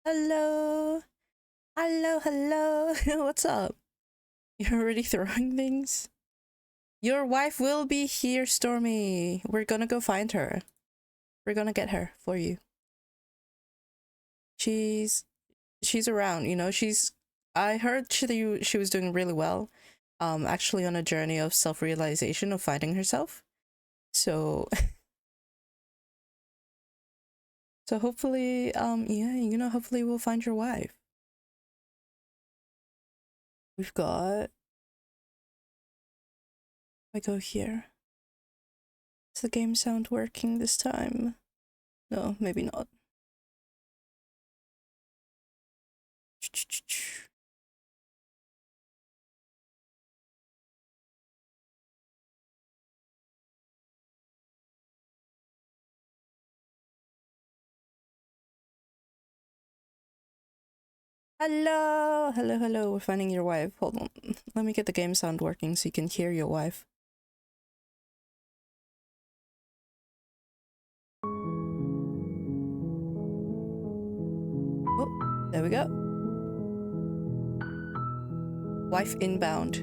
Hello. Hello, hello. What's up? You're already throwing things? Your wife will be here, Stormy. We're gonna go find her. We're gonna get her for you. She's around, you know, I heard she was doing really well. Actually on a journey of self-realization of finding herself. So so hopefully, yeah, you know, hopefully we'll find your wife. We've got... I go here. Is the game sound working this time? No, maybe not. Hello, hello, hello. We're finding your wife. Hold on. Let me get the game sound working so you can hear your wife. Oh, there we go. Wife inbound.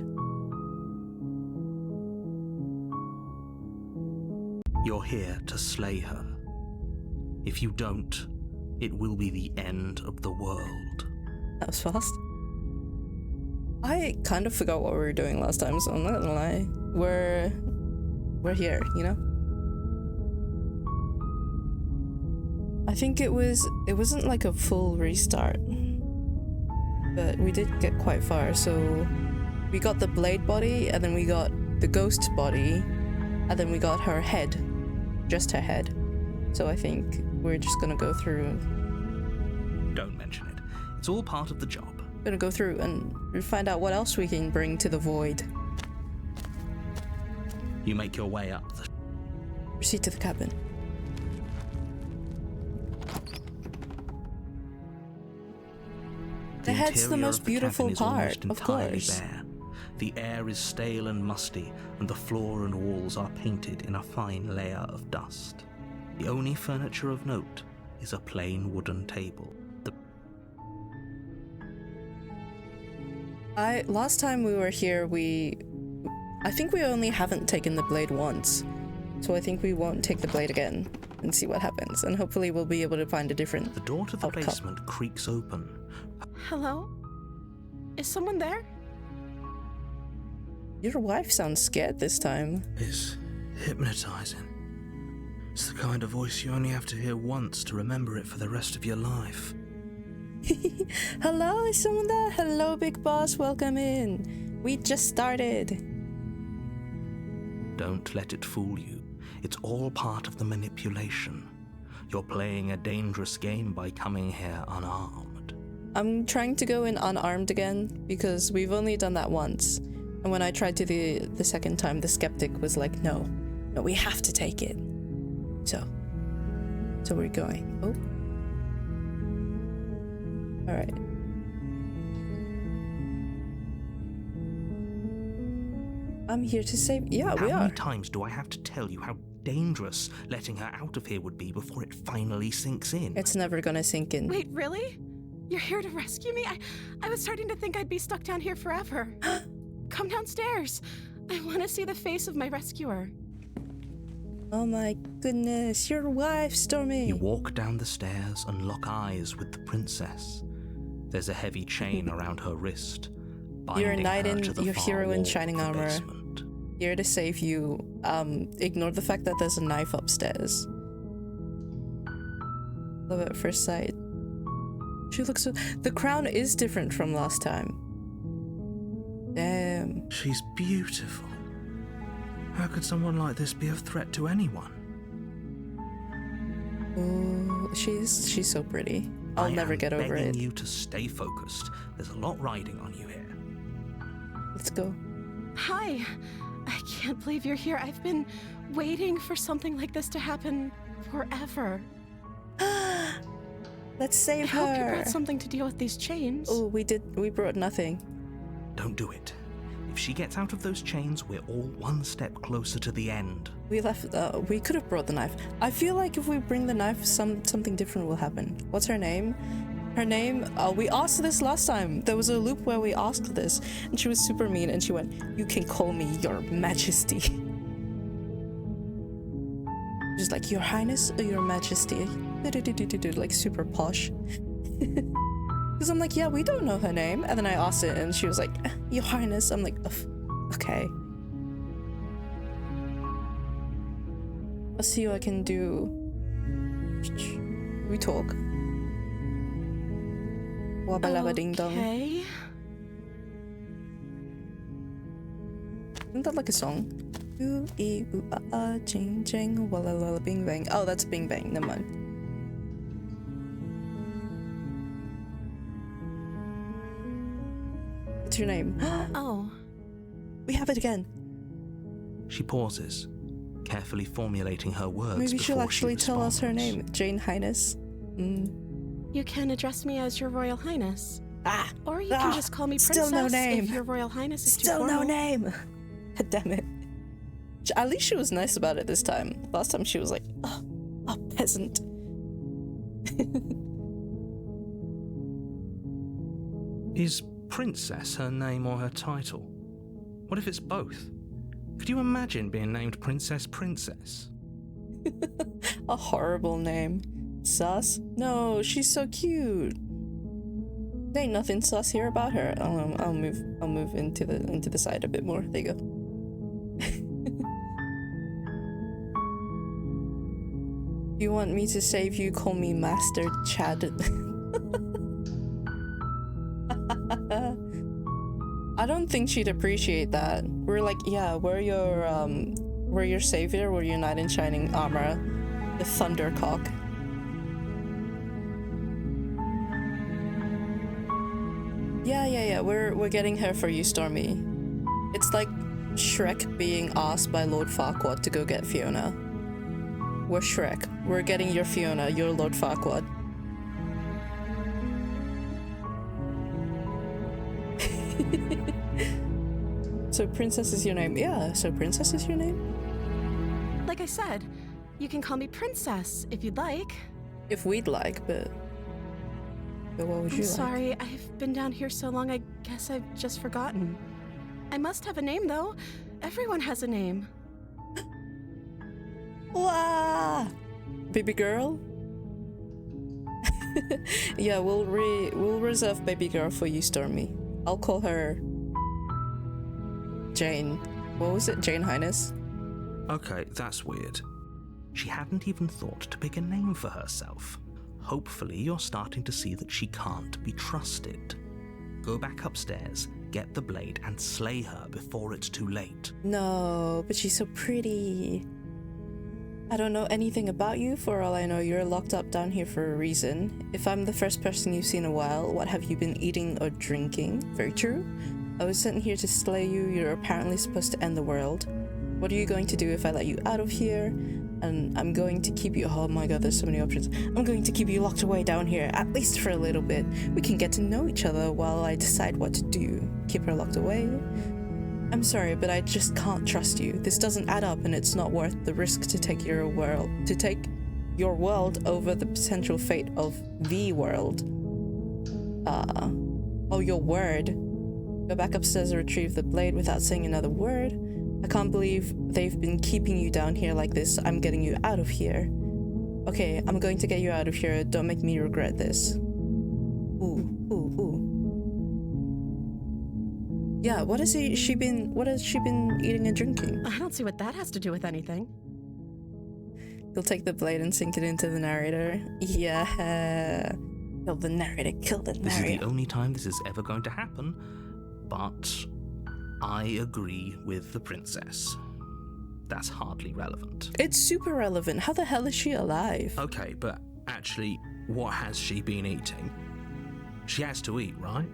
You're here to slay her. If you don't, it will be the end of the world. That was fast. I kind of forgot what we were doing last time, so I'm not gonna lie. We're here, you know? I think it wasn't like a full restart, but we did get quite far. So we got the blade body, and then we got the ghost body, and then we got her head, just her head. So I think we're just gonna go through. Don't mention it. It's all part of the job. Gonna go through and find out what else we can bring to the void. You make your way up the... Proceed to the cabin. The head's the most beautiful part, of course. Bare. The air is stale and musty, and the floor and walls are painted in a fine layer of dust. The only furniture of note is a plain wooden table. Last time we were here, I think we only haven't taken the blade once. So I think we won't take the blade again and see what happens. And hopefully we'll be able to find a different The door to the outcome. basement creaks open. Hello? Is someone there? Your wife sounds scared this time. It's hypnotizing. It's the kind of voice you only have to hear once to remember it for the rest of your life. Hello, is someone there? Hello, big boss, welcome in. We just started. Don't let it fool you. It's all part of the manipulation. You're playing a dangerous game by coming here unarmed. I'm trying to go in unarmed again because we've only done that once. And when I tried to the second time, the skeptic was like, no, we have to take it. So we're going. Oh. All right. I'm here to save. Yeah, we are. How many times do I have to tell you how dangerous letting her out of here would be before it finally sinks in? It's never gonna sink in. Wait, really? You're here to rescue me? I was starting to think I'd be stuck down here forever. Come downstairs. I want to see the face of my rescuer. Oh my goodness, your wife, Stormy. You walk down the stairs and lock eyes with the princess. There's a heavy chain around her wrist. You're a knight in your far hero in wall shining of the armor. basement. Here to save you. Ignore the fact that there's a knife upstairs. Love at first sight. She looks so... The crown is different from last time. Damn. She's beautiful. How could someone like this be a threat to anyone? Oh, she's so pretty. I'll never get over I am begging it. you to stay focused. There's a lot riding on you here. Let's go. Hi. I can't believe you're here. I've been waiting for something like this to happen forever. Let's save I hope you her. brought something to deal with these chains. Oh, we brought nothing. Don't do it. If she gets out of those chains, we're all one step closer to the end. We left. We could have brought the knife. I feel like if we bring the knife, something different will happen. What's her name? Her name, we asked this last time. There was a loop where we asked this, and she was super mean, and she went, "You can call me Your Majesty." She's like, "Your Highness or Your Majesty?" Like super posh. Because I'm like, yeah, we don't know her name. And then I asked it, and she was like, "Your Highness." I'm like, okay. Let's see what I can do. We talk. Wabba labba ding dong. Okay. Isn't that like a song? Ooh ee ooh ah ah ching ching walla lalla bing bang. Oh, that's Bing Bang. Never mind. What's your name? Oh. We have it again. She pauses, carefully formulating her words. Maybe she'll before actually she tell us her responds. name. Jane Highness. You can address me as Your Royal Highness. Ah! Or you can just call me Princess Still no name. if Your Royal Highness is Still too no formal. name. Damn it. At least she was nice about it this time. Last time she was like, "Oh, a peasant." Is Princess her name or her title? What if it's both? Could you imagine being named Princess Princess? A horrible name. Sus? No, she's so cute. There ain't nothing sus here about her. I'll move into the side a bit more. There you go. You want me to save you? Call me Master Chad. I don't think she'd appreciate that. We're like, yeah, we're your savior. We're your knight in shining armor, the Thundercock. Yeah. We're getting her for you, Stormy. It's like Shrek being asked by Lord Farquaad to go get Fiona. We're Shrek. We're getting your Fiona, your Lord Farquaad. So Princess is your name. Yeah, so Princess is your name? Like I said, you can call me Princess if you'd like. If we'd like, but what would you I'm like? sorry, I've been down here so long, I guess I've just forgotten. I must have a name, though. Everyone has a name. Wah! Baby girl? Yeah, we'll reserve baby girl for you, Stormy. I'll call her Jane. What was it? Jane Highness? Okay, that's weird. She hadn't even thought to pick a name for herself. Hopefully you're starting to see that she can't be trusted. Go back upstairs, get the blade, and slay her before it's too late. No, but she's so pretty. I don't know anything about you. For all I know, you're locked up down here for a reason. If I'm the first person you've seen in a while, what have you been eating or drinking? Very true. I was sent here to slay you. You're apparently supposed to end the world. What are you going to do if I let you out of here? And I'm going to keep you... Oh my god, there's so many options. I'm going to keep you locked away down here, at least for a little bit. We can get to know each other while I decide what to do. Keep her locked away? I'm sorry, but I just can't trust you. This doesn't add up, and it's not worth the risk to take your world over the potential fate of the world. Oh, your word. Go back upstairs and retrieve the blade without saying another word. I can't believe they've been keeping you down here like this. I'm getting you out of here. Okay, I'm going to get you out of here. Don't make me regret this. Ooh. Yeah, what has she been eating and drinking? I don't see what that has to do with anything. You'll take the blade and sink it into the narrator. Yeah. Kill the narrator, kill the This is narrator. the only time this is ever going to happen, but I agree with the princess. That's hardly relevant. It's super relevant. How the hell is she alive? Okay, but actually, what has she been eating? She has to eat, right?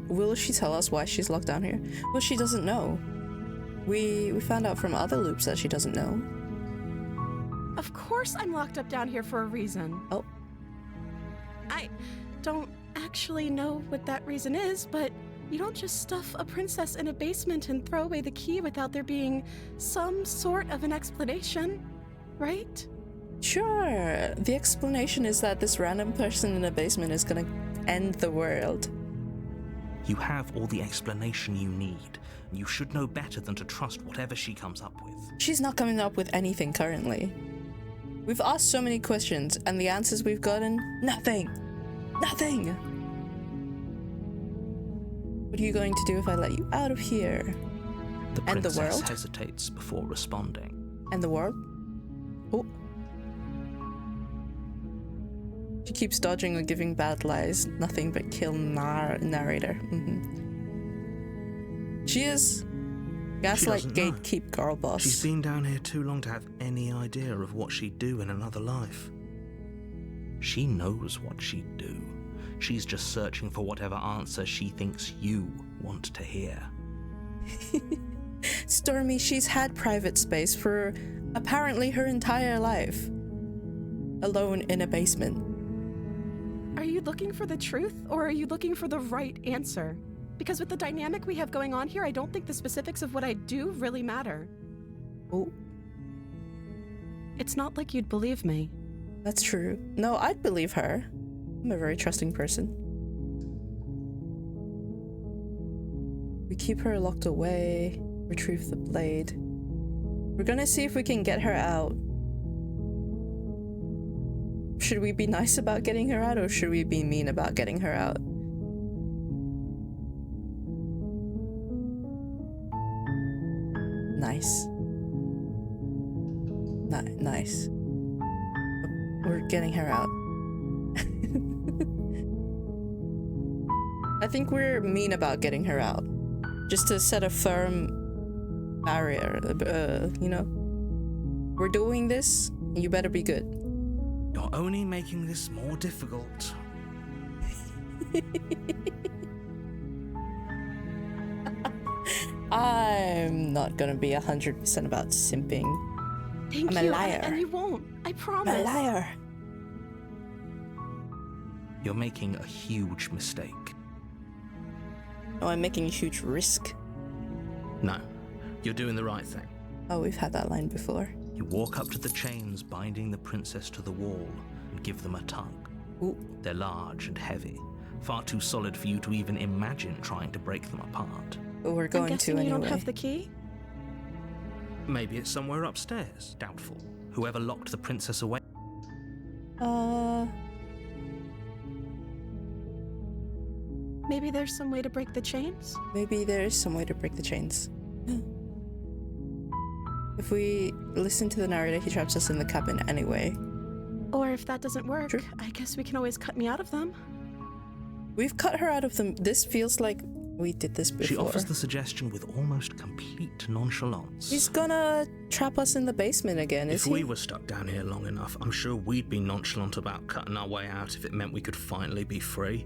Will she tell us why she's locked down here? Well, she doesn't know. We found out from other loops that she doesn't know. Of course I'm locked up down here for a reason. Oh. I don't actually know what that reason is, but you don't just stuff a princess in a basement and throw away the key without there being some sort of an explanation, right? Sure. The explanation is that this random person in a basement is gonna end the world. You have all the explanation you need, and you should know better than to trust whatever she comes up with. She's not coming up with anything currently. We've asked so many questions, and the answers we've gotten, nothing. Nothing. What are you going to do if I let you out of here? The And the princess world? hesitates before responding. And the world? Oh. She keeps dodging or giving bad lies. Nothing but kill narrator. She is gaslight doesn't know. gatekeep girl boss. She's been down here too long to have any idea of what she'd do in another life. She knows what she'd do. She's just searching for whatever answer she thinks you want to hear. Stormy, she's had private space for apparently her entire life. Alone in a basement. Are you looking for the truth, or are you looking for the right answer? Because with the dynamic we have going on here, I don't think the specifics of what I do really matter. Oh, It's not like you'd believe me. that's true. No, I'd believe her. I'm a very trusting person. We keep her locked away, retrieve the blade. We're gonna see if we can get her out. Should we be nice about getting her out, or should we be mean about getting her out? Nice. Nice. We're getting her out. I think we're mean about getting her out. Just to set a firm barrier, you know? We're doing this, you better be good. You're only making this more difficult. I'm not gonna be 100% about simping. Thank I'm a you, liar. and you won't. I I'm promise. a liar. You're making a huge mistake. No, I'm making a huge risk. No, you're doing the right thing. Oh, we've had that line before. You walk up to the chains binding the princess to the wall and give them a tug. Ooh. They're large and heavy, far too solid for you to even imagine trying to break them apart. But we're I'm going guessing to you anyway. don't have the key? Maybe it's somewhere upstairs. Doubtful. Whoever locked the princess away Maybe there's some way to break the chains? Maybe there's some way to break the chains. If we listen to the narrator, he traps us in the cabin anyway. Or if that doesn't work, True. I guess we can always cut me out of them. We've cut her out of them. This feels like we did this before. She offers the suggestion with almost complete nonchalance. He's gonna trap us in the basement again, is If he? we were stuck down here long enough, I'm sure we'd be nonchalant about cutting our way out if it meant we could finally be free.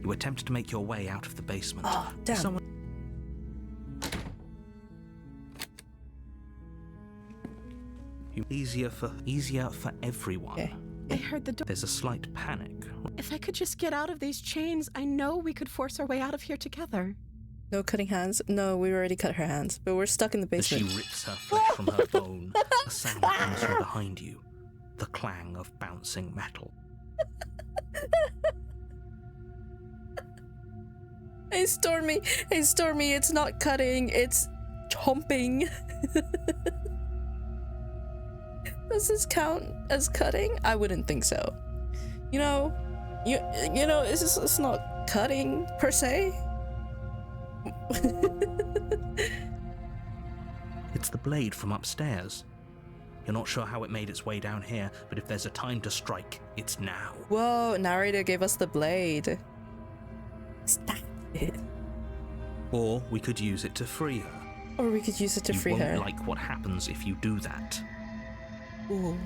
You attempt to make your way out of the basement. Oh, damn. Someone Easier for everyone. Okay. I heard the door. There's a slight panic. If I could just get out of these chains, I know we could force our way out of here together. No cutting hands? No, we already cut her hands. But we're stuck in the As she basement. rips her flesh from her bone, a sound comes from behind you. The clang of bouncing metal. Hey, Stormy! Hey, Stormy, it's not cutting, it's chomping. Does this count as cutting? I wouldn't think so. You know, you know, it's not cutting per se. It's the blade from upstairs. You're not sure how it made its way down here, but if there's a time to strike, it's now. Whoa, narrator gave us the blade. Stop it. Or we could use it to free her. Or we could use it to You free won't her. like what happens if you do that. Ooh.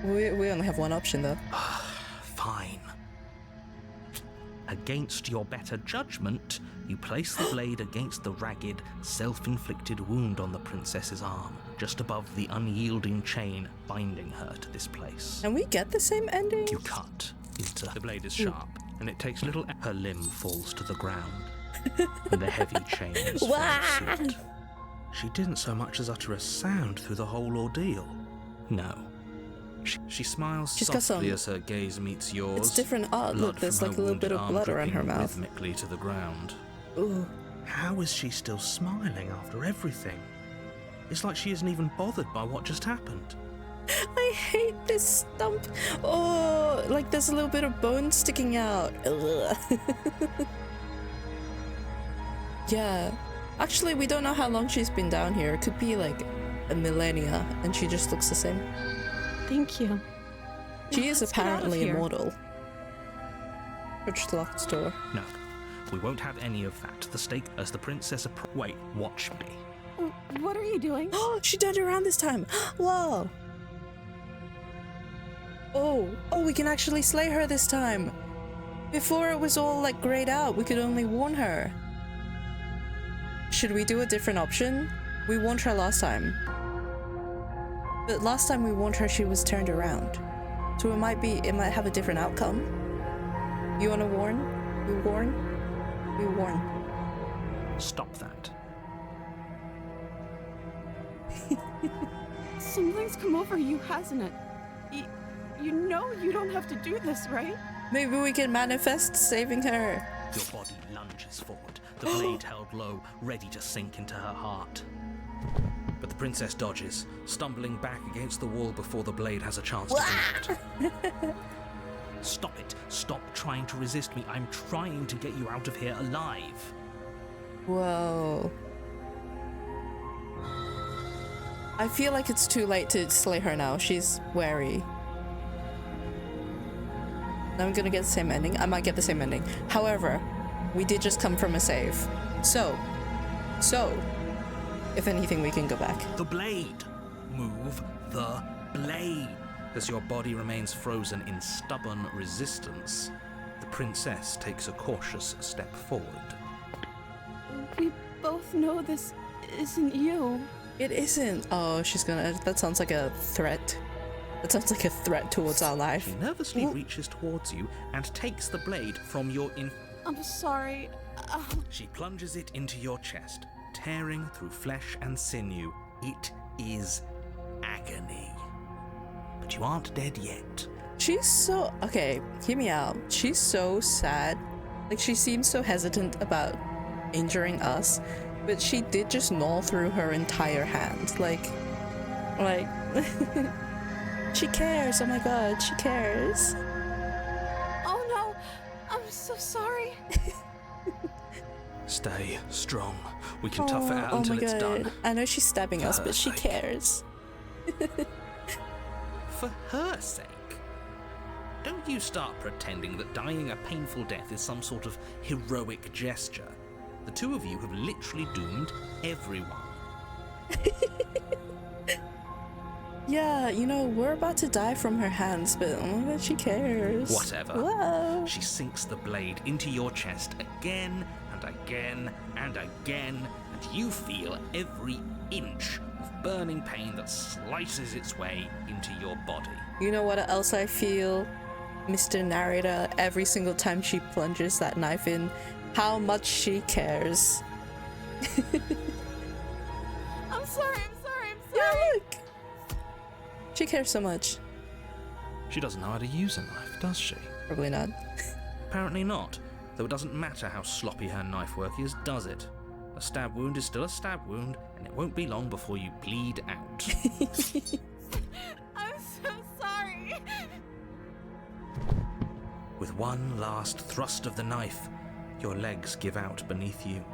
We only have one option though. Fine. Against your better judgment, you place the blade against the ragged, self-inflicted wound on the princess's arm, just above the unyielding chain binding her to this place. Can we get the same ending? You cut into the blade is sharp, and it takes little. Her limb falls to the ground, and the heavy chains follow suit. She didn't so much as utter a sound through the whole ordeal. No. She smiles She's got softly some- as her gaze meets yours. It's different art. Blood Look, there's from like a her little bit wounded of arm blood around her dripping mouth. rhythmically to the ground. Ooh. How is she still smiling after everything? It's like she isn't even bothered by what just happened. I hate this stump. Oh, like there's a little bit of bone sticking out. Ugh. Yeah. Actually, we don't know how long she's been down here. It could be like a millennia, and she just looks the same. Thank you. She Now is let's get out of apparently here. immortal. Approach the locked door. No, we won't have any of that. The stake as the princess Wait, watch me. What are you doing? Oh, she turned around this time. Whoa. Oh, we can actually slay her this time. Before it was all like grayed out, we could only warn her. Should we do a different option? We warned her last time. But last time we warned her, she was turned around. So it might have a different outcome. You wanna warn? We warn? We warn. Stop that. Something's come over you, hasn't it? You know you don't have to do this, right? Maybe we can manifest saving her. Your body lunges forward, the blade held low, ready to sink into her heart. But the princess dodges, stumbling back against the wall before the blade has a chance to connect. Stop it. Stop trying to resist me. I'm trying to get you out of here alive. Whoa. I feel like it's too late to slay her now. She's wary. I'm gonna get the same ending. I might get the same ending. However, we did just come from a save. So, if anything, we can go back. The blade. Move the blade. As your body remains frozen in stubborn resistance, the princess takes a cautious step forward. We both know this isn't you. It isn't. Oh, she's gonna. That sounds like a threat. That sounds like a threat towards our life. She nervously reaches towards you and takes the blade from your I'm sorry. She plunges it into your chest, tearing through flesh and sinew. It is agony. But you aren't dead yet. She's so. Okay, hear me out. She's so sad. Like, she seems so hesitant about injuring us, but she did just gnaw through her entire hand. Like. She cares. Oh my god, she cares. Oh no, I'm so sorry. Stay strong. We can tough it out Oh until my it's god. done. I know she's stabbing us, but she sake. cares. For her sake. Don't you start pretending that dying a painful death is some sort of heroic gesture. The two of you have literally doomed everyone. Yeah, you know, we're about to die from her hands, but oh my god, she cares. Whatever. Whoa. She sinks the blade into your chest again and again and again, and you feel every inch of burning pain that slices its way into your body. You know what else I feel, Mr. Narrator, every single time she plunges that knife in? How much she cares. I'm sorry. Yeah, look! She cares so much. She doesn't know how to use a knife, does she? Probably not. Apparently not, though it doesn't matter how sloppy her knife work is, does it? A stab wound is still a stab wound, and it won't be long before you bleed out. I'm so sorry. With one last thrust of the knife, your legs give out beneath you.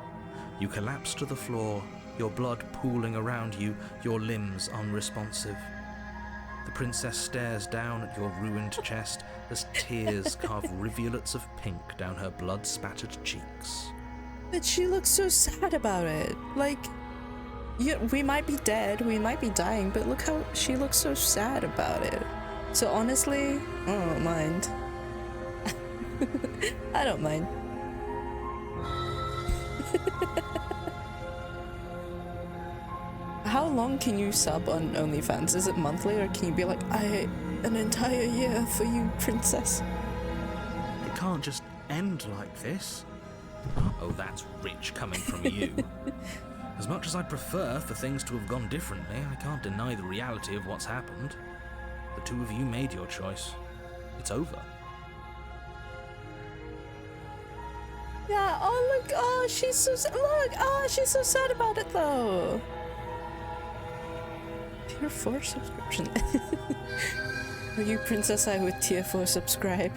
You collapse to the floor, your blood pooling around you, your limbs unresponsive. The princess stares down at your ruined chest as tears carve rivulets of pink down her blood-spattered cheeks. But she looks so sad about it. Like, yeah, we might be dead, we might be dying, but look how she looks so sad about it. So honestly, I don't mind. I don't mind. How long can you sub on OnlyFans? Is it monthly, or can you be like, an entire year for you, princess? It can't just end like this. Oh, that's rich coming from you. As much as I'd prefer for things to have gone differently, I can't deny the reality of what's happened. The two of you made your choice. It's over. Yeah, oh look, oh she's so sad. Look, oh she's so sad about it though. Tier 4 subscription. Are you Princess I with Tier 4 subscribe?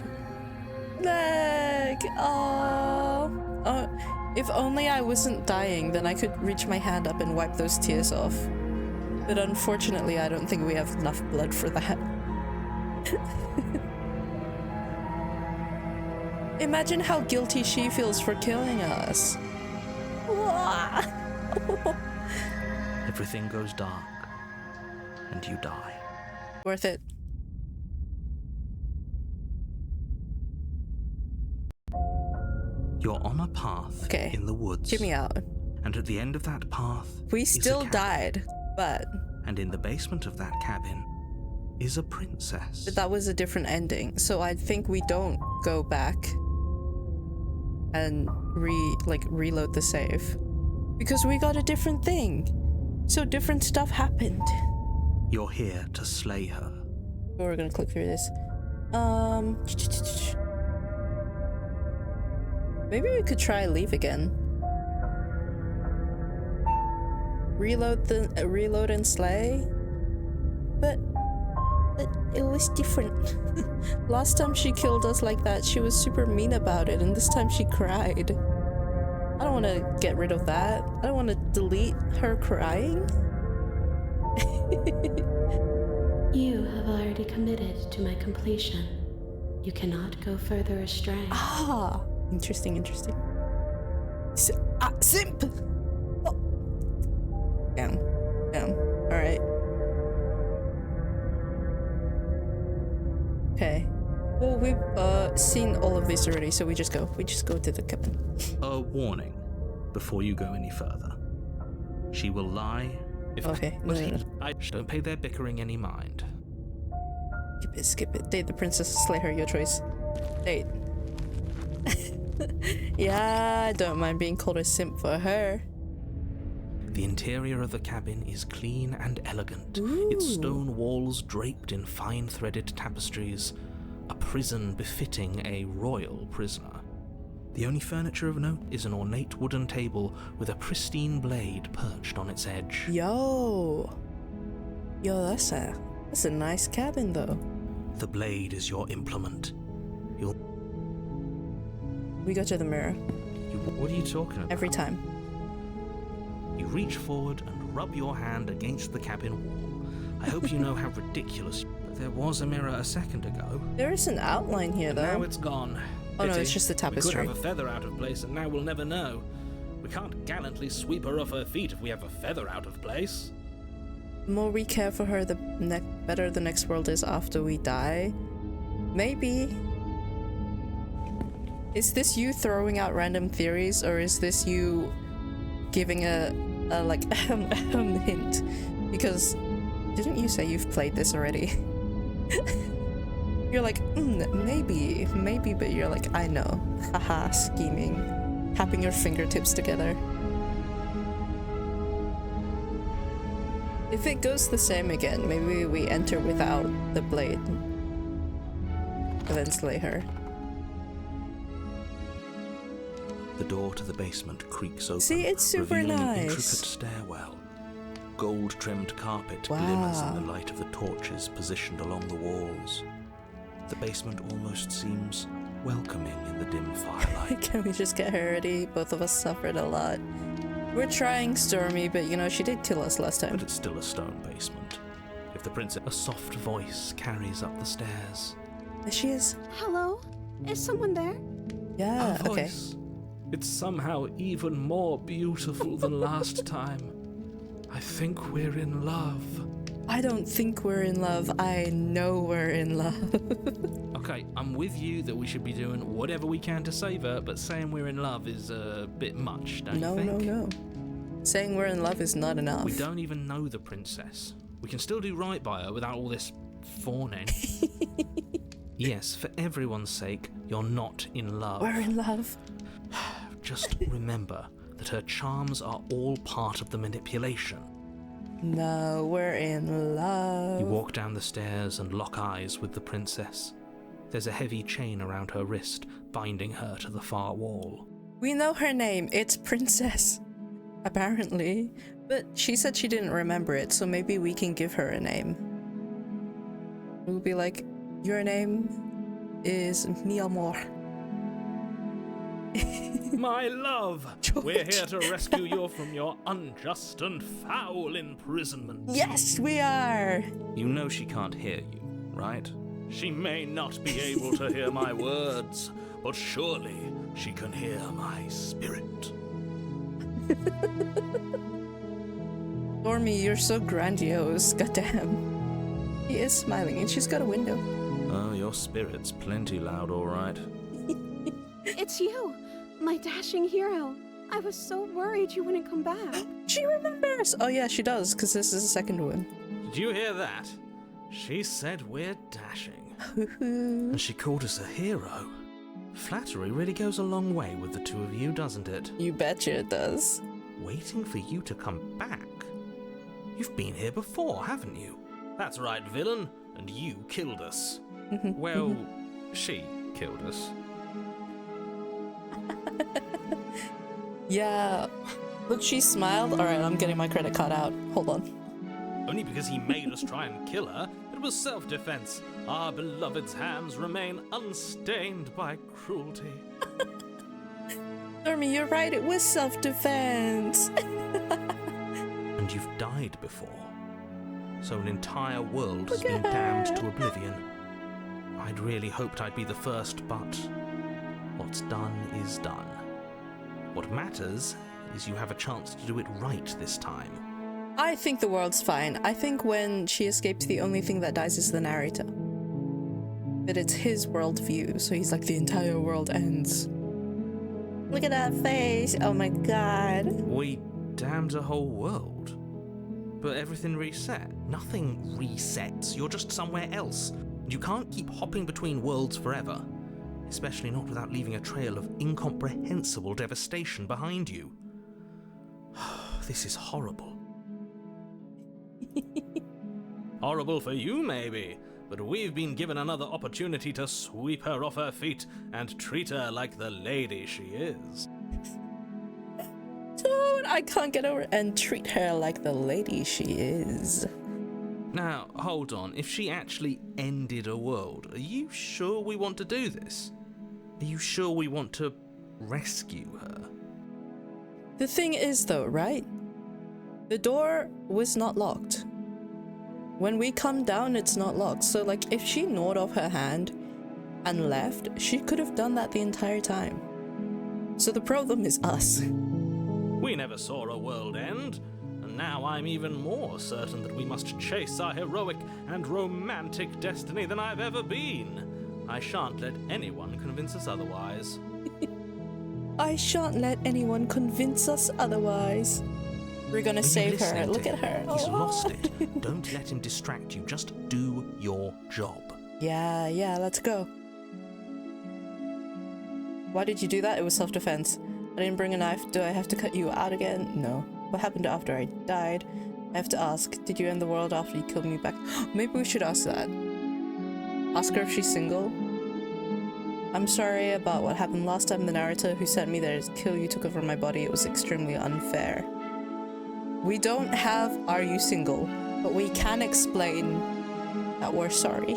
Look, oh, if only I wasn't dying, then I could reach my hand up and wipe those tears off. But unfortunately, I don't think we have enough blood for that. Imagine how guilty she feels for killing us. Everything goes dark, and you die. Worth it. You're on a path Okay. in the woods. Hear me out. And at the end of that path, We is a still cabin. died, but And in the basement of that cabin is a princess. that was a different ending. So I think we don't go back and reload the save. Because we got a different thing. So different stuff happened. You're here to slay her. We're gonna click through this. Maybe we could try leave again. Reload and slay. But it was different. Last time she killed us like that, she was super mean about it, and this time she cried. I don't want to get rid of that. I don't want to delete her crying. You have already committed to my completion. You cannot go further astray. Ah, interesting. Simp! Oh. Damn. Alright. Okay. Well, we've seen all of this already, so we just go to the cabin. A warning before you go any further. She will lie if... Okay, no. I don't pay their bickering any mind. Skip it. Date the princess, slay her, your choice. Date. Yeah, I don't mind being called a simp for her. The interior of the cabin is clean and elegant, Ooh. its stone walls draped in fine threaded tapestries, a prison befitting a royal prisoner. The only furniture of note is an ornate wooden table with a pristine blade perched on its edge. Yo, that's a nice cabin though. The blade is your implement. We go to the mirror What are you talking about? every time. You reach forward and rub your hand against the cabin wall. I hope you know how ridiculous. There was a mirror a second ago. There is an outline here Now though. it's gone. Oh no, Pity. it's just the We tapestry. could have a feather out of place, and now we'll never know. We can't gallantly sweep her off her feet if we have a feather out of place. The more we care for her, the better the next world is after we die. Maybe. Is this you throwing out random theories, or is this you giving a hint? Because didn't you say you've played this already? You're like, maybe, but you're like, I know. Haha, scheming. Tapping your fingertips together. If it goes the same again, maybe we enter without the blade. And then slay her. The door to the basement creaks open, See, it's super revealing an nice. intricate stairwell. Gold-trimmed carpet Wow. glimmers in the light of the torches positioned along the walls. The basement almost seems welcoming in the dim firelight. Can we just get her ready? Both of us suffered a lot. We're trying Stormy, but you know, she did kill us last time. But it's still a stone basement. If the princess... A soft voice carries up the stairs. There she is. Hello? Is someone there? Yeah, A okay. voice. It's somehow even more beautiful than last time. I think we're in love. I don't think we're in love. I know we're in love. Okay, I'm with you that we should be doing whatever we can to save her, but saying we're in love is a bit much, don't you think? No. Saying we're in love is not enough. We don't even know the princess. We can still do right by her without all this fawning. Yes, for everyone's sake, you're not in love. We're in love. Just remember, that her charms are all part of the manipulation. No, we're in love. You walk down the stairs and lock eyes with the princess. There's a heavy chain around her wrist, binding her to the far wall. We know her name. It's Princess. Apparently. But she said she didn't remember it, so maybe we can give her a name. We'll be like, your name is Mi Amor. My love, we're here to rescue you from your unjust and foul imprisonment. Yes, we are! You know she can't hear you, right? She may not be able to hear my words, but surely she can hear my spirit. Dormy, you're so grandiose, goddamn. He is smiling and she's got a window. Oh, your spirit's plenty loud, all right. It's you, my dashing hero. I was so worried you wouldn't come back. She remembers! Oh yeah, she does, because this is the second one. Did you hear that? She said we're dashing. And she called us a hero. Flattery really goes a long way with the two of you, doesn't it? You betcha it does. Waiting for you to come back? You've been here before, haven't you? That's right, villain. And you killed us. Well, she killed us. Yeah. Look, she smiled. Alright, I'm getting my credit card out. Hold on. Only because he made us try and kill her. It was self-defense. Our beloved's hands remain unstained by cruelty. Dormy, you're right. It was self-defense. And you've died before. So an entire world has Look been at damned her. to oblivion. I'd really hoped I'd be the first, but what's done is done. What matters is you have a chance to do it right this time. I think the world's fine. I think when she escapes, the only thing that dies is the narrator. But it's his worldview, so he's like, the entire world ends. Look at that face. Oh my god. We damned a whole world. But everything reset. Nothing resets. You're just somewhere else. And you can't keep hopping between worlds forever. Especially not without leaving a trail of incomprehensible devastation behind you. This is horrible. Horrible for you, maybe. But we've been given another opportunity to sweep her off her feet and treat her like the lady she is. Dude, I can't get over it. And treat her like the lady she is. Now, hold on. If she actually ended a world, are you sure we want to do this? Are you sure we want to rescue her? The thing is though, right? The door was not locked. When we come down, it's not locked. So like, if she gnawed off her hand and left, she could have done that the entire time. So the problem is us. We never saw a world end, and now I'm even more certain that we must chase our heroic and romantic destiny than I've ever been. I shan't let anyone convince us otherwise. I shan't let anyone convince us otherwise. We're gonna Are you save her. listening to Look at him? her. He's Oh. lost it. Don't let him distract you. Just do your job. Yeah, let's go. Why did you do that? It was self-defense. I didn't bring a knife. Do I have to cut you out again? No. What happened after I died? I have to ask, did you end the world after you killed me back? Maybe we should ask that. Ask her if she's single. I'm sorry about what happened last time. The narrator who sent me there to kill you took over my body. It was extremely unfair. We don't have "Are you single?" but we can explain that we're sorry.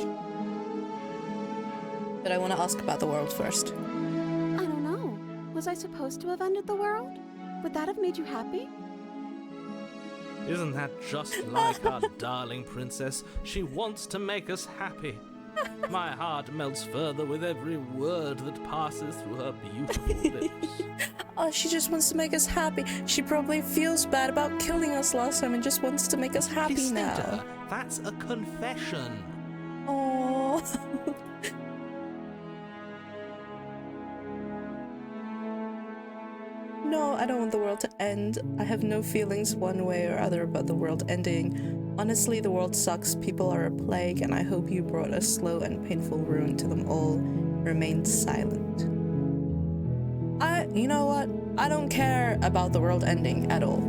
But I want to ask about the world first. I don't know. Was I supposed to have ended the world? Would that have made you happy? Isn't that just like our darling princess? She wants to make us happy. My heart melts further with every word that passes through her beautiful lips. Oh, she just wants to make us happy. She probably feels bad about killing us last time and just wants to make us happy Listen to now. her. That's a confession. Oh. No, I don't want the world to end. I have no feelings one way or other about the world ending. Honestly, the world sucks. People are a plague, and I hope you brought a slow and painful ruin to them all. Remain silent. You know what? I don't care about the world ending at all.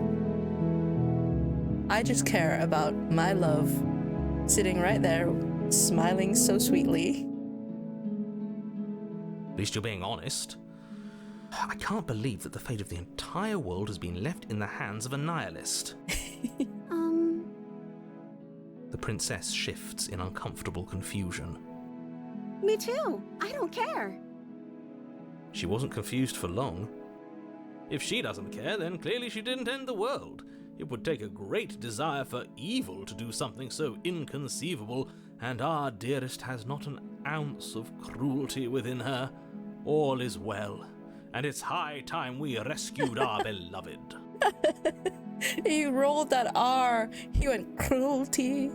I just care about my love sitting right there, smiling so sweetly. At least you're being honest. I can't believe that the fate of the entire world has been left in the hands of a nihilist. The princess shifts in uncomfortable confusion. Me too. I don't care. She wasn't confused for long. If she doesn't care, then clearly she didn't end the world. It would take a great desire for evil to do something so inconceivable, and our dearest has not an ounce of cruelty within her. All is well, and it's high time we rescued our beloved. He rolled that R. He went cruelty.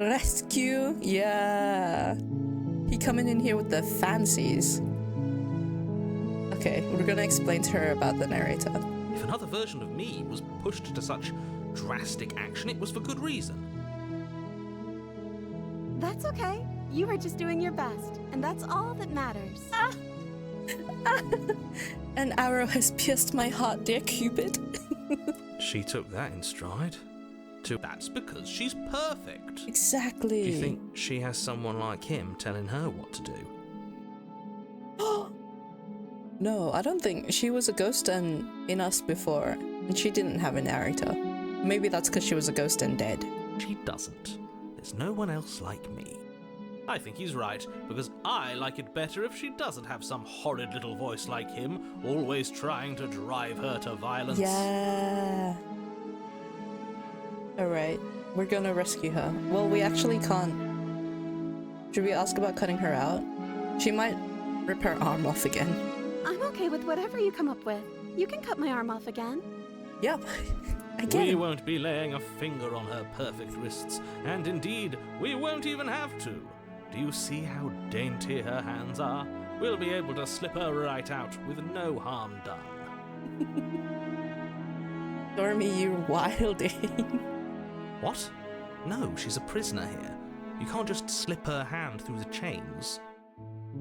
Rescue. Yeah. He coming in here with the fancies. Okay, we're gonna explain to her about the narrator. If another version of me was pushed to such drastic action, it was for good reason. That's okay. You were just doing your best, and that's all that matters. An arrow has pierced my heart, dear Cupid. She took that in stride. That's because she's perfect. Exactly. Do you think she has someone like him telling her what to do? No, I don't think. She was a ghost and in Us before, and she didn't have a narrator. Maybe that's because she was a ghost and dead. She doesn't. There's no one else like me. I think he's right, because I like it better if she doesn't have some horrid little voice like him, always trying to drive her to violence. Yeah. Alright, we're gonna rescue her. Well, we actually can't. Should we ask about cutting her out? She might rip her arm off again. I'm okay with whatever you come up with. You can cut my arm off again. Yep. Again. We won't be laying a finger on her perfect wrists, and indeed, we won't even have to. Do you see how dainty her hands are? We'll be able to slip her right out with no harm done. Stormy, you're wilding. What? No, she's a prisoner here. You can't just slip her hand through the chains.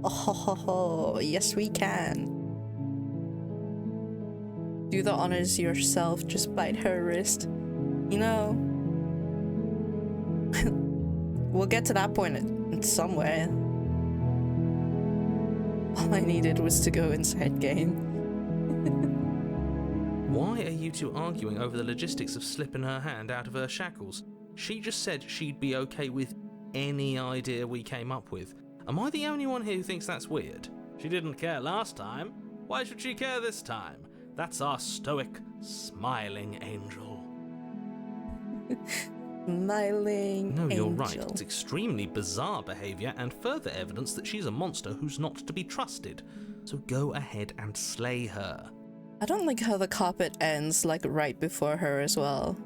Oh, yes we can. Do the honors yourself, just bite her wrist. You know, we'll get to that point somewhere. All I needed was to go inside game. Why are you two arguing over the logistics of slipping her hand out of her shackles? She just said she'd be okay with any idea we came up with. Am I the only one here who thinks that's weird? She didn't care last time. Why should she care this time? That's our stoic, smiling angel. Smiling No, you're angel. right. It's extremely bizarre behaviour and further evidence that she's a monster who's not to be trusted. So go ahead and slay her. I don't like how the carpet ends like right before her as well.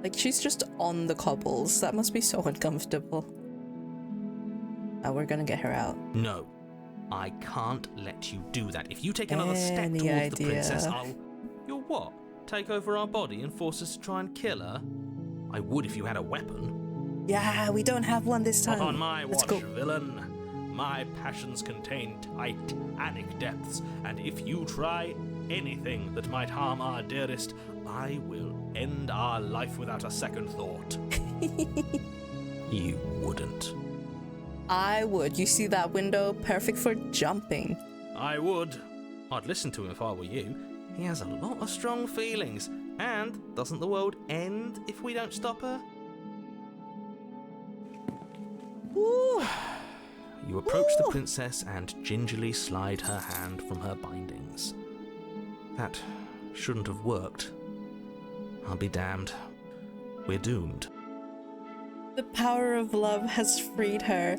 Like she's just on the cobbles. That must be so uncomfortable. We're gonna get her out. No, I can't let you do that. If you take another step Any towards the idea? princess, I'll... You'll what? Take over our body and force us to try and kill her? I would if you had a weapon. Yeah, we don't have one this time. Not on my Let's watch, go. villain. My passions contain titanic depths, and if you try anything that might harm our dearest, I will end our life without a second thought. You wouldn't. I would. You see that window? Perfect for jumping. I would. I'd listen to him if I were you. He has a lot of strong feelings. And doesn't the world end if we don't stop her? Woo. You approach the princess and gingerly slide her hand from her bindings. That shouldn't have worked. I'll be damned. We're doomed. The power of love has freed her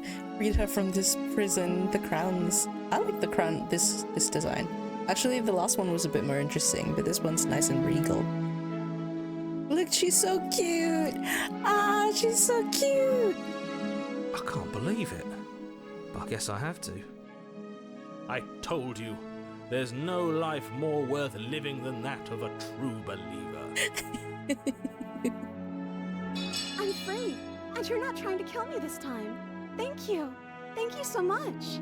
from this prison. The crowns. I like the crown, this design. Actually, the last one was a bit more interesting, but this one's nice and regal. Look, she's so cute. Ah, she's so cute. I can't believe it. But I guess I have to. I told you, there's no life more worth living than that of a true believer. I'm free, and you're not trying to kill me this time. Thank you. Thank you so much.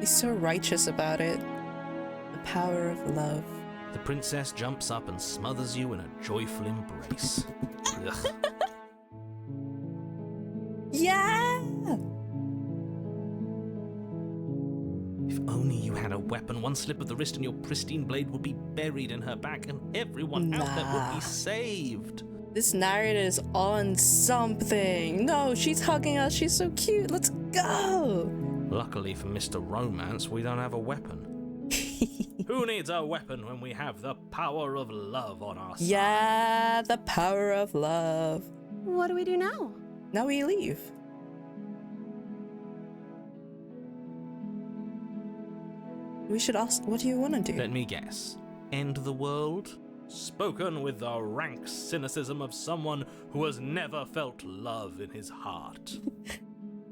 He's so righteous about it. The power of love. The princess jumps up and smothers you in a joyful embrace. Ugh. Yeah! If only you had a weapon, one slip of the wrist and your pristine blade would be buried in her back and everyone out there would Nah. be saved. This narrator is on something. No, she's hugging us. She's so cute. Let's go. Luckily for Mr. Romance, we don't have a weapon. Who needs a weapon when we have the power of love on our side? Yeah, the power of love. What do we do now? Now we leave. We should ask, what do you want to do? Let me guess. End the world? Spoken with the rank cynicism of someone who has never felt love in his heart.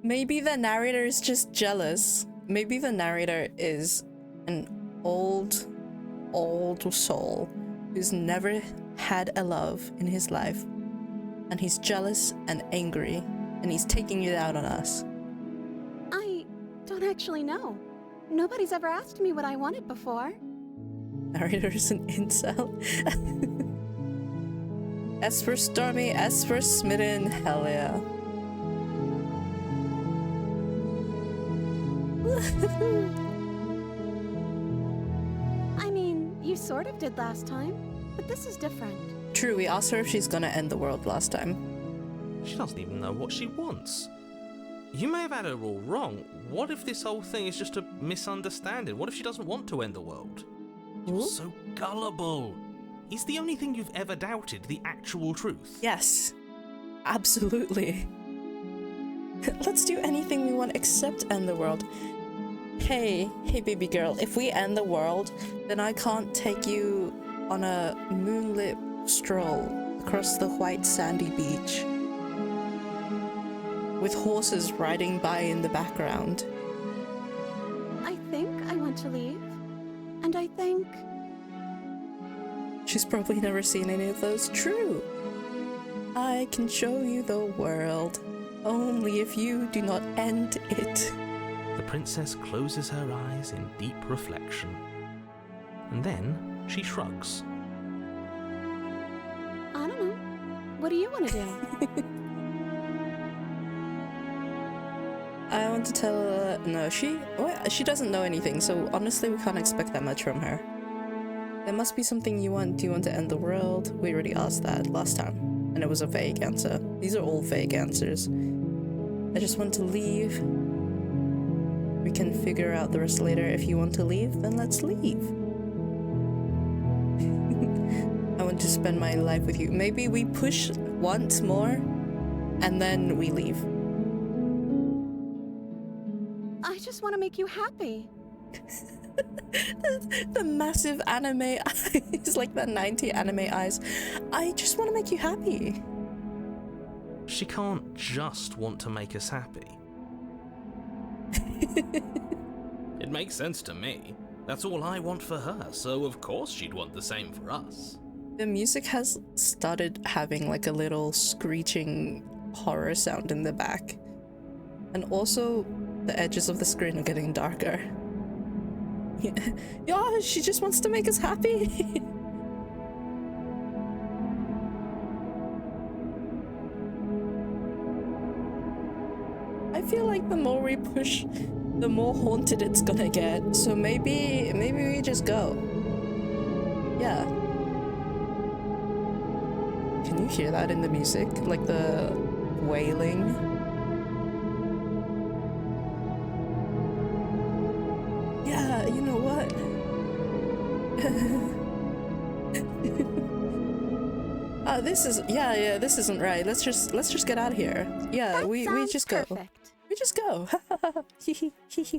Maybe the narrator is just jealous. Maybe the narrator is an old soul who's never had a love in his life. And he's jealous and angry, and he's taking it out on us. I don't actually know. Nobody's ever asked me what I wanted before. Narrator is an incel. S for Stormy, S for Smitten, hell yeah. I mean, you sort of did last time, but this is different. True, we asked her if she's gonna end the world last time. She doesn't even know what she wants. You may have had her all wrong. What if this whole thing is just a misunderstanding? What if she doesn't want to end the world? You're Ooh. so gullible. Is the only thing you've ever doubted the actual truth? Yes, absolutely. Let's do anything we want except end the world. Hey baby girl, if we end the world, then I can't take you on a moonlit stroll across the white sandy beach with horses riding by in the background. I think I want to leave. And I think... She's probably never seen any of those. True. I can show you the world, only if you do not end it. The princess closes her eyes in deep reflection. And then she shrugs. I don't know. What do you want to do? I want to tell her, no, she doesn't know anything, so honestly we can't expect that much from her. There must be something you want. Do you want to end the world? We already asked that last time, and it was a vague answer. These are all vague answers. I just want to leave. We can figure out the rest later. If you want to leave, then let's leave. I want to spend my life with you. Maybe we push once more, and then we leave. I just want to make you happy. The massive anime eyes, like the 90 anime eyes. I just want to make you happy. She can't just want to make us happy. It makes sense to me. That's all I want for her, so of course she'd want the same for us. The music has started having like a little screeching horror sound in the back. And also, the edges of the screen are getting darker. Yeah, she just wants to make us happy. I feel like the more we push, the more haunted it's gonna get. So maybe we just go. Yeah. Can you hear that in the music? Like the wailing? Yeah, you know what? This isn't right. Let's just get out of here. Yeah, That we sounds just go. perfect. We just go.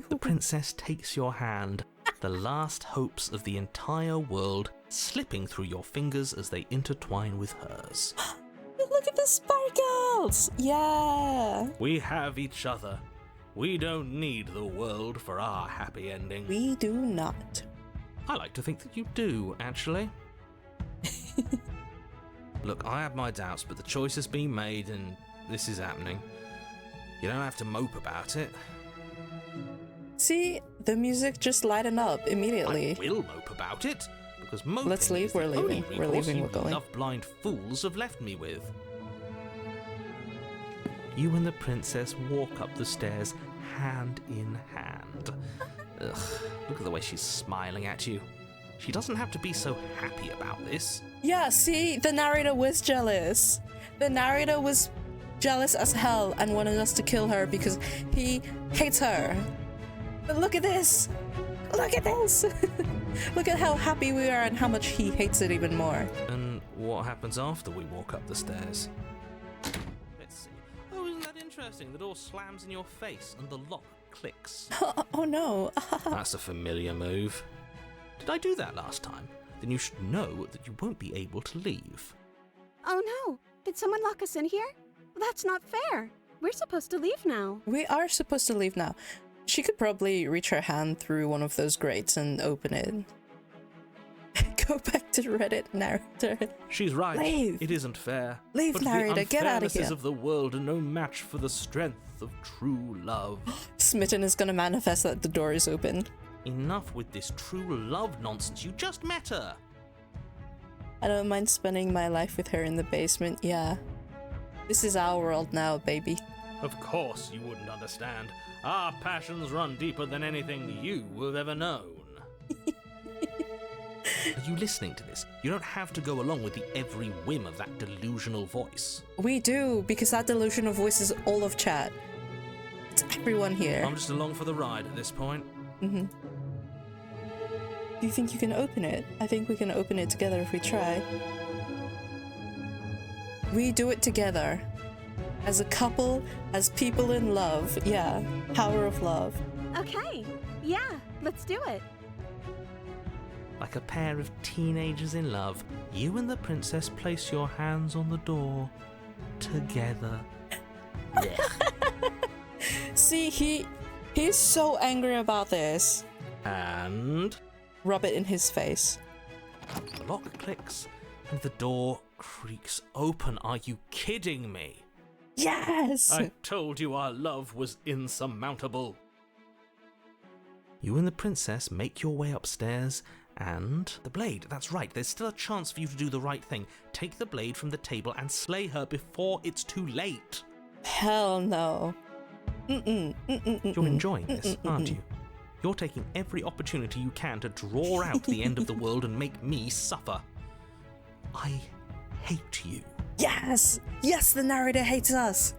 The princess takes your hand, the last hopes of the entire world slipping through your fingers as they intertwine with hers. Look at the sparkles! Yeah! We have each other. We don't need the world for our happy ending. We do not. I like to think that you do, actually. Look, I have my doubts, but the choice has been made and this is happening. You don't have to mope about it. See, the music just lightened up immediately. I will mope about it, because moping Let's leave, is the we're only leaving. We're recourse leaving, you we're going. love-blind fools have left me with. You and the princess walk up the stairs hand in hand. Ugh, look at the way she's smiling at you. She doesn't have to be so happy about this. Yeah, see, the narrator was jealous. The narrator was jealous as hell and wanted us to kill her because he hates her. But look at this! Look at this! Look at how happy we are and how much he hates it even more. And what happens after we walk up the stairs? Let's see. Oh, isn't that interesting? The door slams in your face and the lock clicks. Oh no. That's a familiar move. Did I do that last time? Then you should know that you won't be able to leave. Oh no! Did someone lock us in here? That's not fair. We're supposed to leave now. We are supposed to leave now. She could probably reach her hand through one of those grates and open it. Go back to Reddit, narrator. She's right. Leave. It isn't fair. Leave, but narrator. Get out of the unfairnesses here. of the world are no match for the strength of true love. Smitten is gonna manifest that the door is open. Enough with this true love nonsense. You just met her. I don't mind spending my life with her in the basement, yeah. This is our world now, baby. Of course you wouldn't understand. Our passions run deeper than anything you have ever known. Are you listening to this? You don't have to go along with the every whim of that delusional voice. We do, because that delusional voice is all of chat. It's everyone here. I'm just along for the ride at this point. Do you think you can open it? I think we can open it together if we try. We do it together. As a couple, as people in love. Yeah, power of love. Okay. Yeah, let's do it. Like a pair of teenagers in love, you and the princess place your hands on the door. Together. See, he's so angry about this. And Rub it in his face. the lock clicks and the door creaks open. Are you kidding me? Yes! I told you our love was insurmountable. You and the princess make your way upstairs, and the blade, that's right, there's still a chance for you to do the right thing. Take the blade from the table and slay her before it's too late. Hell no. You're enjoying this, aren't you? You're taking every opportunity you can to draw out the end of the world and make me suffer. I hate you. Yes! Yes, the narrator hates us!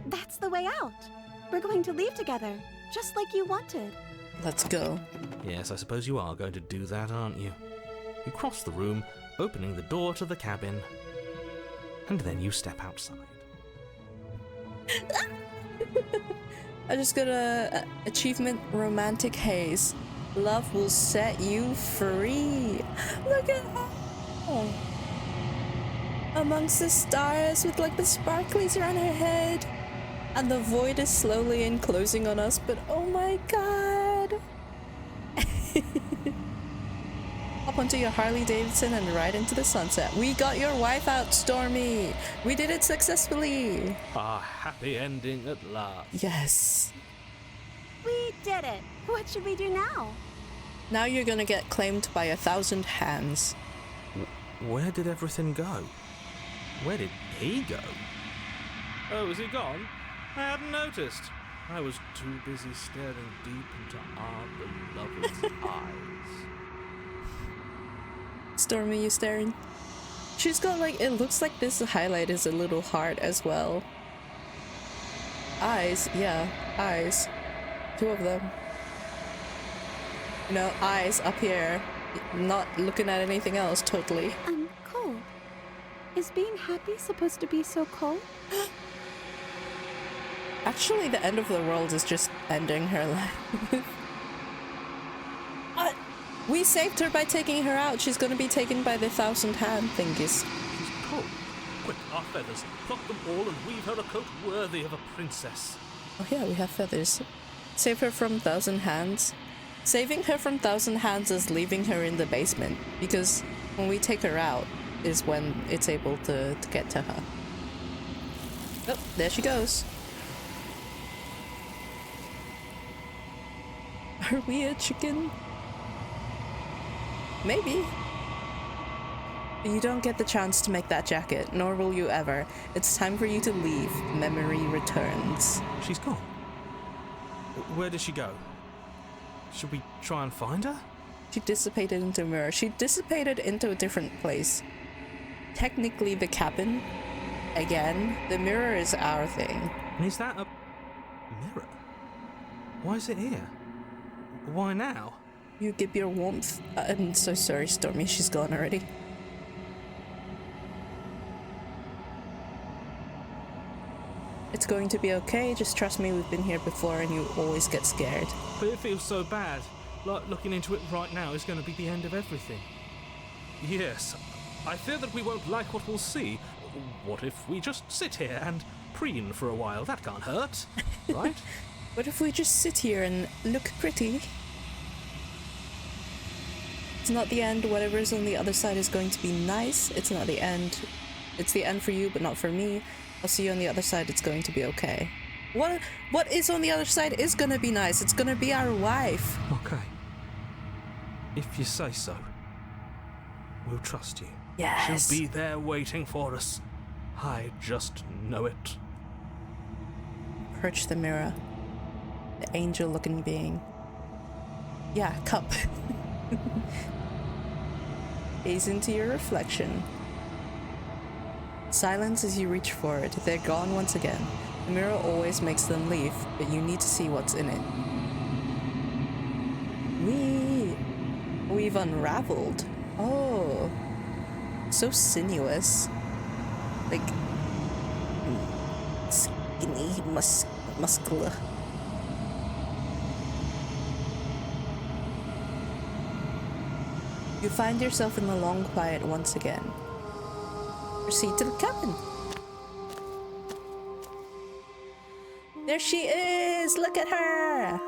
That's the way out. We're going to leave together, just like you wanted. Let's go. Yes, I suppose you are going to do that, aren't you? You cross the room, opening the door to the cabin, and then you step outside. I just got a achievement romantic haze. Love will set you free. Look at her. Amongst the stars with like the sparklies around her head. And the void is slowly enclosing on us, but oh my god. Hop onto your Harley Davidson and ride into the sunset. We got your wife out, Stormy. We did it successfully. A happy ending at last. Yes. We did it. What should we do now? Now you're gonna get claimed by 1,000 hands. Where did everything go? Where did he go? Oh, is he gone? I hadn't noticed. I was too busy staring deep into our beloved's eyes. Stormy, you staring? She's got like, it looks like this highlight is a little heart as well. Eyes, yeah, eyes. 2 of them. You know, eyes up here. Not looking at anything else, totally. I'm cold. Is being happy supposed to be so cold? Actually, the end of the world is just ending her life. We saved her by taking her out. She's gonna be taken by the 1,000 hand thingies. She's cold. Quick, our feathers. Pluck them all and weave her a coat worthy of a princess. Oh yeah, we have feathers. Save her from 1,000 hands. Saving her from 1,000 hands is leaving her in the basement, because when we take her out is when it's able to get to her. Oh, there she goes. Are we a chicken? Maybe. You don't get the chance to make that jacket, nor will you ever. It's time for you to leave. Memory returns. She's gone. Where did she go? Should we try and find her? She dissipated into a mirror. She dissipated into a different place. Technically the cabin. Again, the mirror is our thing. And is that a mirror? Why is it here? Why now? You give your warmth. I'm so sorry, Stormy. She's gone already. It's going to be okay. Just trust me, we've been here before and you always get scared. But it feels so bad. Like looking into it right now is going to be the end of everything. Yes, I fear that we won't like what we'll see. What if we just sit here and preen for a while? That can't hurt, right? What if we just sit here and look pretty? It's not the end. Whatever's on the other side is going to be nice. It's not the end. It's the end for you, but not for me. I'll see you on the other side. It's going to be okay. What is on the other side is gonna be nice. It's gonna be our wife. Okay. If you say so. We'll trust you. Yes. She'll be there waiting for us. I just know it. Approach the mirror. The angel-looking being. Yeah, cup. Gaze into your reflection. Silence as you reach for it. They're gone once again. The mirror always makes them leave, but you need to see what's in it. We've unraveled. Oh. So sinuous. Like skinny, muscular. You find yourself in the long quiet once again. Proceed to the cabin. There she is! Look at her!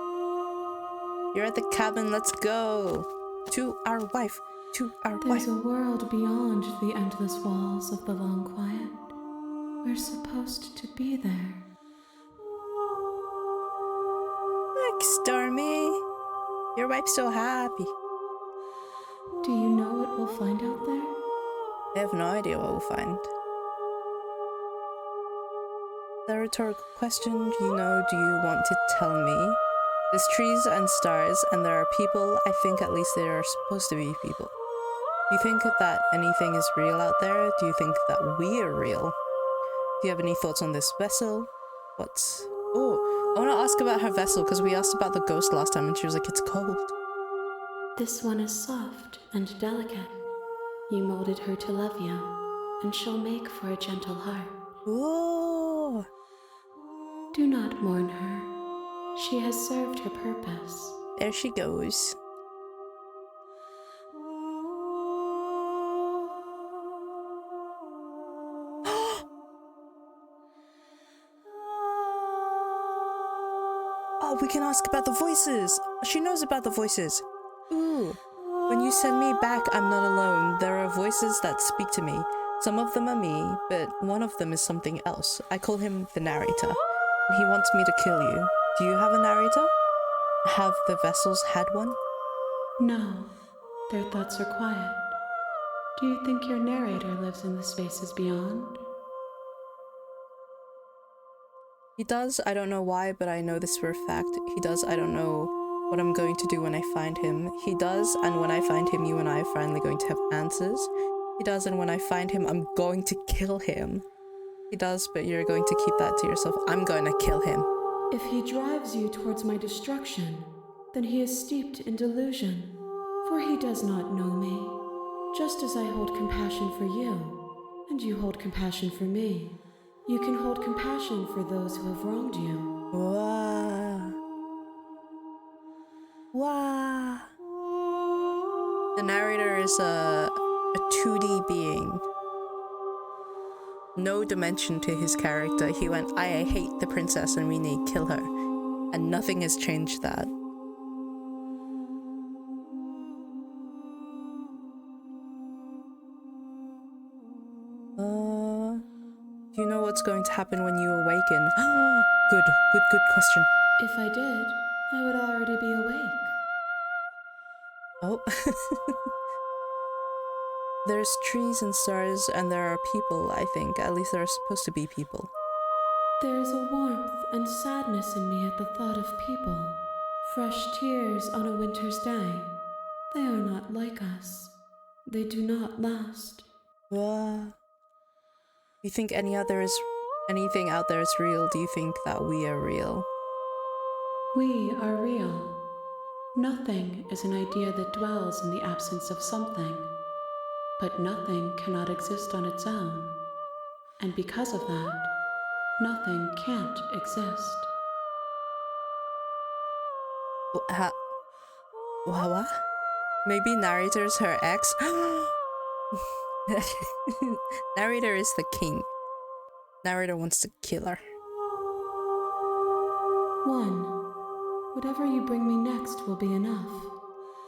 You're at the cabin, let's go! To our wife! To our wife! There's a world beyond the endless walls of the long quiet. We're supposed to be there. Look, Stormy! Your wife's so happy. Do you know what we'll find out there? I have no idea what we'll find. The rhetorical question, do you want to tell me? There's trees and stars, and there are people. I think at least there are supposed to be people. Do you think that anything is real out there? Do you think that we are real? Do you have any thoughts on this vessel? Oh, I want to ask about her vessel, because we asked about the ghost last time, and she was like, it's cold. This one is soft and delicate. You molded her to love you, and she'll make for a gentle heart. Whoa! Do not mourn her. She has served her purpose. There she goes. Oh, we can ask about the voices. She knows about the voices. Ooh. When you send me back, I'm not alone. There are voices that speak to me. Some of them are me, but one of them is something else. I call him the narrator. He wants me to kill you. Do you have a narrator? Have the vessels had one? No, their thoughts are quiet. Do you think your narrator lives in the spaces beyond? He does. I don't know why, but I know this for a fact. He does. I don't know what I'm going to do when I find him. He does, and when I find him, you and I are finally going to have answers. He does, and when I find him, I'm going to kill him. He does, but you're going to keep that to yourself. I'm going to kill him. If he drives you towards my destruction, then he is steeped in delusion, for he does not know me. Just as I hold compassion for you, and you hold compassion for me, you can hold compassion for those who have wronged you. Wow. Wow. The narrator is a 2D being. No dimension to his character. He went, I hate the princess and we need to kill her. And nothing has changed that. Do you know what's going to happen when you awaken? Good question. If I did, I would already be awake. Oh. There's trees and stars, and there are people, I think. At least there are supposed to be people. There is a warmth and sadness in me at the thought of people. Fresh tears on a winter's day. They are not like us. They do not last. You think anything out there is real? Do you think that we are real? We are real. Nothing is an idea that dwells in the absence of something. But nothing cannot exist on its own. And because of that, nothing can't exist. What? Maybe narrator's her ex? Narrator is the king. Narrator wants to kill her. 1. Whatever you bring me next will be enough,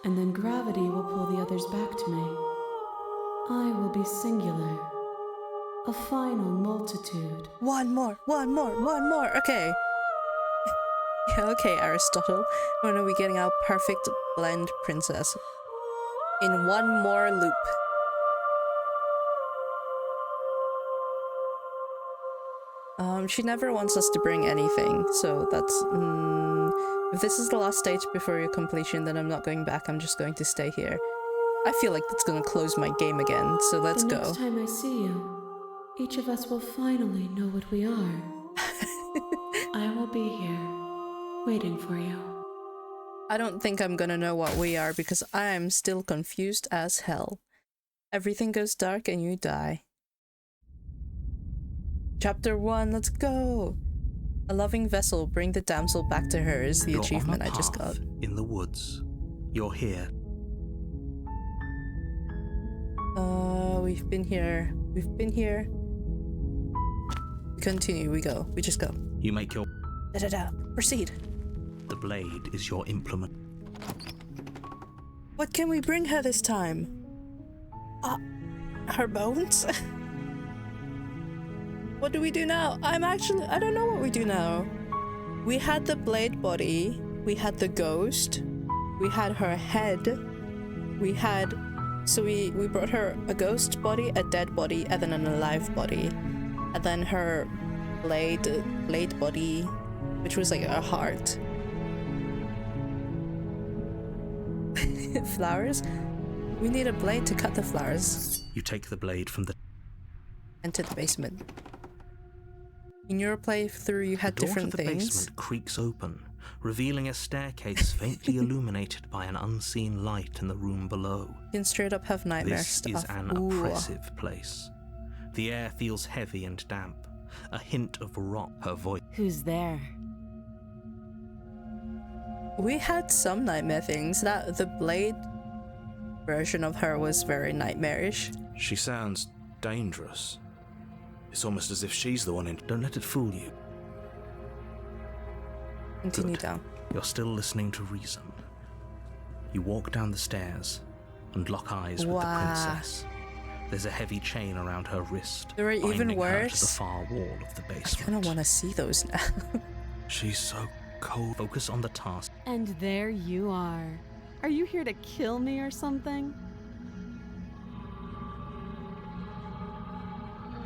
and then gravity will pull the others back to me. I will be singular. A final multitude. One more. Okay. Yeah, okay, Aristotle. When are we getting our perfect blend princess? In one more loop. She never wants us to bring anything, so that's... if this is the last stage before your completion, then I'm not going back, I'm just going to stay here. I feel like that's gonna close my game again, so let's go. The next time I see you, each of us will finally know what we are. I will be here, waiting for you. I don't think I'm gonna know what we are because I'm still confused as hell. Everything goes dark and you die. Chapter 1, let's go! A loving vessel, bring the damsel back to her is the You're achievement on a I just path got. in the woods. You're here. We've been here. We continue, we go. We just go. You make your... Proceed. The blade is your implement. What can we bring her this time? Her bones? What do we do now? I don't know what we do now. We had the blade body, we had the ghost, we had her head, so we brought her a ghost body, a dead body, and then an alive body. And then her blade body, which was like a heart. Flowers? We need a blade to cut the flowers. You take the blade from the... Enter the basement. In your playthrough, you had different The door to the things. basement creaks open, revealing a staircase faintly illuminated by an unseen light in the room below. You can straight up have nightmare This stuff. is an Ooh. oppressive place. The air feels heavy and damp. A hint of rot. Her voice. Who's there? We had some nightmare things. That the blade version of her was very nightmarish. She sounds dangerous. It's almost as if she's the one in... Don't let it fool you. Continue Good. down. You're still listening to reason. You walk down the stairs and lock eyes with the princess. There's a heavy chain around her wrist. There are even binding her to worse. the far wall of the I basement. kind of want to see those now. She's so cold. Focus on the task. And there you are. Are you here to kill me or something?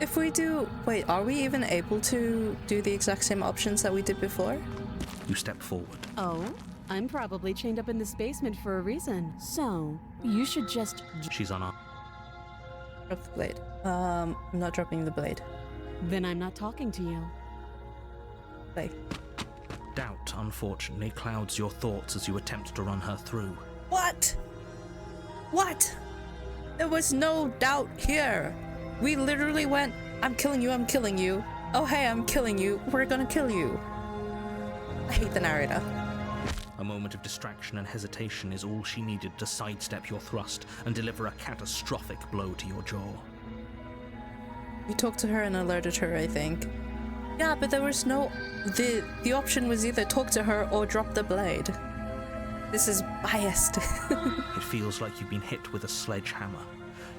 If we do... Wait, are we even able to do the exact same options that we did before? You step forward. Oh, I'm probably chained up in this basement for a reason. So, you should just... She's unarmed. Drop the blade. I'm not dropping the blade. Then I'm not talking to you. Play. Doubt, unfortunately, clouds your thoughts as you attempt to run her through. What? What? There was no doubt here. We literally went, I'm killing you, I'm killing you. Oh hey, I'm killing you, we're gonna kill you. I hate the narrator. A moment of distraction and hesitation is all she needed to sidestep your thrust and deliver a catastrophic blow to your jaw. We talked to her and alerted her, I think. Yeah, but there was no... The option was either talk to her or drop the blade. This is biased. It feels like you've been hit with a sledgehammer.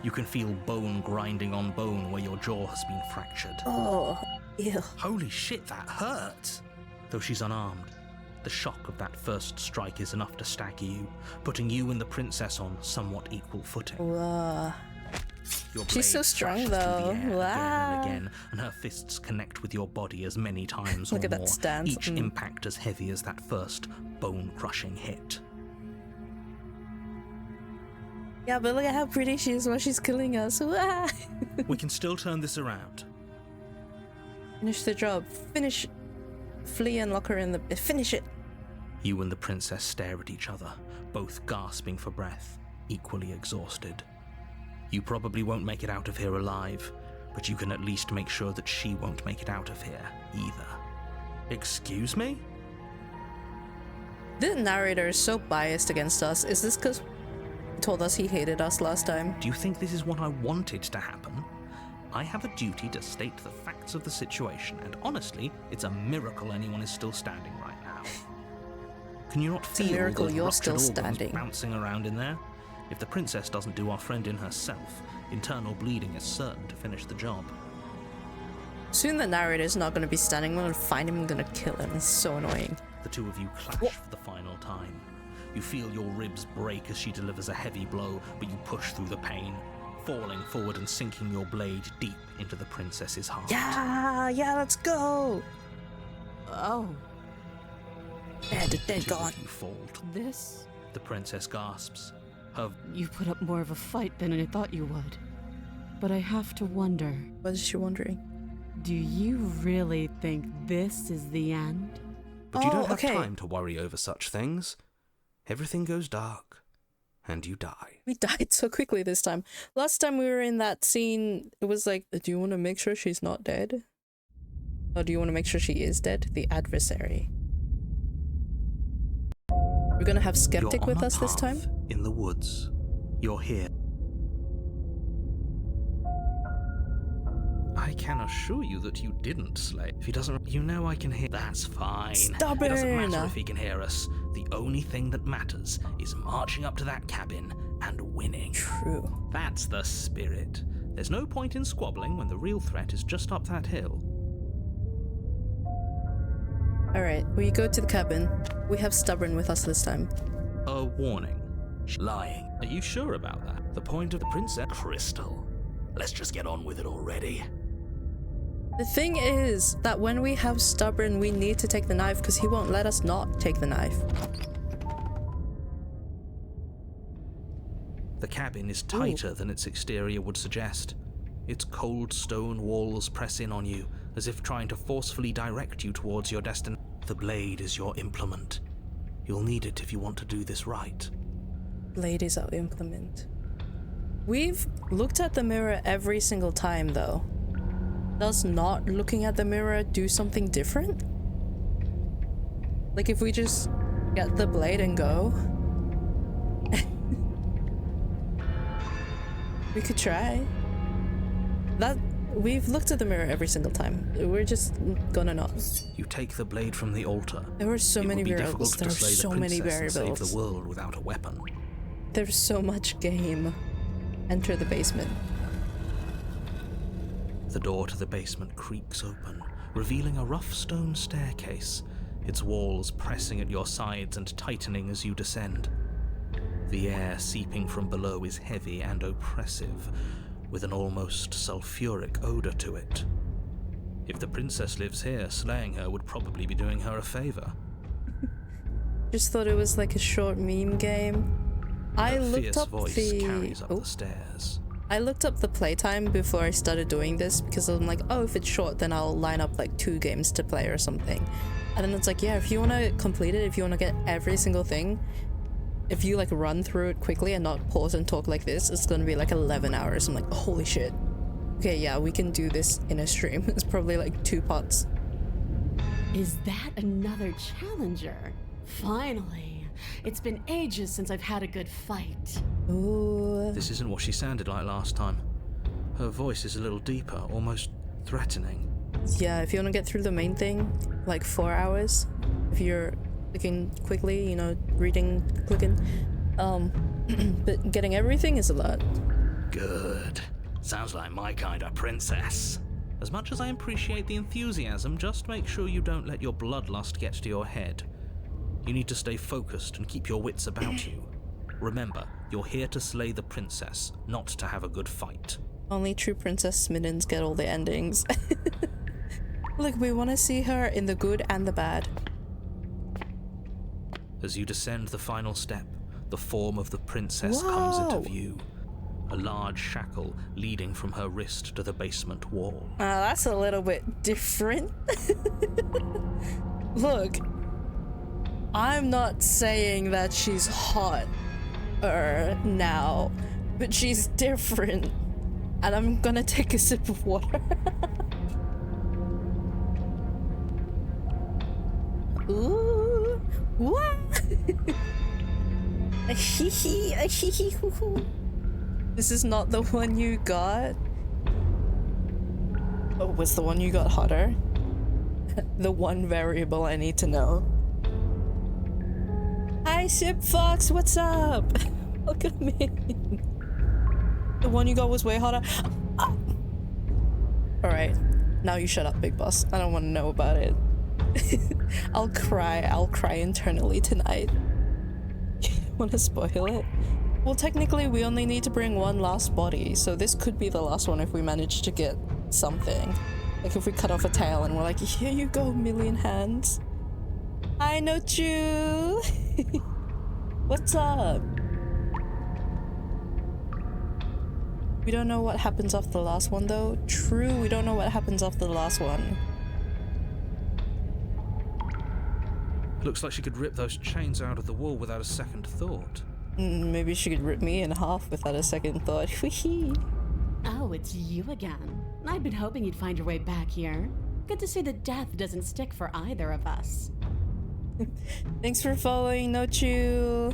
You can feel bone grinding on bone where your jaw has been fractured. Oh, ew. Holy shit, that hurts! Though she's unarmed, The shock of that first strike is enough to stagger you, putting you and the princess on somewhat equal footing. Wow. Your She's so blade strong, thrashes though. through the air Wow. again and again, and her fists connect with your body as many times Look or at that more, stance. each impact as heavy as that first bone-crushing hit. Yeah, but look at how pretty she is while she's killing us. Wow. We can still turn this around. Finish the job. Finish. Flee and lock her in the. Finish it. You and the princess stare at each other, both gasping for breath, equally exhausted. You probably won't make it out of here alive, but you can at least make sure that she won't make it out of here either. Excuse me? The narrator is so biased against us. Is this because he told us he hated us last time? Do you think this is what I wanted to happen? I have a duty to state the facts of the situation, and honestly, it's a miracle anyone is still standing right now. Can you not a feel miracle those you're ruptured still organs standing. bouncing around in there? If the princess doesn't do our friend in herself, internal bleeding is certain to finish the job. Soon the narrator's not going to be standing. We're going to find him and going to kill him. It's so annoying. The two of you clash for the final time. You feel your ribs break as she delivers a heavy blow, but you push through the pain, falling forward and sinking your blade deep into the princess's heart. Yeah, let's go. Oh, Dead The two gone. of you fall. this? The princess gasps. Her You put up more of a fight than I thought you would. But I have to wonder, What is she wondering? do you really think this is the end? But you Oh, don't have okay. time to worry over such things. Everything goes dark, and you die. We died so quickly this time. Last time we were in that scene, it was like, do you want to make sure she's not dead? Or do you want to make sure she is dead? The adversary. We're gonna have Skeptic You're with on a us this time? path in the woods. You're here. I can assure you that you didn't slay. If he doesn't, you know I can hear. That's fine. It doesn't Stubborn. matter if he can hear us. The only thing that matters is marching up to that cabin and winning. True. That's the spirit. There's no point in squabbling when the real threat is just up that hill. Alright, we go to the cabin. We have Stubborn with us this time. A warning. Lying. Are you sure about that? The point of the princess Crystal. Let's just get on with it already. The thing is that when we have Stubborn, we need to take the knife because he won't let us not take the knife. The cabin is tighter than its exterior would suggest. Its cold stone walls press in on you, as if trying to forcefully direct you towards your destiny. The blade is your implement. You'll need it if you want to do this right. Blade is our implement. We've looked at the mirror every single time though. Does not looking at the mirror do something different? Like if we just get the blade and go? We could try. We've looked at the mirror every single time. We're just gonna not. You take the blade from the altar. There were so It many would be variables. difficult There to are slay so the many princess and variables. save the world without a weapon. There's so much game. Enter the basement. The door to the basement creaks open, revealing a rough stone staircase, its walls pressing at your sides and tightening as you descend. The air seeping from below is heavy and oppressive, with an almost sulfuric odor to it. If the princess lives here, slaying her would probably be doing her a favor. Just thought it was like a short meme game. I Her looked fierce up voice the carries up the stairs. I looked up the playtime before I started doing this because I'm like, oh, if it's short, then I'll line up like 2 games to play or something. And then it's like, yeah, if you want to complete it, if you want to get every single thing, if you like run through it quickly and not pause and talk like this, it's gonna be like 11 hours. I'm like, holy shit. Okay, yeah, we can do this in a stream. It's probably like 2 parts. Is that another challenger? Finally. It's been ages since I've had a good fight. Ooh. This isn't what she sounded like last time. Her voice is a little deeper, almost threatening. Yeah, if you want to get through the main thing, like 4 hours, if you're clicking quickly, you know, reading, clicking, but getting everything is a lot. Good. Sounds like my kind of princess. As much as I appreciate the enthusiasm, just make sure you don't let your bloodlust get to your head. You need to stay focused and keep your wits about you. Remember, you're here to slay the princess, not to have a good fight. Only true Princess Smiddens get all the endings. Look, we want to see her in the good and the bad. As you descend the final step, the form of the princess Whoa! comes into view. A large shackle leading from her wrist to the basement wall. That's a little bit different. Look, I'm not saying that she's hot now, but she's different. And I'm gonna take a sip of water. Ooh, what? This is not the one you got. Oh, was the one you got hotter? The one variable I need to know. Hi, Sip Fox, what's up? Welcome in. The one you got was way hotter. Ah. Alright, now you shut up, Big Boss. I don't want to know about it. I'll cry internally tonight. Want to spoil it? Well, technically we only need to bring one last body, so this could be the last one if we manage to get something. Like if we cut off a tail and we're like, here you go, million hands. I know you. What's up? We don't know what happens after the last one though. True, we don't know what happens after the last one. Looks like she could rip those chains out of the wall without a second thought. Maybe she could rip me in half without a second thought. Oh, it's you again. I'd been hoping you'd find your way back here. Good to see that death doesn't stick for either of us. Thanks for following, Nochu.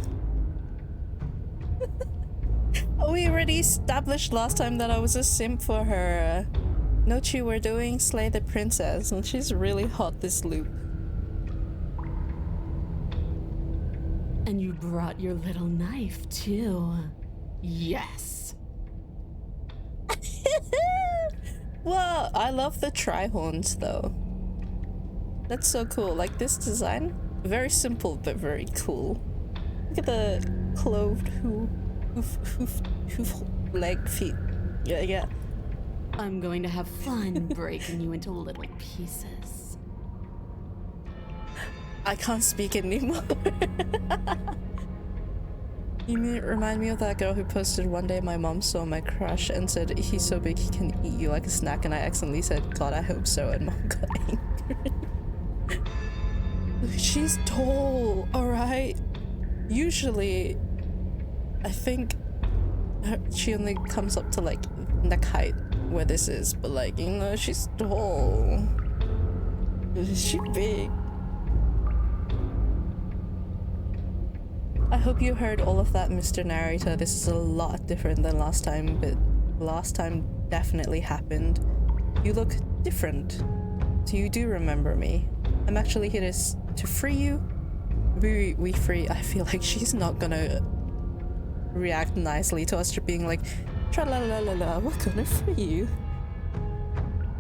We already established last time that I was a simp for her. Nochu, we're doing Slay the Princess, and she's really hot this loop. And you brought your little knife, too. Yes. Well, I love the tri-horns, though. That's so cool. Like, this design, very simple, but very cool. Look at the cloved hoof, leg, feet. Yeah. I'm going to have fun breaking you into little pieces. I can't speak anymore. You remind me of that girl who posted one day my mom saw my crush and said he's so big he can eat you like a snack, and I accidentally said God I hope so, and mom got angry. She's tall, alright? Usually I think she only comes up to like neck height where this is, but like, you know, she's tall. She's big. I hope you heard all of that, Mr. Narrator. This is a lot different than last time, but last time definitely happened. You look different. So you do remember me. I'm actually here to free you. We free. I feel like she's not gonna react nicely to us being like, tra-la-la-la-la, we're gonna free you.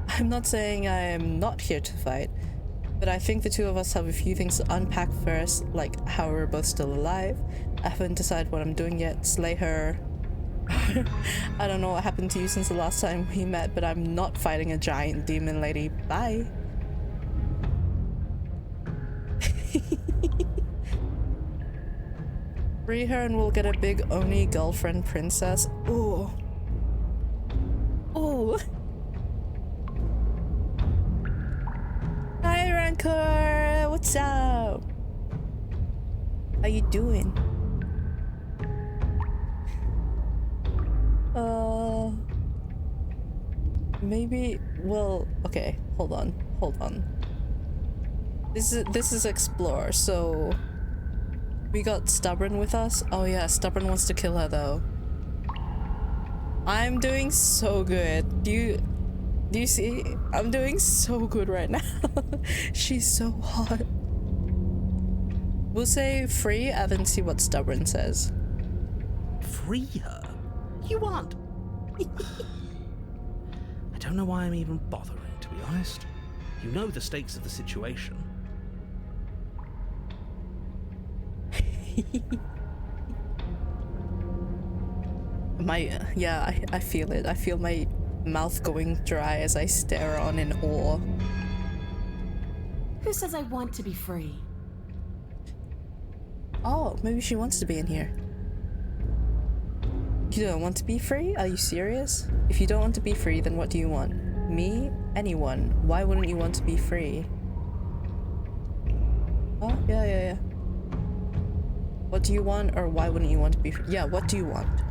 I'm not saying I am not here to fight, but I think the two of us have a few things to unpack first, like how we're both still alive. I haven't decided what I'm doing yet. Slay her. I don't know what happened to you since the last time we met, but I'm not fighting a giant demon lady. Bye. Free her and we'll get a big Oni girlfriend princess. Ooh. Ooh. Hi Rancor, what's up? How you doing? Maybe, well, okay, hold on. This is Explore, so we got Stubborn with us. Oh yeah, Stubborn wants to kill her though. I'm doing so good. Do you see? I'm doing so good right now. She's so hot. We'll say free and then see what Stubborn says. Free her? You aren't. I don't know why I'm even bothering, to be honest. You know the stakes of the situation. I feel it. I feel my mouth going dry as I stare on in awe. Who says I want to be free? Oh, maybe she wants to be in here. You don't want to be free? Are you serious? If you don't want to be free, then what do you want? Me? Anyone? Why wouldn't you want to be free? Oh, yeah. What do you want, or why wouldn't you want to be free? Yeah, what do you want?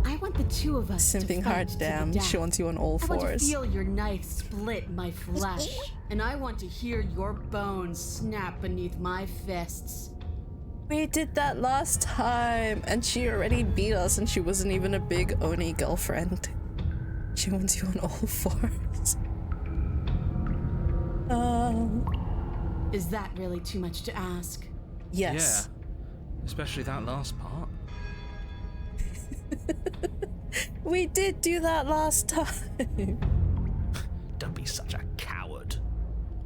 I want the two of us Simping to fight hard, to the damn. death. She wants you on all I want to fours. feel your knife split my flesh, and I want to hear your bones snap beneath my fists. We did that last time, and she already beat us, and she wasn't even a big Oni girlfriend. She wants you on all fours. Is that really too much to ask? Yes. Yeah, especially that last part. We did do that last time. Don't be such a coward.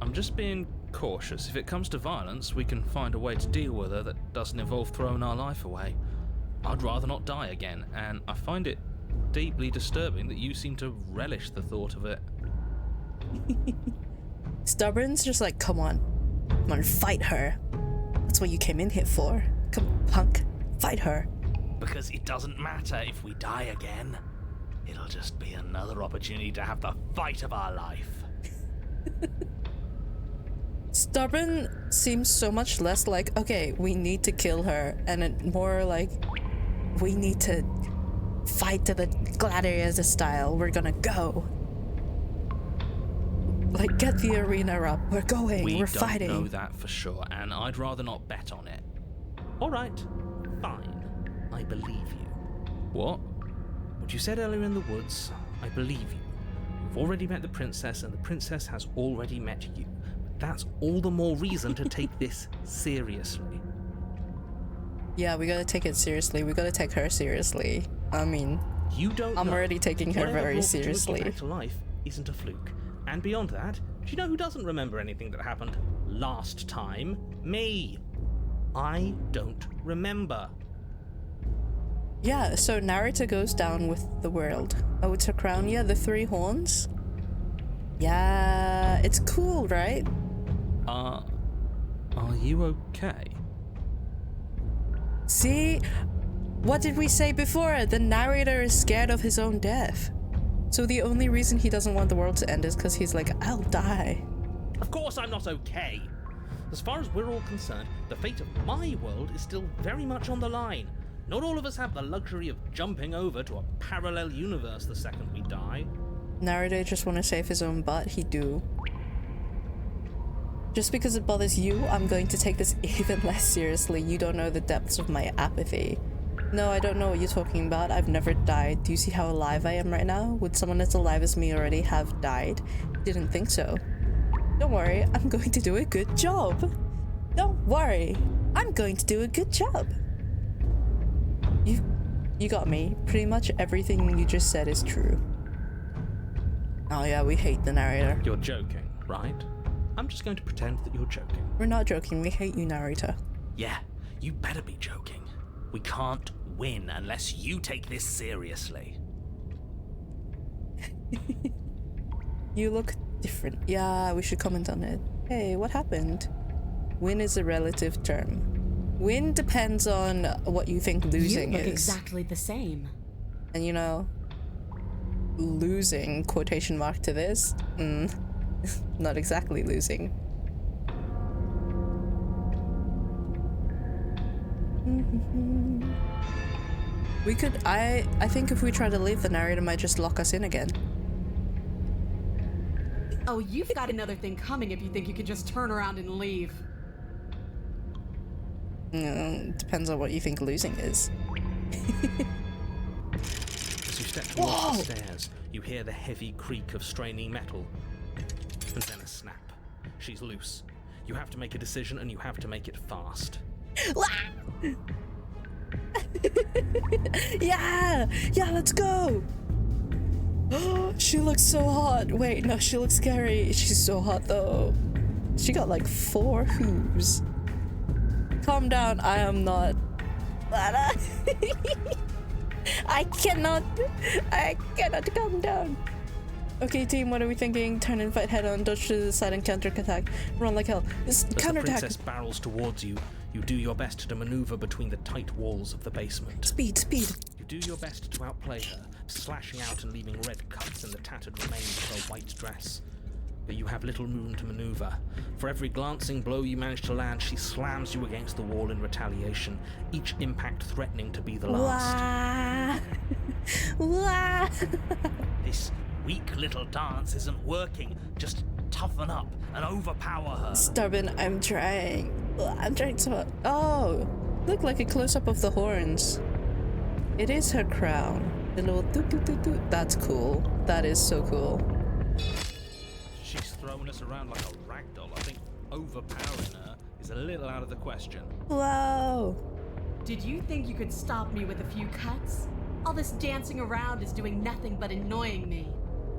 I'm just being cautious. If it comes to violence, we can find a way to deal with her that doesn't involve throwing our life away. I'd rather not die again, and I find it deeply disturbing that you seem to relish the thought of it. Stubborn's just like, come on, fight her. That's what you came in here for. Come on, punk, fight her. Because it doesn't matter if we die again. It'll just be another opportunity to have the fight of our life. Stubborn seems so much less like, okay, we need to kill her, and it more like, we need to fight to the gladiator style. We're gonna go. Like, get the arena up. We're going. We're fighting. We don't know that for sure, and I'd rather not bet on it. All right, fine. I believe you. What? What you said earlier in the woods, I believe you. You've already met the princess, and the princess has already met you. But that's all the more reason to take this seriously. Yeah, we gotta take it seriously. We gotta take her seriously. I mean, You don't I'm know. already taking her Whatever very brought Georgie seriously. back to life isn't a fluke. And beyond that, do you know who doesn't remember anything that happened last time? Me. I don't remember. Yeah, so Narita goes down with the world. Oh, it's her crown. Yeah, the 3 horns. Yeah, it's cool, right? Are you okay? See? What did we say before? The narrator is scared of his own death. So the only reason he doesn't want the world to end is because he's like, I'll die. Of course I'm not okay. As far as we're all concerned, the fate of my world is still very much on the line. Not all of us have the luxury of jumping over to a parallel universe the second we die. Narrator just want to save his own butt, he do. Just because it bothers you, I'm going to take this even less seriously. You don't know the depths of my apathy. No, I don't know what you're talking about. I've never died. Do you see how alive I am right now? Would someone as alive as me already have died? Didn't think so. Don't worry, I'm going to do a good job. Don't worry, I'm going to do a good job. You got me. Pretty much everything you just said is true. Oh yeah, we hate the narrator. You're joking, right? I'm just going to pretend that you're joking. We're not joking, we hate you, narrator. Yeah, you better be joking. We can't win unless you take this seriously. You look different. Yeah, we should comment on it. Hey, what happened? Win is a relative term. Win depends on what you think losing You look is. exactly the same. And you know, losing, quotation mark to this, not exactly losing. We could, I think if we try to leave, the narrator might just lock us in again. Oh, you've got another thing coming if you think you could just turn around and leave. Depends on what you think losing is. As you step towards the stairs, you hear the heavy creak of straining metal. And then a snap. She's loose. You have to make a decision, and you have to make it fast. Yeah, let's go. She looks so hot. Wait, no, she looks scary. She's so hot though. She got like 4 hooves. calm down. I am not. I cannot calm down. Okay, team, what are we thinking? Turn and fight head on, dodge to the side and counter-attack. Run like hell. As the Counterattack. princess barrels towards you, you do your best to maneuver between the tight walls of the basement. Speed. You do your best to outplay her, slashing out and leaving red cuts in the tattered remains of her white dress. But you have little room to maneuver. For every glancing blow you manage to land, she slams you against the wall in retaliation, each impact threatening to be the last. Wah. This weak little dance isn't working. Just toughen up and overpower her. Stubborn, I'm trying. I'm trying so. Oh, look, like a close-up of the horns. It is her crown. The little doo-doo-doo-doo. That's cool. That is so cool. She's throwing us around like a ragdoll. I think overpowering her is a little out of the question. Whoa. Did you think you could stop me with a few cuts? All this dancing around is doing nothing but annoying me.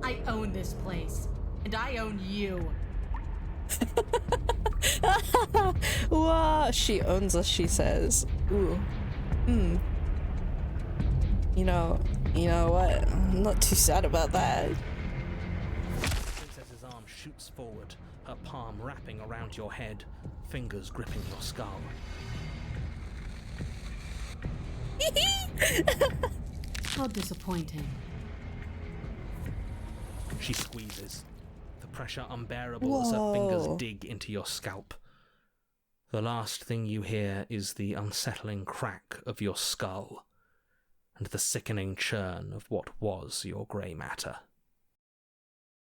I own this place, and I own you. Wow, she owns us, she says. Ooh. You know what? I'm not too sad about that. The princess's arm shoots forward, her palm wrapping around your head, fingers gripping your skull. How disappointing. She squeezes, the pressure unbearable as her fingers dig into your scalp. The last thing you hear is the unsettling crack of your skull and the sickening churn of what was your grey matter.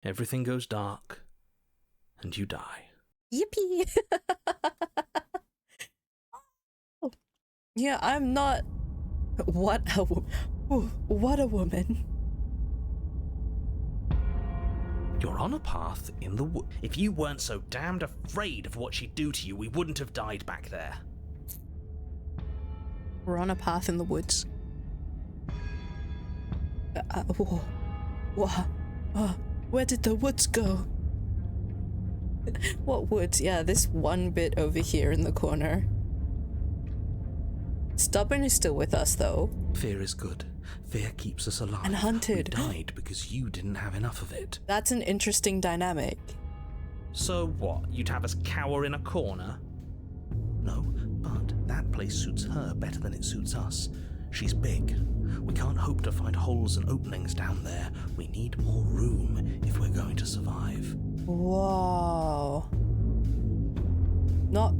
Everything goes dark, and you die. Yippee! Yeah, I'm not. What a woman. You're on a path in the wood. If you weren't so damned afraid of what she'd do to you, we wouldn't have died back there. We're on a path in the woods. Where did the woods go? What woods? Yeah, this one bit over here in the corner. Stubborn is still with us, though. Fear is good. Fear keeps us alive. And hunted. We died because you didn't have enough of it. That's an interesting dynamic. So what? You'd have us cower in a corner? No, but that place suits her better than it suits us. She's big. We can't hope to find holes and openings down there. We need more room if we're going to survive. Whoa. Not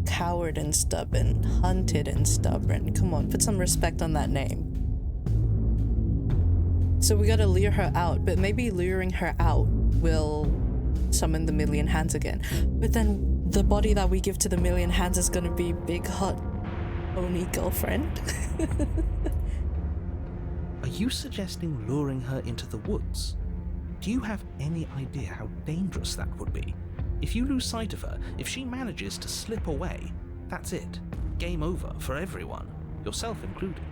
coward and stubborn. Hunted and stubborn. Come on, put some respect on that name. So we gotta lure her out, but maybe luring her out will summon the Million Hands again. But then the body that we give to the Million Hands is gonna be big, hot, Oni girlfriend. Are you suggesting luring her into the woods? Do you have any idea how dangerous that would be? If you lose sight of her, if she manages to slip away, that's it. Game over for everyone, yourself included.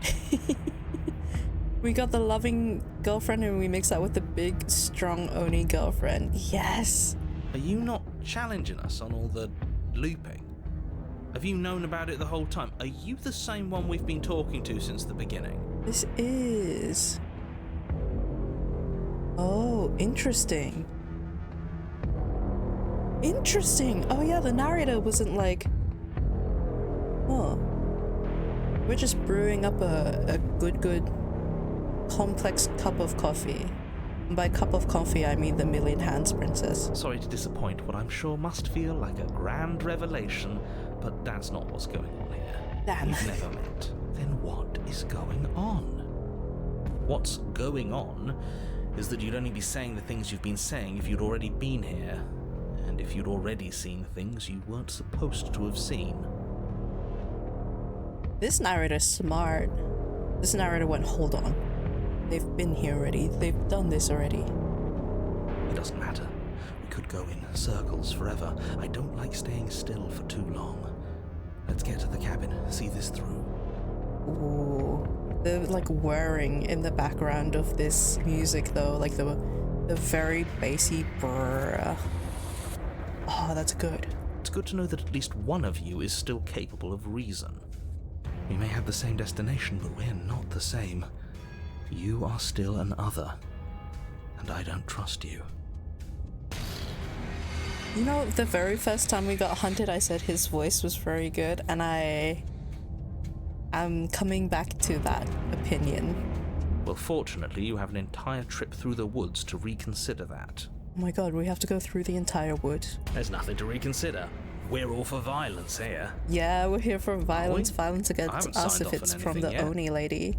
We got the loving girlfriend and we mix that with the big, strong Oni girlfriend. Yes! Are you not challenging us on all the looping? Have you known about it the whole time? Are you the same one we've been talking to since the beginning? This is... Oh, interesting. Interesting! Oh yeah, the narrator wasn't like... Oh. We're just brewing up a good complex cup of coffee. And by cup of coffee, I mean the Million Hands princess. Sorry to disappoint what I'm sure must feel like a grand revelation, but that's not what's going on here. Damn. We've never met. Then what is going on? What's going on is that you'd only be saying the things you've been saying if you'd already been here, and if you'd already seen things you weren't supposed to have seen. This narrator's smart. This narrator went, hold on. They've been here already. They've done this already. It doesn't matter. We could go in circles forever. I don't like staying still for too long. Let's get to the cabin, see this through. Ooh. The like whirring in the background of this music though, like the very bassy brrr. Oh, that's good. it's good to know that at least one of you is still capable of reason. We may have the same destination, but we're not the same. You are still an other, and I don't trust you. You know, the very first time we got hunted, I said his voice was very good, and I'm coming back to that opinion. Well, fortunately, you have an entire trip through the woods to reconsider that. Oh my god, we have to go through the entire wood. There's nothing to reconsider. We're all for violence here. Yeah, we're here for violence. we? Violence I against haven't us signed if off it's on from the anything yet. Oni lady.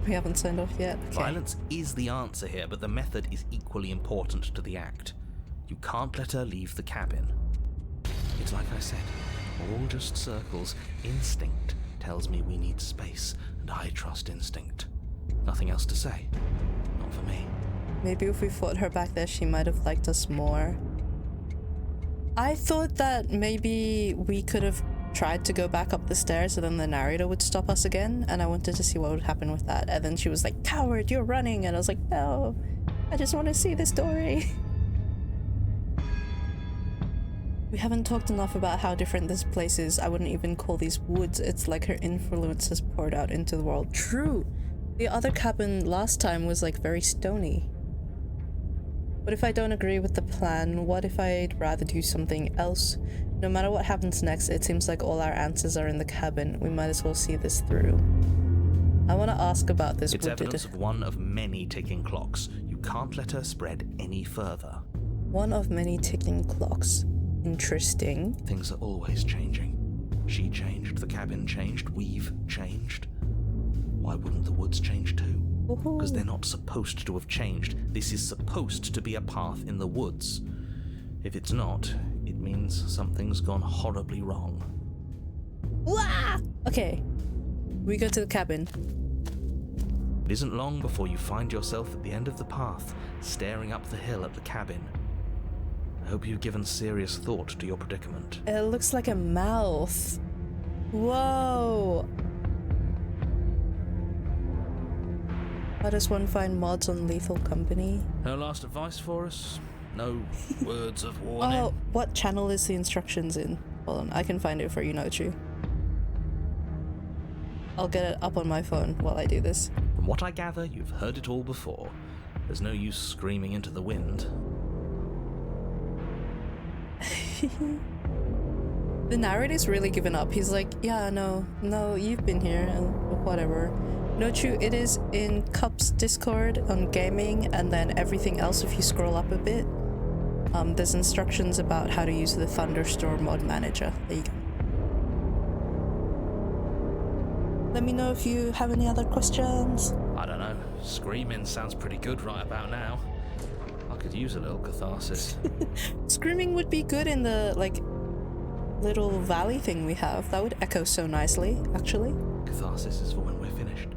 We haven't signed off yet. Okay. Violence is the answer here, but the method is equally important to the act. You can't let her leave the cabin. It's like I said, all just circles. Instinct tells me we need space, and I trust instinct. Nothing else to say. Not for me. Maybe if we fought her back there, she might have liked us more. I thought that maybe we could have tried to go back up the stairs and then the narrator would stop us again, and I wanted to see what would happen with that. And then she was like, "Coward, you're running," and I was like, "No, I just want to see the story." We haven't talked enough about how different this place is. I wouldn't even call these woods. It's like her influence has poured out into the world. True. The other cabin last time was like very stony. What if I don't agree with the plan? What if I'd rather do something else? No matter what happens next, it seems like all our answers are in the cabin. We might as well see this through. I want to ask about this It's wooded... evidence of one of many ticking clocks. You can't let her spread any further. One of many ticking clocks. Interesting. Things are always changing. She changed, the cabin changed, we've changed. Why wouldn't the woods change too? Because they're not supposed to have changed. This is supposed to be a path in the woods. If it's not, it means something's gone horribly wrong. Wah! Okay. We go to the cabin. It isn't long before you find yourself at the end of the path, staring up the hill at the cabin. I hope you've given serious thought to your predicament. It looks like a mouth. Whoa! How does one find mods on Lethal Company? No last advice for us? No words of warning? Oh, what channel is the instructions in? Hold on, I can find it for you, Nochu. I'll get it up on my phone while I do this. From what I gather, you've heard it all before. There's no use screaming into the wind. The narrator's really given up. He's like, yeah, no, you've been here, and whatever. Nochu, it is in Cup's Discord on gaming, and then everything else if you scroll up a bit. There's instructions about how to use the Thunderstorm mod manager. There you go. Let me know if you have any other questions. I don't know. Screaming sounds pretty good right about now. I could use a little catharsis. Screaming would be good in the, like, little valley thing we have. That would echo so nicely, actually. Catharsis is for when we're finished.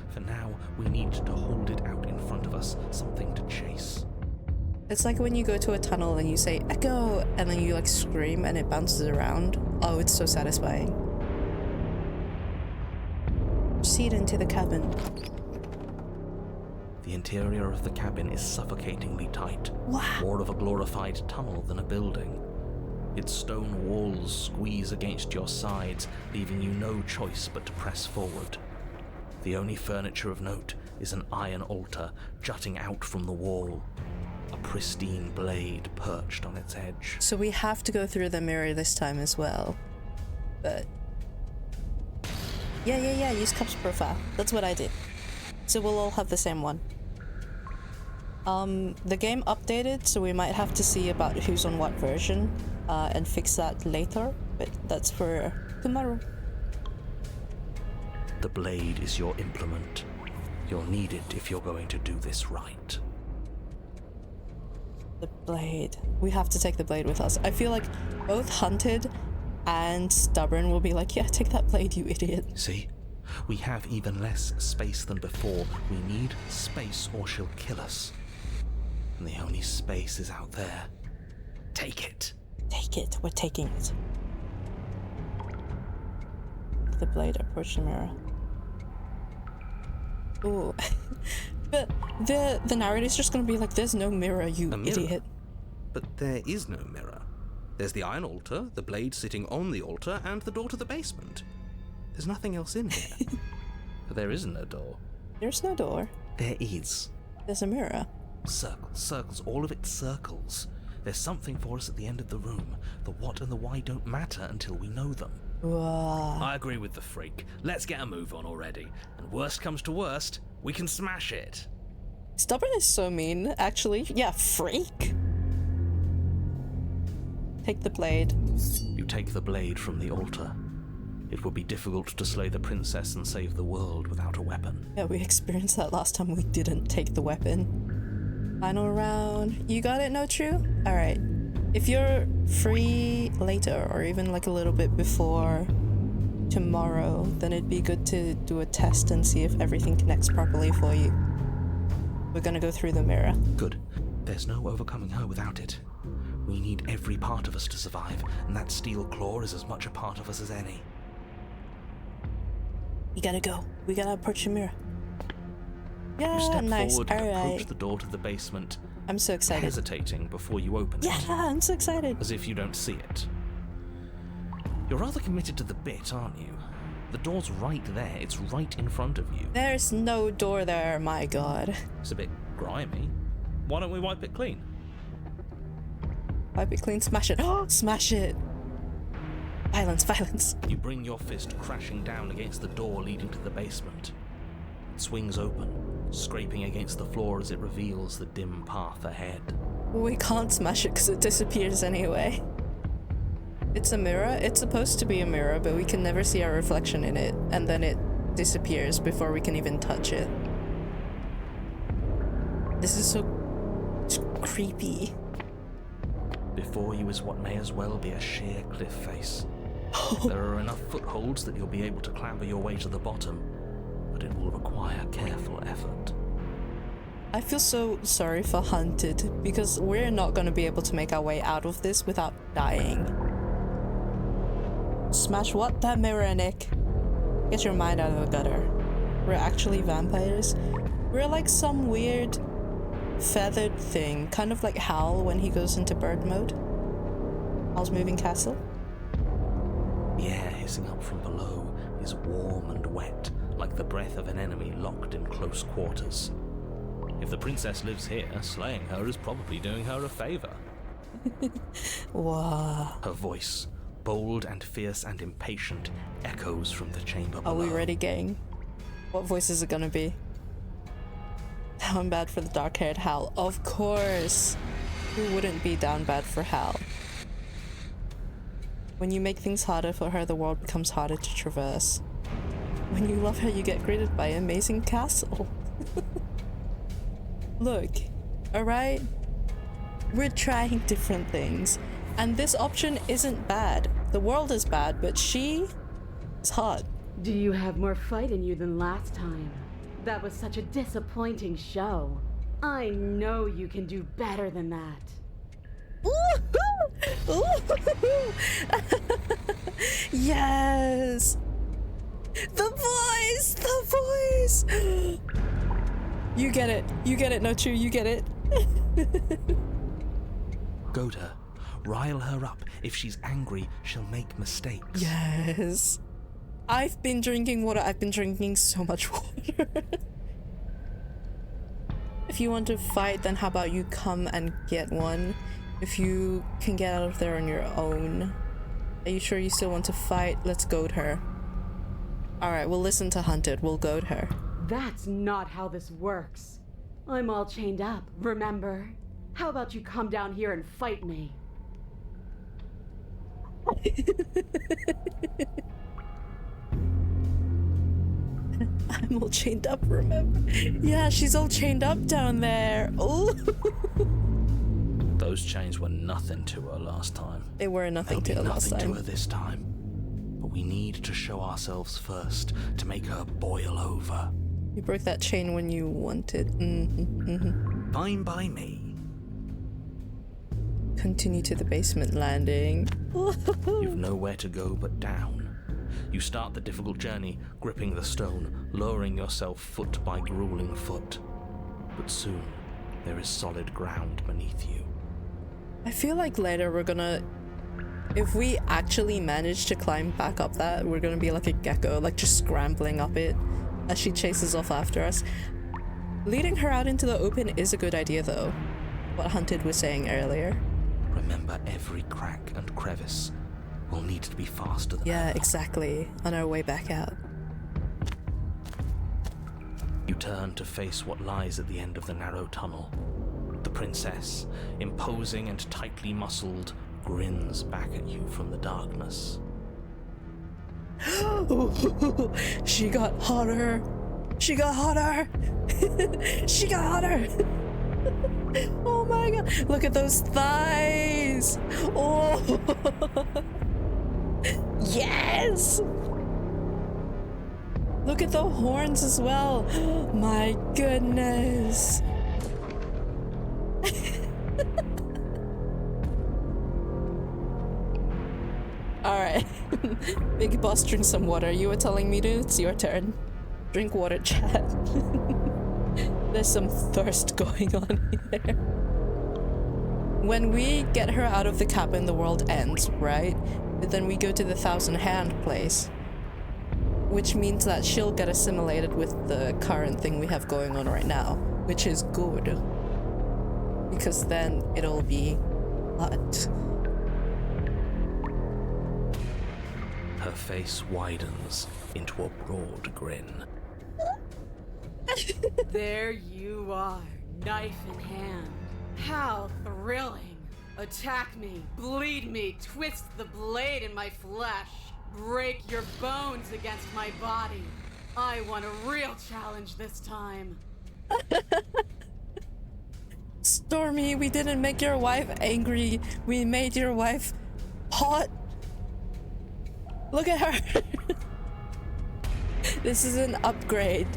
For now, we need to hold it out in front of us, something to chase. It's like when you go to a tunnel and you say, echo, and then you, like, scream and it bounces around. Oh, it's so satisfying. Proceed into the cabin. The interior of the cabin is suffocatingly tight. Wow. More of a glorified tunnel than a building. Its stone walls squeeze against your sides, leaving you no choice but to press forward. The only furniture of note is an iron altar jutting out from the wall. A pristine blade perched on its edge. So we have to go through the mirror this time as well. But... Yeah, use Cup's profile. That's what I did. So we'll all have the same one. The game updated, so we might have to see about who's on what version, and fix that later, but that's for tomorrow. The blade is your implement. You'll need it if you're going to do this right. The blade. We have to take the blade with us. I feel like both Hunted and Stubborn will be like, yeah, take that blade, you idiot. See? We have even less space than before. We need space or she'll kill us. And the only space is out there. Take it. Take it. We're taking it. The blade approach the mirror. Ooh. But the narrator's just gonna be like, there's no mirror, you A mirror? idiot. But there is no mirror. There's the iron altar, the blade sitting on the altar, and the door to the basement. There's nothing else in here. But there isn't a door. There's no door. There is. There's a mirror. Circles, circles, all of it circles. There's something for us at the end of the room. The what and the why don't matter until we know them. Wow. I agree with the freak. Let's get a move on already. And worst comes to worst, we can smash it. Stubborn is so mean, actually. Yeah, freak. Take the blade. You take the blade from the altar. It would be difficult to slay the princess and save the world without a weapon. Yeah, we experienced that last time we didn't take the weapon. Final round. You got it, No True? Alright. If you're free later, or even like a little bit before tomorrow, then it'd be good to do a test and see if everything connects properly for you. We're gonna go through the mirror. Good. There's no overcoming her without it. We need every part of us to survive, and that steel claw is as much a part of us as any. We gotta go. We gotta approach the mirror. Yeah, You step nice. forward and Alright. approach the door to the basement, I'm so excited. hesitating before you open Yeah, it, I'm so excited. as if you don't see it. You're rather committed to the bit, aren't you? The door's right there. It's right in front of you. There's no door there, my god. It's a bit grimy. Why don't we wipe it clean? Wipe it clean, smash it. Oh, smash it. Violence, violence. You bring your fist crashing down against the door leading to the basement. It swings open, scraping against the floor as it reveals the dim path ahead. We can't smash it because it disappears anyway. It's a mirror. It's supposed to be a mirror, but we can never see our reflection in it, and then it disappears before we can even touch it. This is so creepy. Before you is what may as well be a sheer cliff face. There are enough footholds that you'll be able to clamber your way to the bottom, but it will require careful effort. I feel so sorry for Hunted, because we're not going to be able to make our way out of this without dying. Smash what? That mirror, Nick. Get your mind out of the gutter. We're actually vampires. We're like some weird feathered thing, kind of like Hal when he goes into bird mode. Hal's Moving Castle. The air hissing up from below is warm and wet, like the breath of an enemy locked in close quarters. If the princess lives here, slaying her is probably doing her a favor. Wow. Her voice, bold and fierce and impatient, echoes from the chamber Are below. we ready, gang? What voice is it gonna be? Down bad for the dark-haired Hal. Of course! Who wouldn't be down bad for Hal? When you make things harder for her, the world becomes harder to traverse. When you love her, you get greeted by an amazing castle. Look, alright? We're trying different things. And this option isn't bad. The world is bad, but she is hot. Do you have more fight in you than last time? That was such a disappointing show. I know you can do better than that. Yes! The voice! The voice! You get it, No True, you get it. Goad her. Rile her up. If she's angry, she'll make mistakes. Yes. I've been drinking water. I've been drinking so much water. If you want to fight, then how about you come and get one? If you can get out of there on your own. Are you sure you still want to fight? Let's goad her. Alright, we'll listen to Hunted. We'll goad her. That's not how this works. I'm all chained up, remember? How about you come down here and fight me? I'm all chained up, remember? Yeah, she's all chained up down there. Oh, Those chains were nothing to her last time. they were nothing to There'll her be last nothing to time. her this time. But we need to show ourselves first to make her boil over. You broke that chain when you wanted. Fine by me. Continue to the basement landing. You've nowhere to go but down. You start the difficult journey, gripping the stone, lowering yourself foot by grueling foot. But soon, there is solid ground beneath you. I feel like later we're gonna If we actually manage to climb back up that, we're gonna be like a gecko, like just scrambling up it as she chases off after us. Leading her out into the open is a good idea though. What Hunted was saying earlier. Remember, every crack and crevice will need to be faster than Yeah, ever. exactly. On our way back out. You turn to face what lies at the end of the narrow tunnel. The princess, imposing and tightly muscled, grins back at you from the darkness. She got hotter. She got hotter. She got hotter. Oh my god. Look at those thighs. Oh. Yes. Look at the horns as well. My goodness. Alright. Big Boss, drink some water. You were telling me to. It's your turn. Drink water, chat. There's some thirst going on here. When we get her out of the cabin, the world ends, right? But then we go to the Thousand Hand place. Which means that she'll get assimilated with the current thing we have going on right now. Which is good. Because then it'll be hot. Her face widens into a broad grin. There you are, knife in hand. How thrilling. Attack me, bleed me, twist the blade in my flesh. Break your bones against my body. I want a real challenge this time. Stormy, we didn't make your wife angry. We made your wife hot. Look at her. This is an upgrade.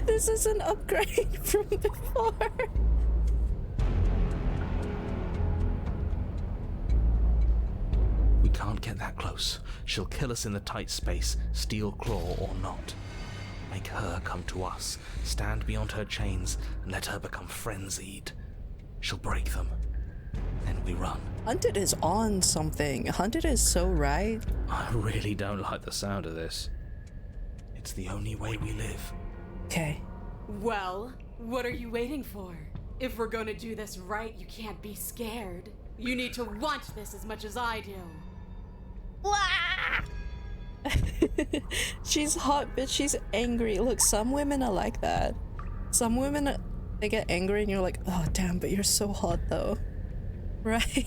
This is an upgrade from before. We can't get that close. She'll kill us in the tight space, steel claw or not. Make her come to us, stand beyond her chains, and let her become frenzied. She'll break them. Then we run. Hunted is on something. Hunted is so right. I really don't like the sound of this. It's the only way we live. Okay. Well, what are you waiting for? If we're gonna do this right, you can't be scared. You need to want this as much as I do. She's hot, but she's angry. Look, some women are like that. Some women, they get angry and you're like, oh damn, but you're so hot though. Right?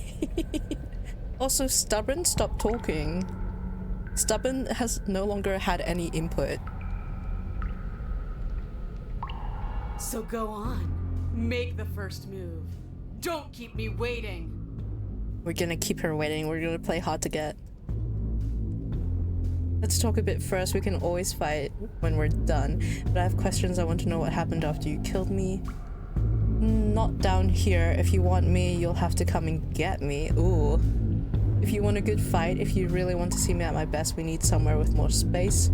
Also, Stubborn stopped talking. Stubborn has no longer had any input. So go on. Make the first move. Don't keep me waiting. We're gonna keep her waiting. We're gonna play hard to get. Let's talk a bit first. We can always fight when we're done. But I have questions. I want to know what happened after you killed me. Not down here. If you want me, you'll have to come and get me. Ooh. If you want a good fight, if you really want to see me at my best, we need somewhere with more space.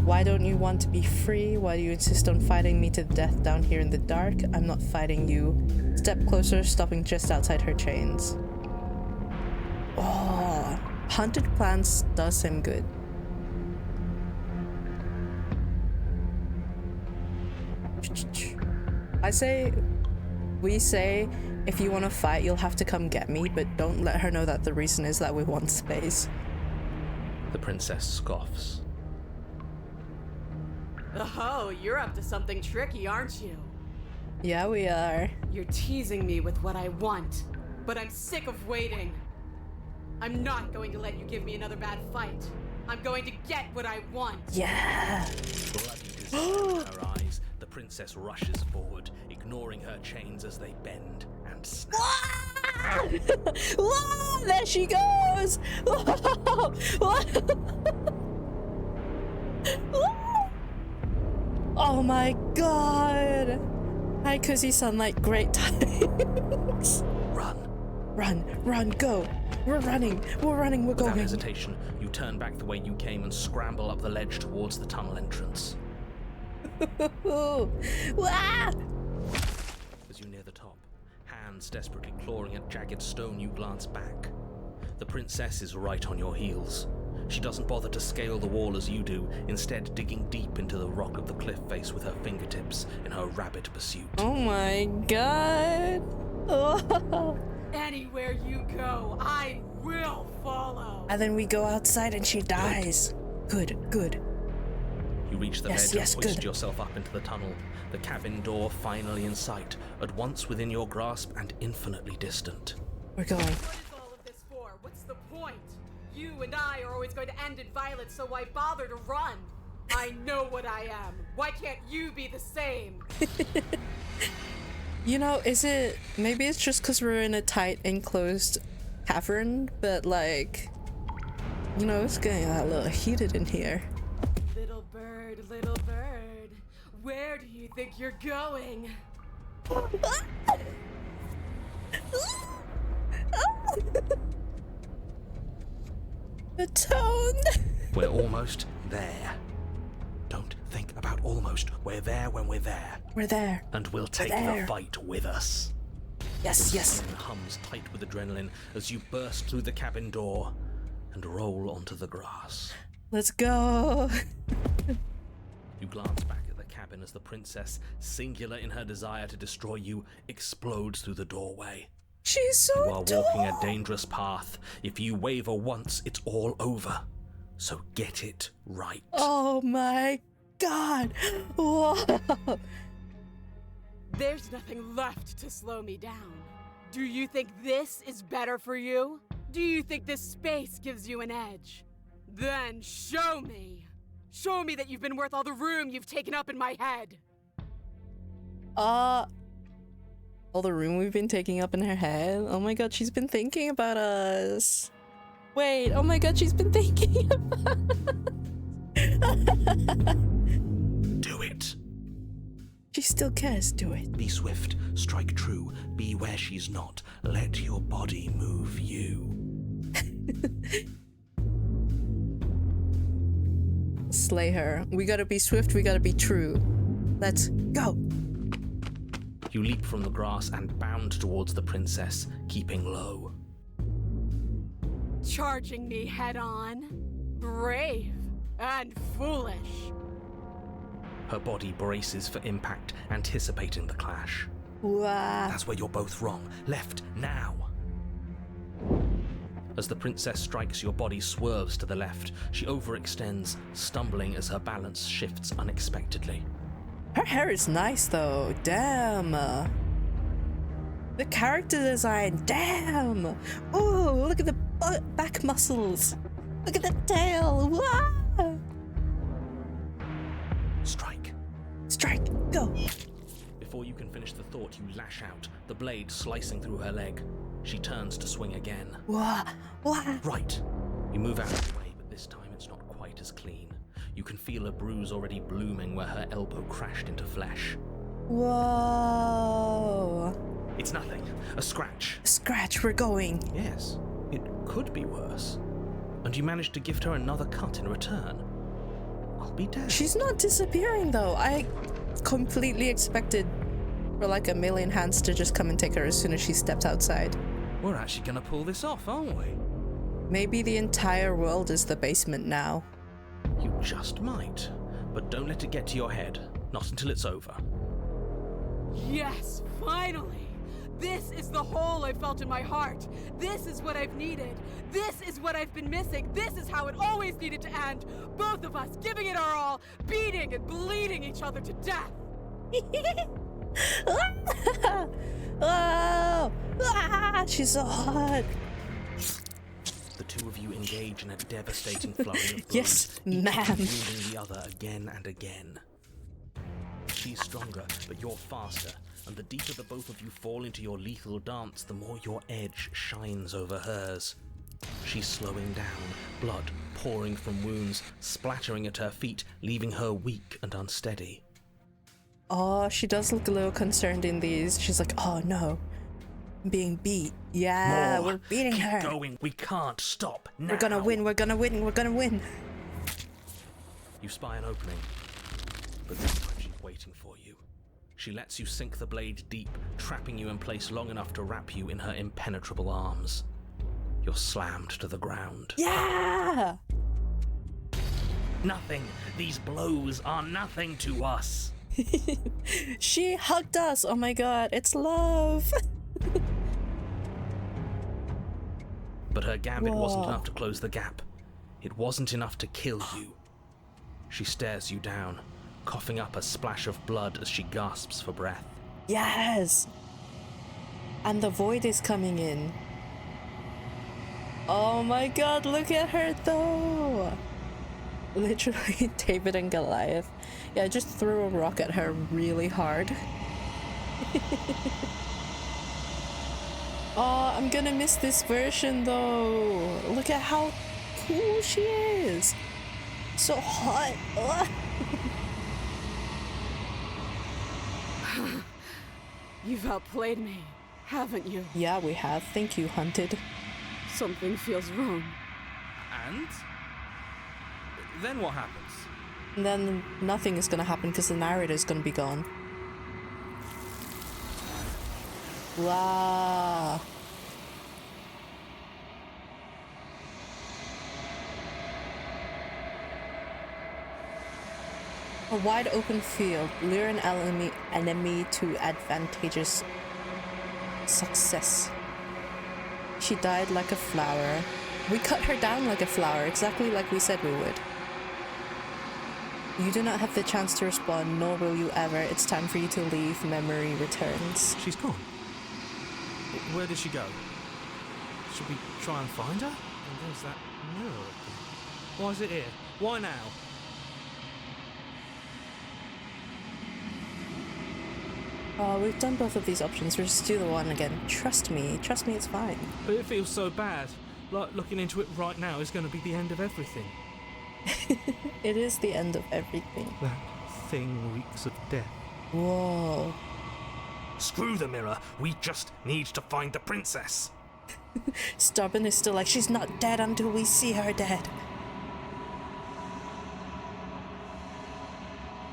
Why don't you want to be free? Why do you insist on fighting me to death down here in the dark? I'm not fighting you. Step closer, stopping just outside her chains. Oh, Hunted Plants does him good. We say, if you want to fight, you'll have to come get me, but don't let her know that the reason is that we want space. The princess scoffs. Oh, you're up to something tricky, aren't you? Yeah, we are. You're teasing me with what I want, but I'm sick of waiting. I'm not going to let you give me another bad fight. I'm going to get what I want. Yeah. Bloody desire in her eyes, the princess rushes forward, ignoring her chains as they bend and snap. Whoa, there she goes! Oh my god! Hi, Cozy Sunlight, great times. Run, go! We're running, we're Without going. hesitation, you turn back the way you came and scramble up the ledge towards the tunnel entrance. Wah! As you near the top, Hands desperately clawing at jagged stone, you glance back. The princess is right on your heels. She doesn't bother to scale the wall as you do, instead digging deep into the rock of the cliff face with her fingertips in her rabid pursuit. Oh my god. Oh. Anywhere you go, I will follow. And then we go outside and she dies. Good, good. You reach the Yes, ledge yes, and hoist good. yourself up into the tunnel, the cabin door finally in sight, at once within your grasp and infinitely distant. We're going. What is all of this for? What's the point? You and I are always going to end in violence, so why bother to run? I know what I am. Why can't you be the same? You know, maybe it's just because we're in a tight, enclosed cavern, but like, you know, it's getting a little heated in here. Little bird, where do you think you're going? The tone! We're almost there. Don't think about almost. We're there when we're there. We're there. And we'll take there. the fight with us. Yes, yes. Skin hums tight with adrenaline as you burst through the cabin door and roll onto the grass. Let's go. You glance back at the cabin as the princess, singular in her desire to destroy you, explodes through the doorway. She's so You are walking a dangerous path. If you waver once, it's all over. So get it right. Oh my god. Whoa. There's nothing left to slow me down. Do you think this is better for you? Do you think this space gives you an edge? Then show me. Show me that you've been worth all the room you've taken up in my head. All the room we've been taking up in her head. Oh my god, she's been thinking about us. Wait, oh my god, she's been thinking about us. Do it. She still cares, do it. Be swift, strike true, be where she's not. Let your body move you. Slay her. We gotta be swift, we gotta be true. Let's go. You leap from the grass and bound towards the princess, keeping low. Charging me head on? Brave and foolish. Her body braces for impact, anticipating the clash. Wow. That's where you're both wrong. Left, now. As the princess strikes, your body swerves to the left. She overextends, stumbling as her balance shifts unexpectedly. Her hair is nice though. Damn. The character design. Damn. Oh, look at the back muscles. Look at the tail. Wow. Strike. Strike. Go. Before you can finish the thought, you lash out, the blade slicing through her leg. She turns to swing again. Wah. Wah. Right. You move out of the way, but this time it's not quite as clean. You can feel a bruise already blooming where her elbow crashed into flesh. Whoa. It's nothing. A scratch. Scratch, we're going. Yes, it could be worse. And you managed to gift her another cut in return. I'll be damned. She's not disappearing though. I completely expected for like a million hands to just come and take her as soon as she stepped outside. We're actually gonna pull this off, aren't we? Maybe the entire world is the basement now. You just might. But don't let it get to your head. Not until it's over. Yes, finally! This is the hole I've felt in my heart. This is what I've needed. This is what I've been missing. This is how it always needed to end. Both of us giving it our all, beating and bleeding each other to death. Oh, she's so hot. The two of you engage in a devastating flurry of blows, Yes, each man. wounding the other again and again. She's stronger, but you're faster, and the deeper the both of you fall into your lethal dance, the more your edge shines over hers. She's slowing down, blood pouring from wounds, splattering at her feet, leaving her weak and unsteady. Oh, she does look a little concerned in these. She's like, oh no, I'm being beat. Yeah, More. we're beating Keep her. going. We can't stop now. We're gonna win, we're gonna win, we're gonna win. You spy an opening, but this time she's waiting for you. She lets you sink the blade deep, trapping you in place long enough to wrap you in her impenetrable arms. You're slammed to the ground. Yeah! Nothing. These blows are nothing to us. She hugged us! Oh my god, it's love! But her gambit wasn't Whoa. enough to close the gap. It wasn't enough to kill you. She stares you down, coughing up a splash of blood as she gasps for breath. Yes! And the void is coming in. Oh my god, look at her though! Literally David and Goliath. Yeah, I just threw a rock at her really hard. Oh, I'm gonna miss this version though. Look at how cool she is. So hot. Ugh. You've outplayed me, haven't you? Yeah, we have. Thank you, Hunted. Something feels wrong. And? Then what happens? And then nothing is gonna happen because the narrator is gonna be gone. Wow. A wide open field, lure an enemy to advantageous success. She died like a flower. We cut her down like a flower, exactly like we said we would. You do not have the chance to respond, nor will you ever. It's time for you to leave. Memory returns. She's gone. Where did she go? Should we try and find her? And there's that mirror again. Why is it here? Why now? Oh, we've done both of these options. We'll just do the one again. Trust me, it's fine. But it feels so bad. Like looking into it right now is going to be the end of everything. It is the end of everything. That thing reeks of death. Whoa. Screw the mirror. We just need to find the princess. Stubborn is still like, she's not dead until we see her dead.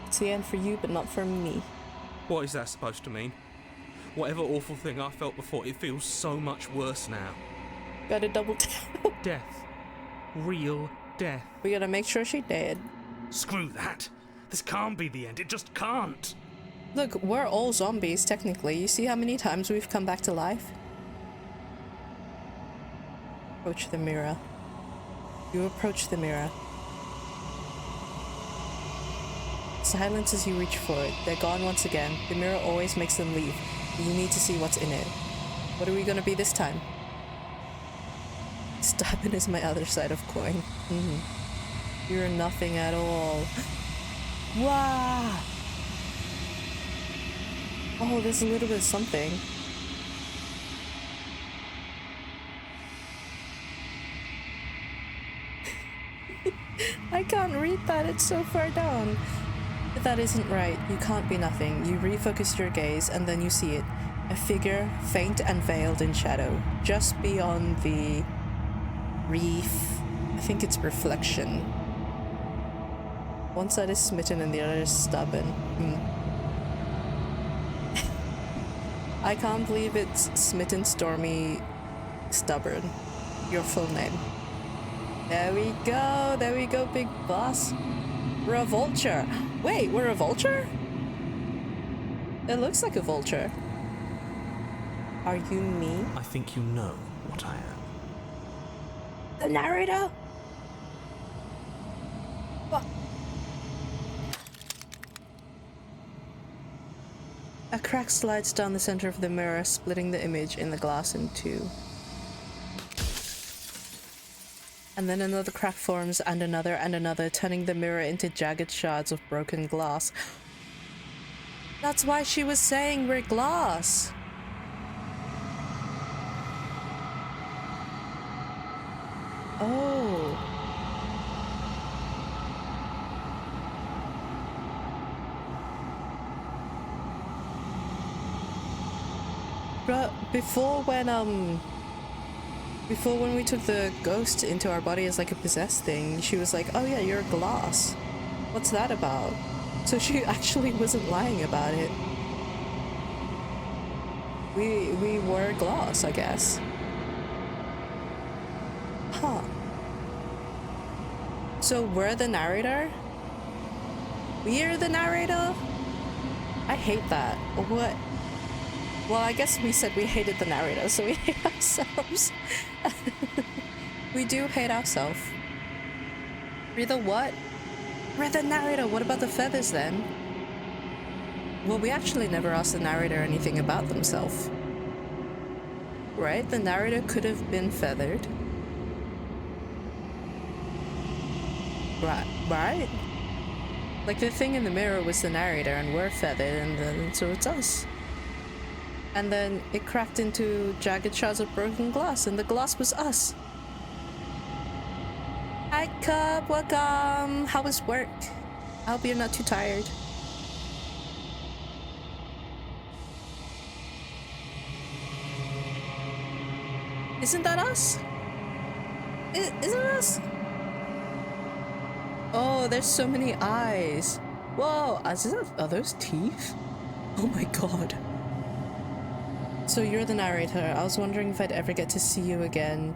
It's the end for you, but not for me. What is that supposed to mean? Whatever awful thing I felt before, it feels so much worse now. Gotta double tap. Death. Real death. We gotta make sure she dead. Screw that. This can't be the end. It just can't. Look, we're all zombies, technically. You see how many times we've come back to life? Approach the mirror. You approach the mirror. Silence as you reach for it. They're gone once again. The mirror always makes them leave. You need to see what's in it. What are we gonna be this time? Stubborn is my other side of coin. You're nothing at all. Wow! Oh, there's a little bit of something. I can't read that, it's so far down. But that isn't right. You can't be nothing. You refocus your gaze and then you see it. A figure, faint and veiled in shadow, just beyond the reef. I think it's reflection. One side is smitten and the other is stubborn. I can't believe it's Smitten Stormy Stubborn. Your full name. There we go, big boss. We're a vulture. Wait, we're a vulture? It looks like a vulture. Are you me? I think you know what I am. The narrator? What? A crack slides down the center of the mirror, splitting the image in the glass in two. And then another crack forms, and another, turning the mirror into jagged shards of broken glass. That's why she was saying we're glass! Oh. But before when we took the ghost into our body as like a possessed thing, she was like, oh yeah, you're glass. What's that about? So she actually wasn't lying about it. We were glass, I guess. Huh. So we're the narrator? We're the narrator? I hate that. What? Well, I guess we said we hated the narrator, so we hate ourselves. We do hate ourselves. We're the what? We're the narrator. What about the feathers then? Well, we actually never asked the narrator anything about themselves. Right? The narrator could have been feathered. Right? Like the thing in the mirror was the narrator and we're feathered, and then so it's us. And then it cracked into jagged shards of broken glass, and the glass was us. Hi Cub, welcome! How was work? I hope you're not too tired. Isn't that us? Isn't it us? Oh, there's so many eyes. Whoa, are those teeth? Oh my god. So you're the narrator. I was wondering if I'd ever get to see you again.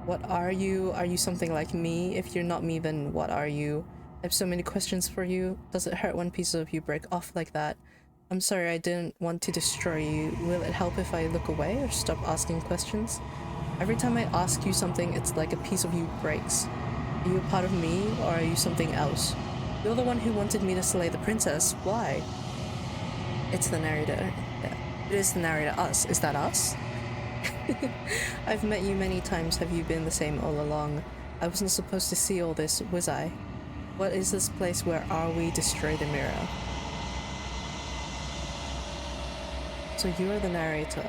What are you? Are you something like me? If you're not me, then what are you? I have so many questions for you. Does it hurt when pieces of you break off like that? I'm sorry, I didn't want to destroy you. Will it help if I look away or stop asking questions? Every time I ask you something, it's like a piece of you breaks. Are you a part of me, or are you something else? You're the one who wanted me to slay the princess. Why? It's the narrator. Yeah. It is the narrator. Us. Is that us? I've met you many times. Have you been the same all along? I wasn't supposed to see all this, was I? What is this place? Where are we? Destroy the mirror. So you're the narrator.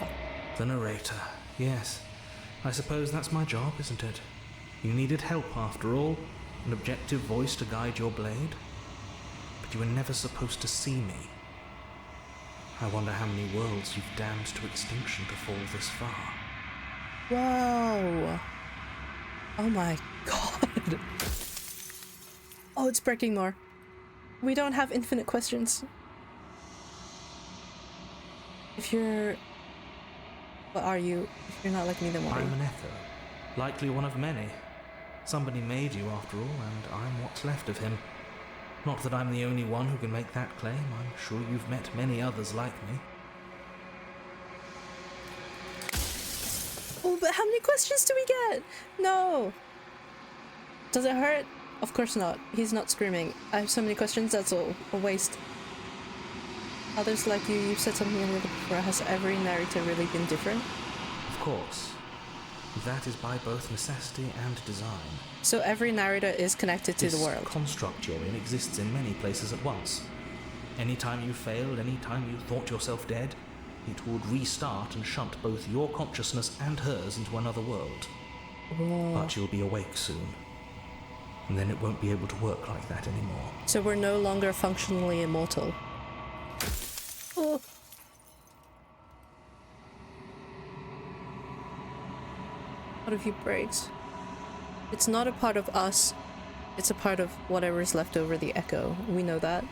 The narrator, yes. I suppose that's my job, isn't it? You needed help after all, an objective voice to guide your blade. But you were never supposed to see me. I wonder how many worlds you've damned to extinction to fall this far. Whoa. Oh my god. Oh, it's breaking more. We don't have infinite questions. If you're... What are you? If you're not like me, then what are you? I'm an echo. Likely one of many. Somebody made you after all, and I'm what's left of him. Not that I'm the only one who can make that claim. I'm sure you've met many others like me. Oh, but how many questions do we get? No. Does it hurt? Of course not. He's not screaming. I have so many questions, that's all. A waste. Others like you've said something in the other before. Has every narrator really been different? Of course. That is by both necessity and design. So every narrator is connected to the world. This construct you're in exists in many places at once. Anytime you failed, anytime you thought yourself dead, it would restart and shunt both your consciousness and hers into another world. Whoa. But you'll be awake soon. And then it won't be able to work like that anymore. So we're no longer functionally immortal. Oh. Part of you breaks. It's not a part of us. It's a part of whatever's left over, the echo. We know that.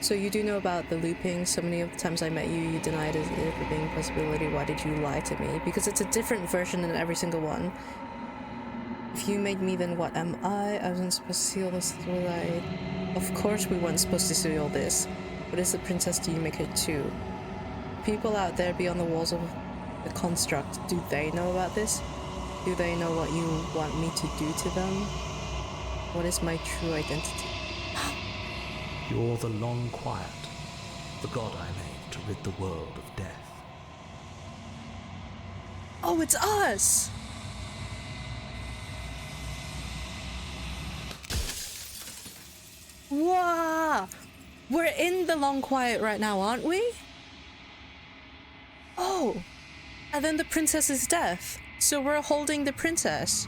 So you do know about the looping. So many of the times I met you, you denied it ever being a possibility. Why did you lie to me? Because it's a different version in every single one. If you made me, then what am I? I wasn't supposed to see all this, was I? Of course we weren't supposed to see all this. What is the princess? Do you make her too? People out there beyond the walls of the construct, do they know about this? Do they know what you want me to do to them? What is my true identity? You're the Long Quiet, the god I made to rid the world of death. Oh, it's us! Wow! We're in the Long Quiet right now, aren't we? Oh! And then the princess is death. So we're holding the princess.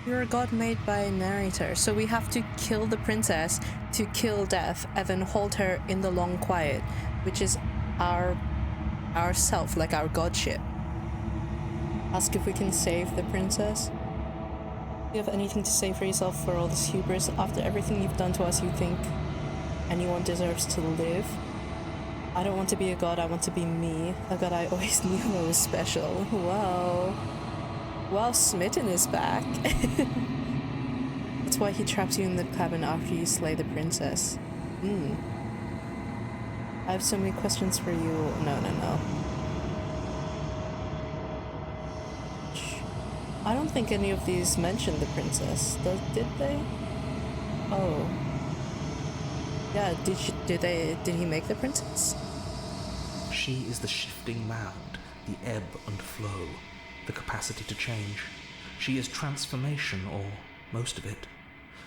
You're a god made by a narrator, so we have to kill the princess to kill death and then hold her in the Long Quiet, which is our self, like our godship. Ask if we can save the princess. Do you have anything to say for yourself for all this hubris? After everything you've done to us, you think anyone deserves to live? I don't want to be a god, I want to be me. A god I always knew I was special. Wow. Wow, Smitten is back. That's why he traps you in the cabin after you slay the princess. I have so many questions for you. No. I don't think any of these mentioned the princess. Did they? Oh. Yeah, did he make the princess? She is the shifting mound, the ebb and flow, the capacity to change. She is transformation, or most of it.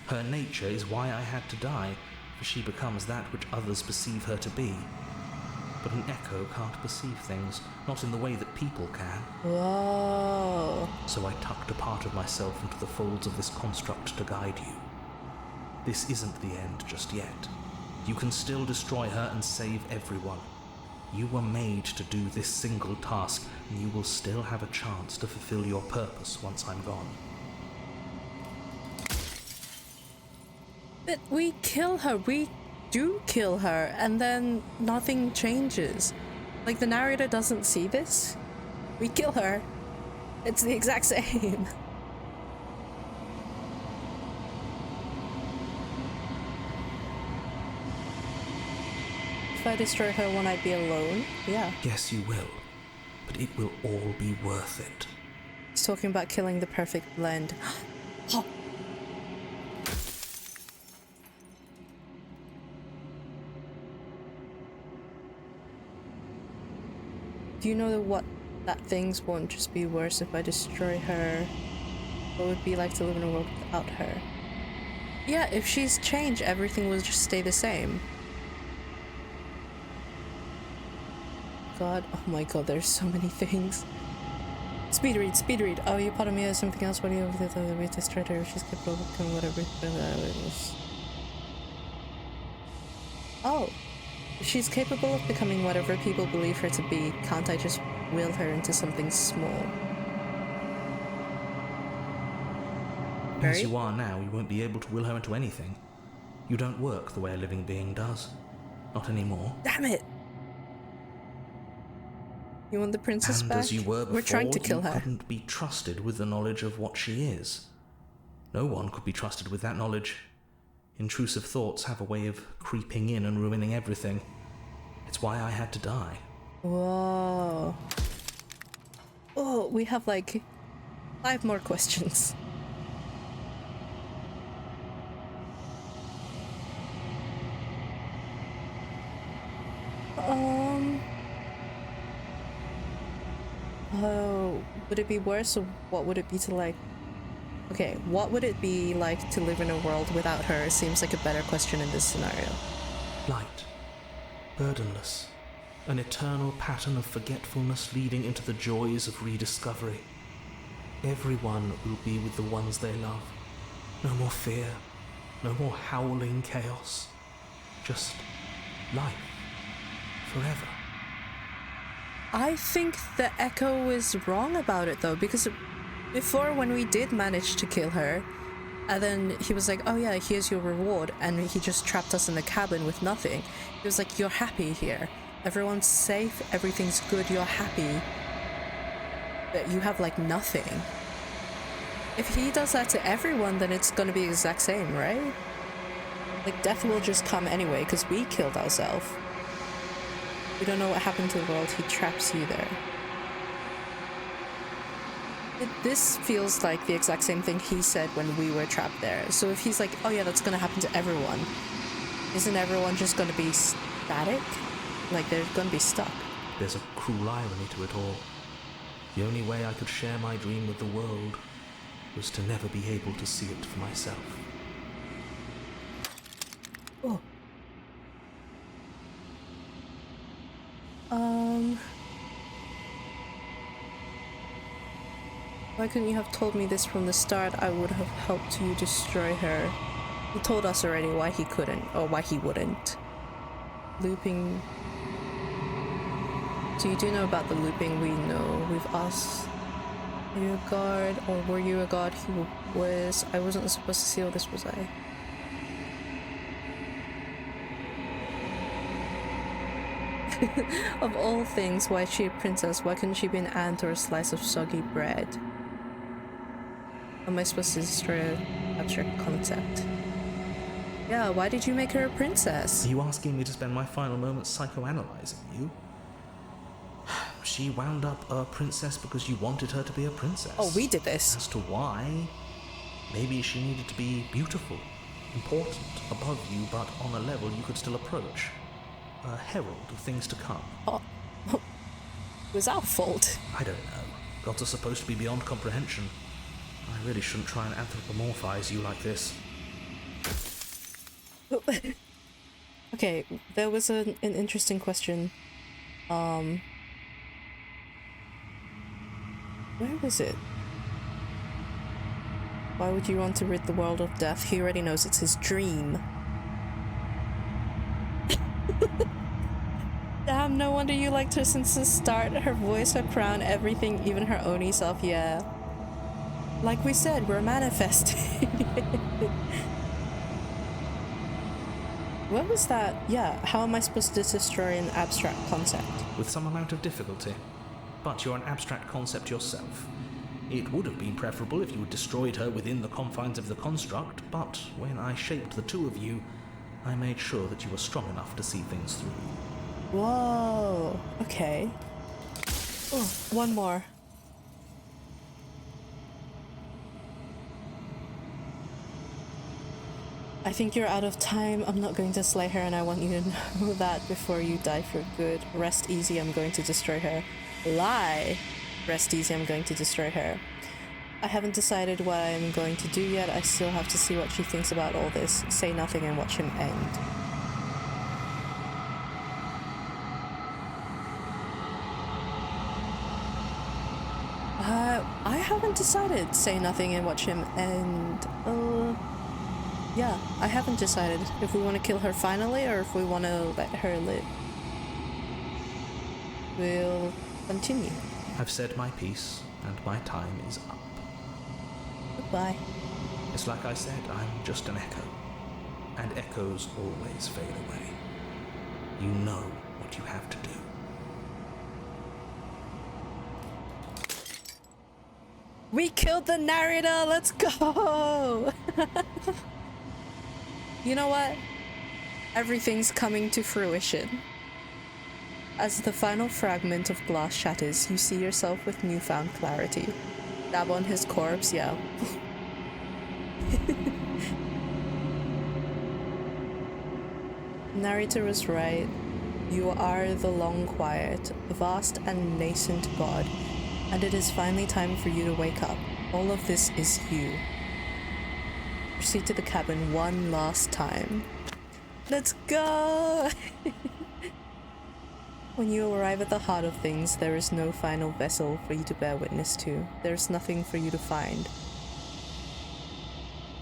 Her nature is why I had to die, for she becomes that which others perceive her to be. But an echo can't perceive things, not in the way that people can. Whoa. So I tucked a part of myself into the folds of this construct to guide you. This isn't the end just yet. You can still destroy her and save everyone. You were made to do this single task, and you will still have a chance to fulfill your purpose once I'm gone. But we kill her, we do kill her, and then nothing changes. Like, the narrator doesn't see this. We kill her. It's the exact same. If I destroy her, won't I be alone? Yeah. Yes, you will. But it will all be worth it. He's talking about killing the perfect blend. Oh. Do you know what that things won't just be worse if I destroy her? What would it be like to live in a world without her? Yeah, if she's changed, everything will just stay the same. God, oh my god, there's so many things. Speed read. Oh, you part of me or something else? What do you over there? We destroyed her. She's capable of becoming whatever. Oh. She's capable of becoming whatever people believe her to be. Can't I just will her into something small? As you are now, you won't be able to will her into anything. You don't work the way a living being does. Not anymore. Damn it! You want the princess and back? As you were before, we're trying to kill her. You couldn't be trusted with the knowledge of what she is. No one could be trusted with that knowledge. Intrusive thoughts have a way of creeping in and ruining everything. It's why I had to die. Whoa. Oh, we have like 5 more questions. Oh, would it be worse, or what would it be to like... Okay, what would it be like to live in a world without her? Seems like a better question in this scenario. Light. Burdenless. An eternal pattern of forgetfulness leading into the joys of rediscovery. Everyone will be with the ones they love. No more fear. No more howling chaos. Just life. Forever. I think the Echo is wrong about it though, because before, when we did manage to kill her, and then he was like, oh yeah, here's your reward, and he just trapped us in the cabin with nothing. He was like, you're happy here. Everyone's safe, everything's good, you're happy. But you have like nothing. If he does that to everyone, then it's gonna be the exact same, right? Like, death will just come anyway, because we killed ourselves. We don't know what happened to the world, he traps you there. This feels like the exact same thing he said when we were trapped there. So if he's like, oh yeah, that's gonna happen to everyone, isn't everyone just gonna be static? Like, they're gonna be stuck. There's a cruel irony to it all. The only way I could share my dream with the world was to never be able to see it for myself. Oh. Why couldn't you have told me this from the start? I would have helped you destroy her. He told us already why he couldn't, or why he wouldn't. Looping. So you do know about the looping, we know. We've asked, are you a god, or were you a god? He was. I wasn't supposed to see all this, was I? Of all things, why is she a princess? Why couldn't she be an ant or a slice of soggy bread? How am I supposed to destroy an abstract concept? Yeah, why did you make her a princess? Are you asking me to spend my final moments psychoanalyzing you? She wound up a princess because you wanted her to be a princess. Oh, we did this. As to why, maybe she needed to be beautiful, important, above you, but on a level you could still approach. A herald of things to come. Oh, it was our fault. I don't know. Gods are supposed to be beyond comprehension. I really shouldn't try and anthropomorphize you like this. Okay, there was an interesting question. Where was it? Why would you want to rid the world of death? He already knows it's his dream. Damn, no wonder you liked her since the start. Her voice, her crown, everything, even her Oni self, yeah. Like we said, we're manifesting. What was that? Yeah, how am I supposed to destroy an abstract concept? With some amount of difficulty. But you're an abstract concept yourself. It would have been preferable if you had destroyed her within the confines of the construct, but when I shaped the two of you, I made sure that you were strong enough to see things through. Whoa, okay. Oh, one more. I think you're out of time. I'm not going to slay her, and I want you to know that before you die for good. Rest easy, I'm going to destroy her. Lie! Rest easy, I'm going to destroy her. I haven't decided what I'm going to do yet. I still have to see what she thinks about all this. Say nothing and watch him end. I haven't decided. Say nothing and watch him end. Yeah, I haven't decided if we want to kill her finally or if we want to let her live. We'll continue. I've said my piece, and my time is up. Goodbye. It's like I said, I'm just an echo. And echoes always fade away. You know what you have to do. We killed the narrator! Let's go! You know what? Everything's coming to fruition. As the final fragment of glass shatters, you see yourself with newfound clarity. Dab on his corpse, yeah. Narrator was right. You are the long quiet, vast and nascent god, and it is finally time for you to wake up. All of this is you. Proceed to the cabin one last time. Let's go! When you arrive at the heart of things, there is no final vessel for you to bear witness to. There's nothing for you to find.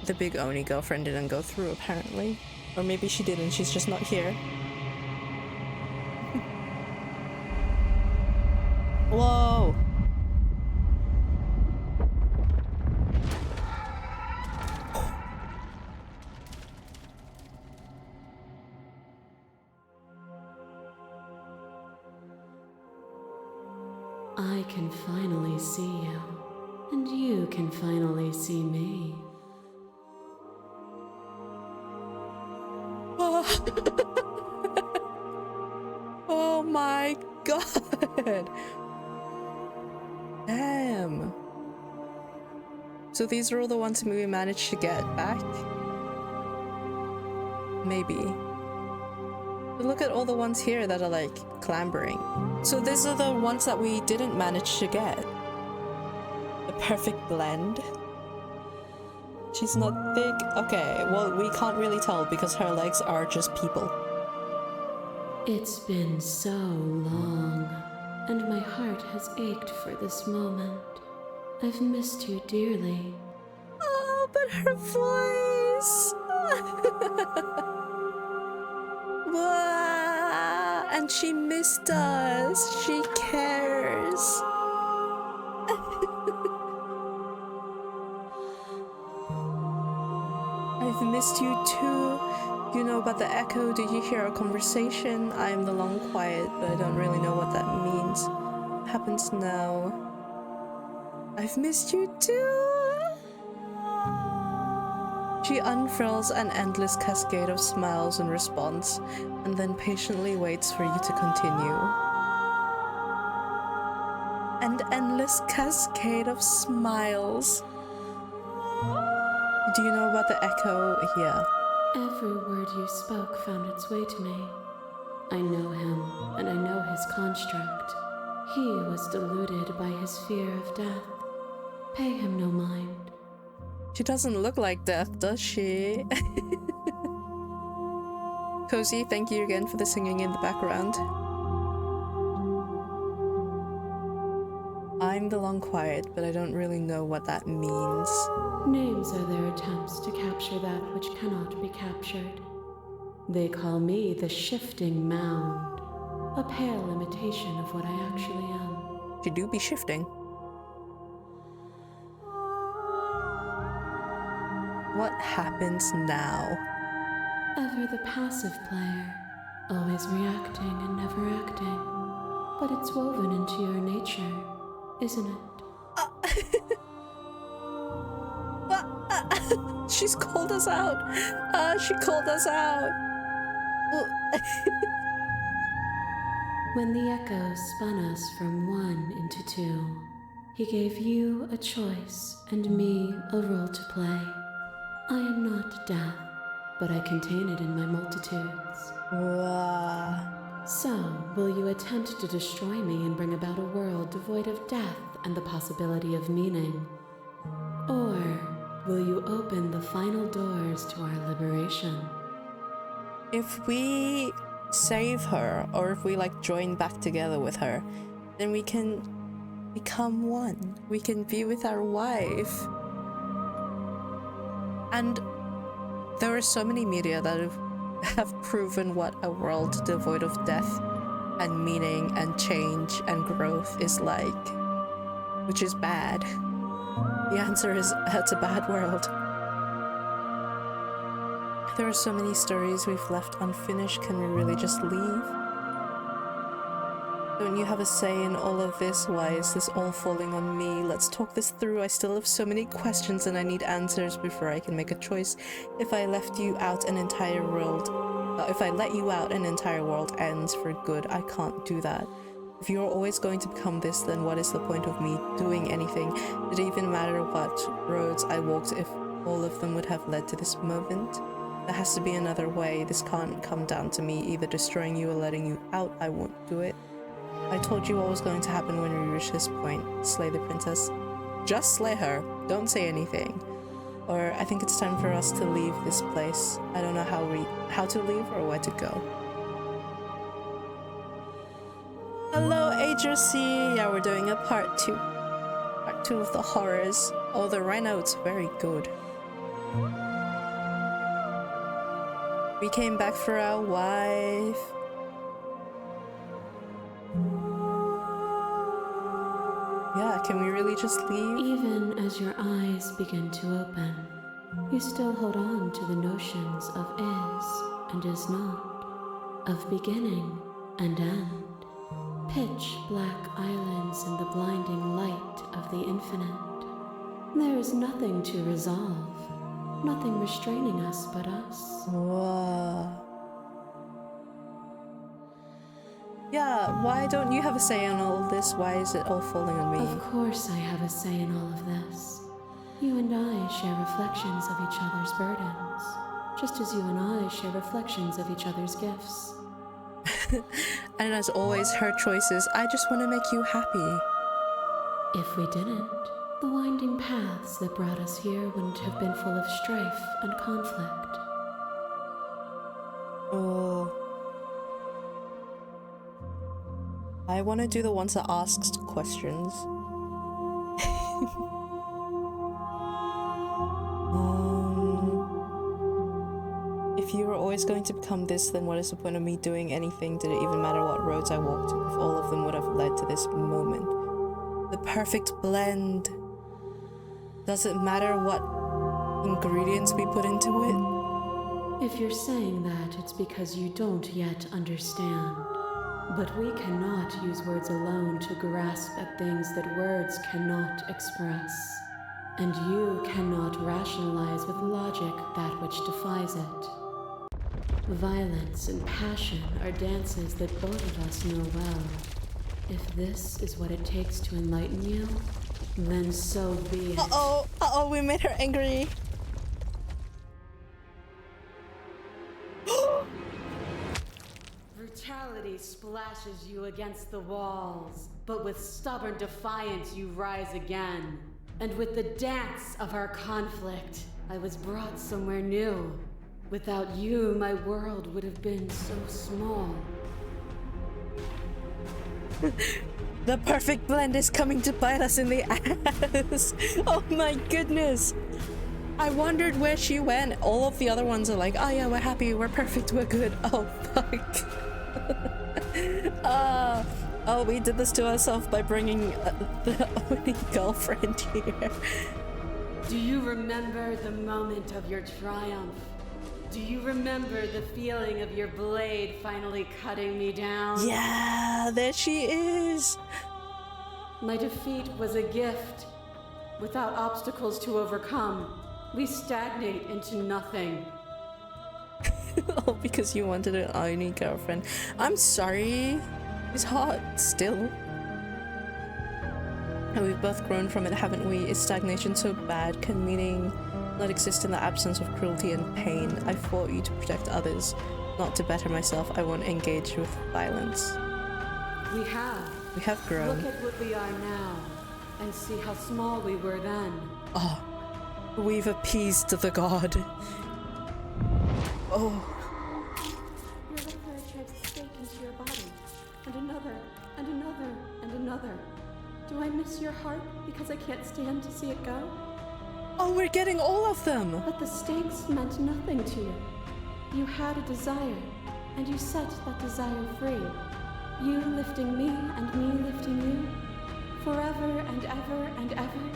The big Oni girlfriend didn't go through, apparently. Or maybe she did and she's just not here. Whoa! I can finally see you, and you can finally see me. Oh my god! Damn. So these are all the ones we managed to get back? Maybe. But look at all the ones here that are like clambering. So these are the ones that we didn't manage to get. The perfect blend. She's not thick. Okay, well we can't really tell because her legs are just people. It's been so long, and my heart has ached for this moment. I've missed you dearly. Oh, but her voice! Wow, and she missed us. She cares. I've missed you too. You know about the echo? Did you hear our conversation? I am the long quiet, but I don't really know what that means. What happens now? I've missed you too! She unfurls an endless cascade of smiles in response, and then patiently waits for you to continue. An endless cascade of smiles. Do you know about the echo? Yeah. Every word you spoke found its way to me. I know him, and I know his construct. He was deluded by his fear of death. Pay him no mind. She doesn't look like death, does she? Cozy, thank you again for the singing in the background. I'm the long quiet, but I don't really know what that means. Names are their attempts to capture that which cannot be captured. They call me the shifting mound, a pale imitation of what I actually am. She do be shifting. What happens now? Ever the passive player, always reacting and never acting. But it's woven into your nature, isn't it? She's called us out. She called us out. When the echo spun us from one into two, he gave you a choice and me a role to play. I am not death, but I contain it in my multitudes. Wow. So, will you attempt to destroy me and bring about a world devoid of death and the possibility of meaning? Or will you open the final doors to our liberation? If we save her, or if we like join back together with her, then we can become one. We can be with our wife. And there are so many media that have proven what a world devoid of death and meaning and change and growth is like, which is bad. The answer is, it's a bad world. There are so many stories we've left unfinished. Can we really just leave? Don't you have a say in all of this? Why is this all falling on me? Let's talk this through. I still have so many questions and I need answers before I can make a choice. If I let you out, an entire world ends for good. I can't do that. If you're always going to become this, then what is the point of me doing anything? Did it even matter what roads I walked if all of them would have led to this moment? There has to be another way. This can't come down to me either destroying you or letting you out. I won't do it. I told you what was going to happen when we reach this point. Slay the princess. Just slay her. Don't say anything. Or I think it's time for us to leave this place. I don't know how to leave or where to go. Hello, HRC. Yeah, we're doing a part 2. Part 2 of the horrors. Oh, the rhino, it's very good. We came back for our wife. Yeah, can we really just leave? Even as your eyes begin to open, you still hold on to the notions of is and is not, of beginning and end. Pitch black islands in the blinding light of the infinite. There is nothing to resolve, nothing restraining us but us. Whoa. Yeah, why don't you have a say on all of this? Why is it all falling on me? Of course I have a say in all of this. You and I share reflections of each other's burdens, just as you and I share reflections of each other's gifts. And as always, her choices. I just want to make you happy. If we didn't, the winding paths that brought us here wouldn't have been full of strife and conflict. Oh. I want to do the ones that asks questions. If you were always going to become this, then what is the point of me doing anything? Did it even matter what roads I walked if all of them would have led to this moment? The perfect blend. Does it matter what ingredients we put into it? If you're saying that, it's because you don't yet understand. But we cannot use words alone to grasp at things that words cannot express. And you cannot rationalize with logic that which defies it. Violence and passion are dances that both of us know well. If this is what it takes to enlighten you, then so be it. Uh-oh, we made her angry. Brutality splashes you against the walls, but with stubborn defiance you rise again. And with the dance of our conflict, I was brought somewhere new. Without you, my world would have been so small. The perfect blend is coming to bite us in the ass. Oh my goodness. I wondered where she went. All of the other ones are like, oh yeah, we're happy, we're perfect, we're good. Oh fuck. Oh, we did this to ourselves by bringing the only girlfriend here. Do you remember the moment of your triumph? Do you remember the feeling of your blade finally cutting me down? Yeah, there she is. My defeat was a gift. Without obstacles to overcome, we stagnate into nothing. Oh, because you wanted an only girlfriend. I'm sorry. It's hot still. And we've both grown from it, haven't we? Is stagnation so bad? Can meaning not exist in the absence of cruelty and pain? I fought you to protect others, not to better myself. I won't engage with violence. We have grown. Look at what we are now, and see how small we were then. Oh, we've appeased the god. Oh. Your liquor drives a stake into your body, and another, and another, and another. Do I miss your heart because I can't stand to see it go? Oh, we're getting all of them! But the stakes meant nothing to you. You had a desire, and you set that desire free. You lifting me and me lifting you. Forever and ever and ever.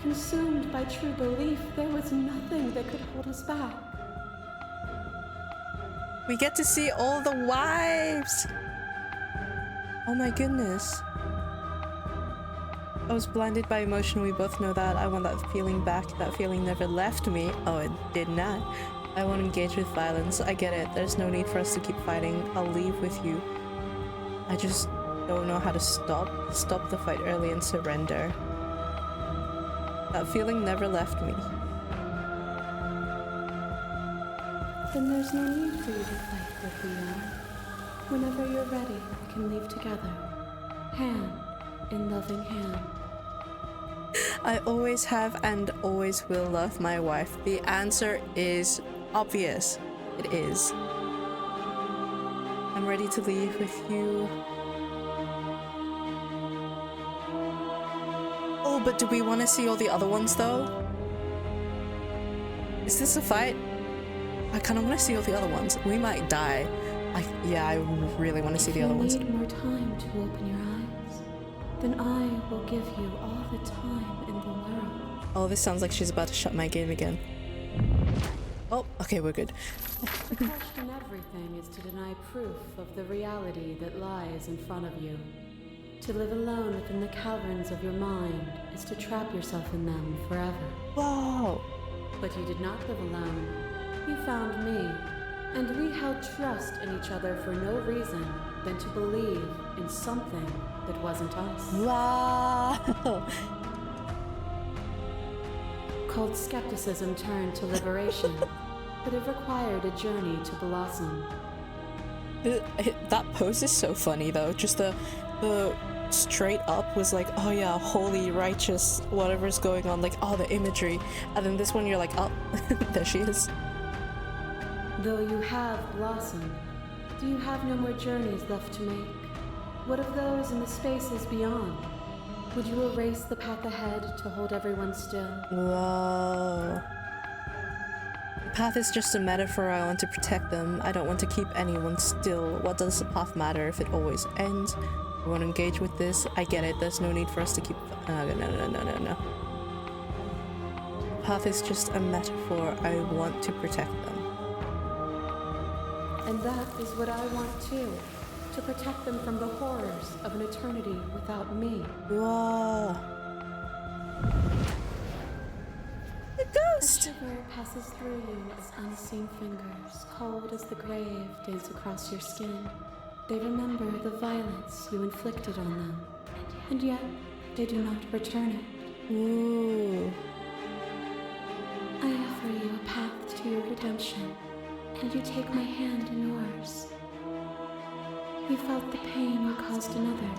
Consumed by true belief, there was nothing that could hold us back. We get to see all the wives! Oh my goodness. I was blinded by emotion, we both know that. I want that feeling back. That feeling never left me. Oh, it did not. I won't engage with violence. I get it. There's no need for us to keep fighting. I'll leave with you. I just don't know how to stop the fight early and surrender. That feeling never left me. Then there's no need for you to fight with Leon. Whenever you're ready, we can leave together. Hand in loving hand. I always have and always will love my wife. The answer is obvious. It is. I'm ready to leave with you. Oh, but do we want to see all the other ones though? Is this a fight? I kind of want to see all the other ones. We might die. Yeah, I really want to see the other ones. If you need more time to open your eyes, then I will give you all the time in the world. Oh, this sounds like she's about to shut my game again. Oh, okay, we're good. To question everything is to deny proof of the reality that lies in front of you. To live alone within the caverns of your mind is to trap yourself in them forever. Wow. But you did not live alone. You found me, and we held trust in each other for no reason than to believe in something that wasn't us. Wow. Cold skepticism turned to liberation, but it required a journey to blossom. That pose is so funny though. Just the straight up was like, oh yeah, holy, righteous, whatever's going on, like, oh, the imagery. And then this one you're like, oh, there she is. Though you have blossomed, do you have no more journeys left to make? What of those in the spaces beyond? Would you erase the path ahead to hold everyone still? Whoa. The path is just a metaphor. I want to protect them. I don't want to keep anyone still. What does the path matter if it always ends? I want to engage with this. I get it. There's no need for us to keep... No. The path is just a metaphor. I want to protect them. And that is what I want too. To protect them from the horrors of an eternity without me. Whoa. The A ghost! shiver passes through you as unseen fingers, cold as the grave, dance across your skin. They remember the violence you inflicted on them, and yet they do not return it. Ooh. I offer you a path to your redemption, and you take my hand in yours. You felt the pain you caused another,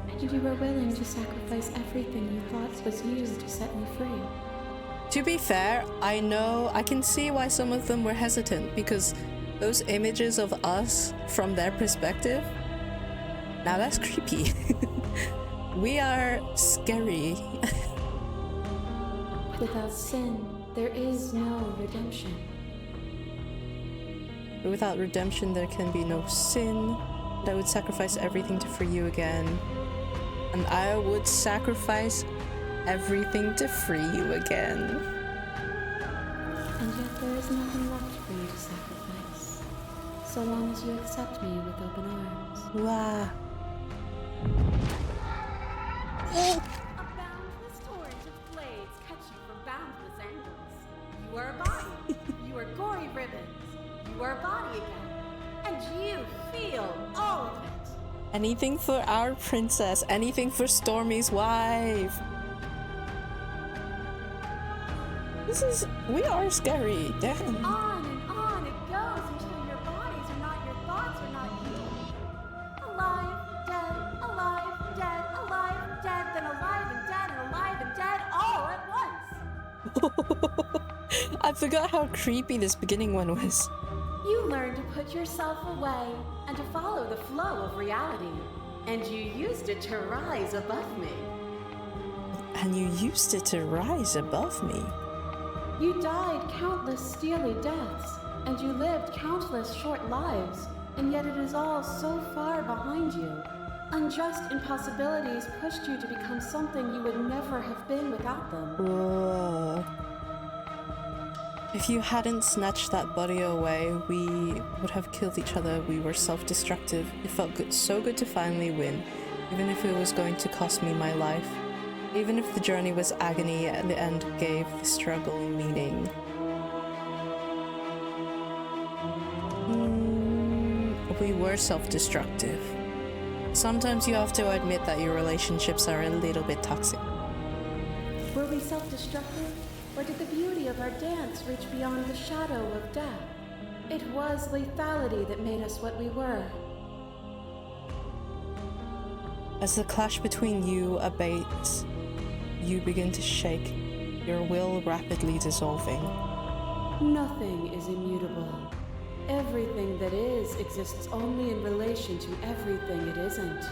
and you were willing to sacrifice everything you thought was you to set me free. To be fair, I can see why some of them were hesitant, because those images of us from their perspective, now that's creepy. We are scary. Without sin, there is no redemption. Without redemption, there can be no sin. I would sacrifice everything to free you again. And I would sacrifice everything to free you again. And yet there is nothing left for you to sacrifice, so long as you accept me with open arms. Wow. A boundless torrent of blades cut you from boundless angles. You are a body. You are gory ribbons. You are a body again. And you feel all of it. Anything for our princess. Anything for Stormy's wife. We are scary. Damn. On it goes until your bodies are not your thoughts, are not you. Alive, dead, alive, dead, then alive and dead, all at once. I forgot how creepy this beginning one was. You learn to put yourself away and to follow the flow of reality. And you used it to rise above me. And you used it to rise above me. You died countless steely deaths, and you lived countless short lives, and yet it is all so far behind you. Unjust impossibilities pushed you to become something you would never have been without them. Whoa. If you hadn't snatched that body away, we would have killed each other. We were self-destructive. It felt good, so good to finally win, even if it was going to cost me my life. Even if the journey was agony, at the end gave the struggle meaning. We were self-destructive. Sometimes you have to admit that your relationships are a little bit toxic. Were we self-destructive, or did the beauty of our dance reach beyond the shadow of death? It was lethality that made us what we were. As the clash between you abates, you begin to shake, your will rapidly dissolving. Nothing is immutable. Everything that is exists only in relation to everything it isn't.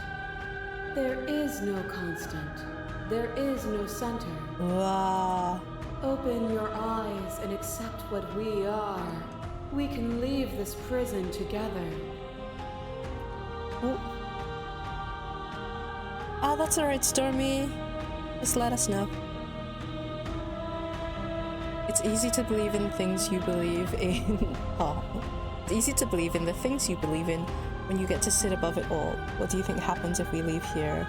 There is no constant. There is no center. Wow. Open your eyes and accept what we are. We can leave this prison together. Oh, that's alright, Stormy. Just let us know. It's easy to believe in things you believe in. It's easy to believe in the things you believe in when you get to sit above it all. What do you think happens if we leave here?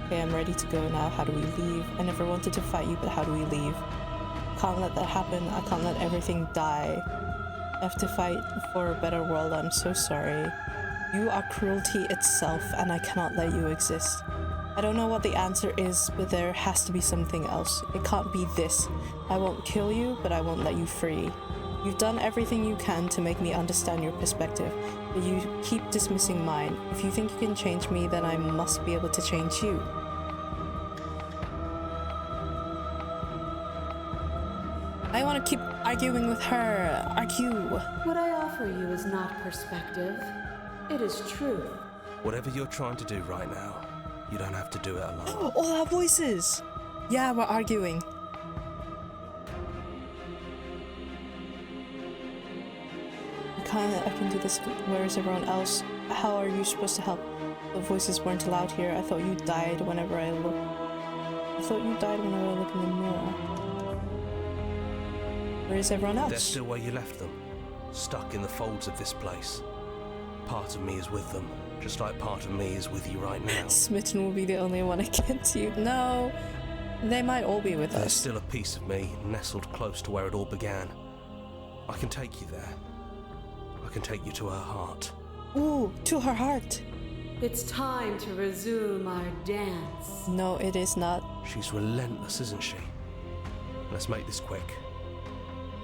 Okay, I'm ready to go now. How do we leave? I never wanted to fight you, but how do we leave? Can't let that happen. I can't let everything die. I have to fight for a better world. I'm so sorry. You are cruelty itself, and I cannot let you exist. I don't know what the answer is, but there has to be something else. It can't be this. I won't kill you, but I won't let you free. You've done everything you can to make me understand your perspective, but you keep dismissing mine. If you think you can change me, then I must be able to change you. I want to keep arguing with her. Argue. What I offer you is not perspective. It is truth. Whatever you're trying to do right now, you don't have to do it alone. All our voices. Yeah, we're arguing. I can do this. Where is everyone else? How are you supposed to help? The voices weren't allowed here. I thought you died whenever I look. I thought you died whenever I look in the mirror. Where is everyone else? They're still where you left them. stuck in the folds of this place. Part of me is with them, just like part of me is with you right now. Smitten will be the only one against you. No, they might all be with There's us. still a piece of me nestled close to where it all began. I can take you there. I can take you to her heart. Ooh, to her heart. It's time to resume our dance. No, it is not. She's relentless, isn't she? Let's make this quick.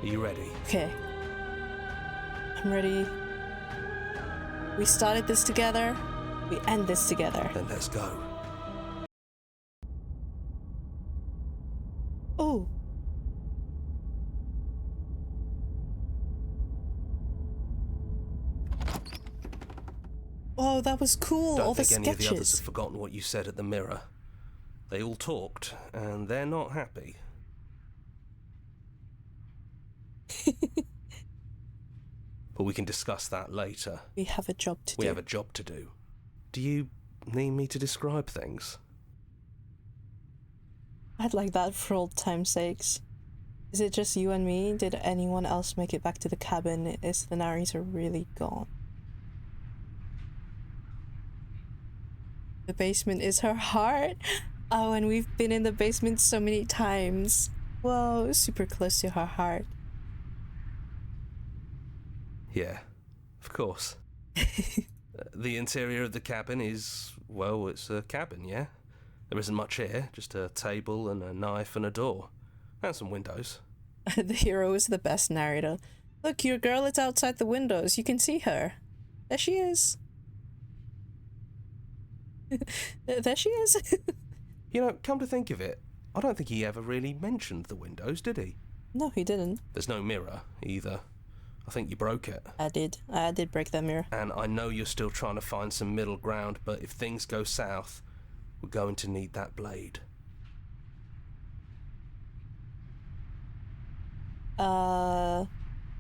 Are you ready? Okay. I'm ready. We started this together. We end this together. Then let's go. Oh. Oh, that was cool. Don't All the think any of the others sketches. have forgotten what you said at the mirror. They all talked, and they're not happy. But we can discuss that later. We have a job to do. We have a job to do. Do you need me to describe things? I'd like that for old time's sakes. Is it just you and me? Did anyone else make it back to the cabin? Is the narrator really gone? The basement is her heart. Oh, and we've been in the basement so many times. Whoa, super close to her heart. Yeah, of course. The interior of the cabin is, well, it's a cabin, yeah? There isn't much here, just a table and a knife and a door. And some windows. The hero is the best narrator. Look, your girl is outside the windows. You can see her. There she is. There she is. You know, come to think of it, I don't think he ever really mentioned the windows, did he? No, he didn't. There's no mirror, either. I think you broke it. I did break that mirror. And I know you're still trying to find some middle ground, but if things go south, we're going to need that blade.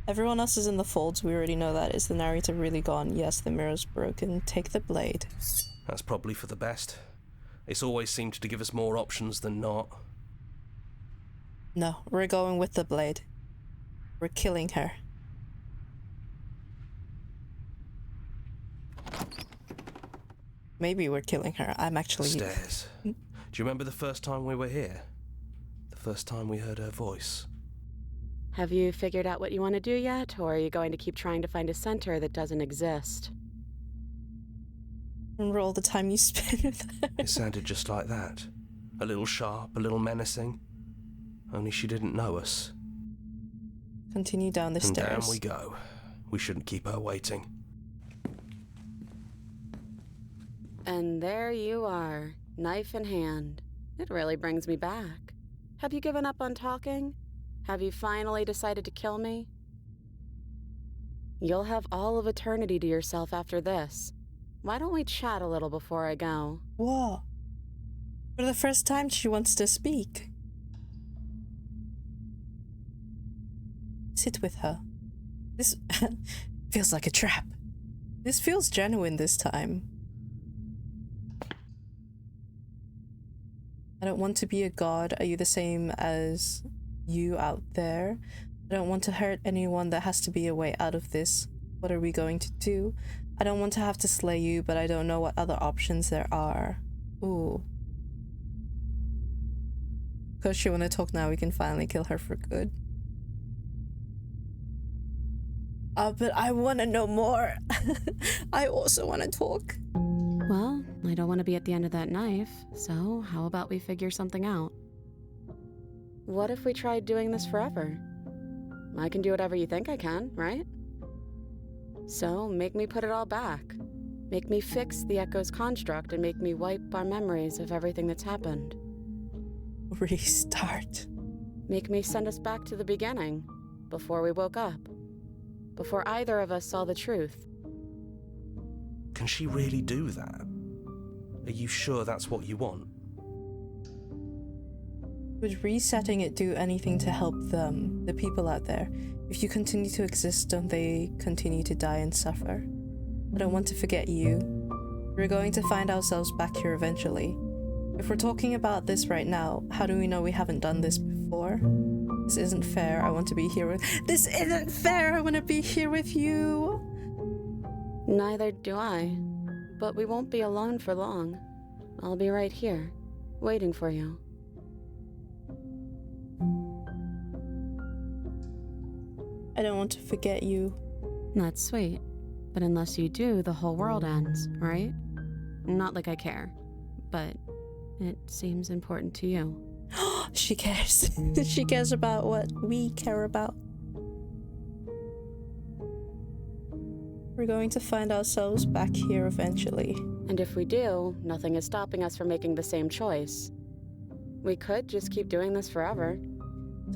Everyone else is in the folds. We already know that. Is the narrator really gone? Yes, the mirror's broken. Take the blade. That's probably for the best. It's always seemed to give us more options than not. No, we're going with the blade. We're killing her. Maybe we're killing her. I'm actually... Stairs. Do you remember the first time we were here? The first time we heard her voice? Have you figured out what you want to do yet, or are you going to keep trying to find a center that doesn't exist? Remember all the time you spent with her? It sounded just like that. A little sharp, a little menacing. Only she didn't know us. Continue down the And stairs. down we go. We shouldn't keep her waiting. And there you are, knife in hand. It really brings me back. Have you given up on talking? Have you finally decided to kill me? You'll have all of eternity to yourself after this. Why don't we chat a little before I go? Whoa. For the first time, she wants to speak. Sit with her. This feels like a trap. This feels genuine this time. I don't want to be a god. Are you the same as you out there? I don't want to hurt anyone. There has to be a way out of this. What are we going to do? I don't want to have to slay you, but I don't know what other options there are. Ooh. Because she want to talk now, we can finally kill her for good. But I want to know more. I also want to talk. Well, I don't want to be at the end of that knife, so how about we figure something out? What if we tried doing this forever? I can do whatever you think I can, right? So, make me put it all back. Make me fix the Echo's construct and make me wipe our memories of everything that's happened. Restart. Make me send us back to the beginning, before we woke up. Before either of us saw the truth. Can she really do that? Are you sure that's what you want? Would resetting it do anything to help them, the people out there? If you continue to exist, don't they continue to die and suffer? I don't want to forget you. We're going to find ourselves back here eventually. If we're talking about this right now, how do we know we haven't done this before? This isn't fair. I want to be here with. This isn't fair. I want to be here with you. Neither do I. But we won't be alone for long. I'll be right here, waiting for you. I don't want to forget you. That's sweet. But unless you do, the whole world ends, right? Not like I care, but it seems important to you. She cares. She cares about what we care about. We're going to find ourselves back here eventually. And if we do, nothing is stopping us from making the same choice. We could just keep doing this forever.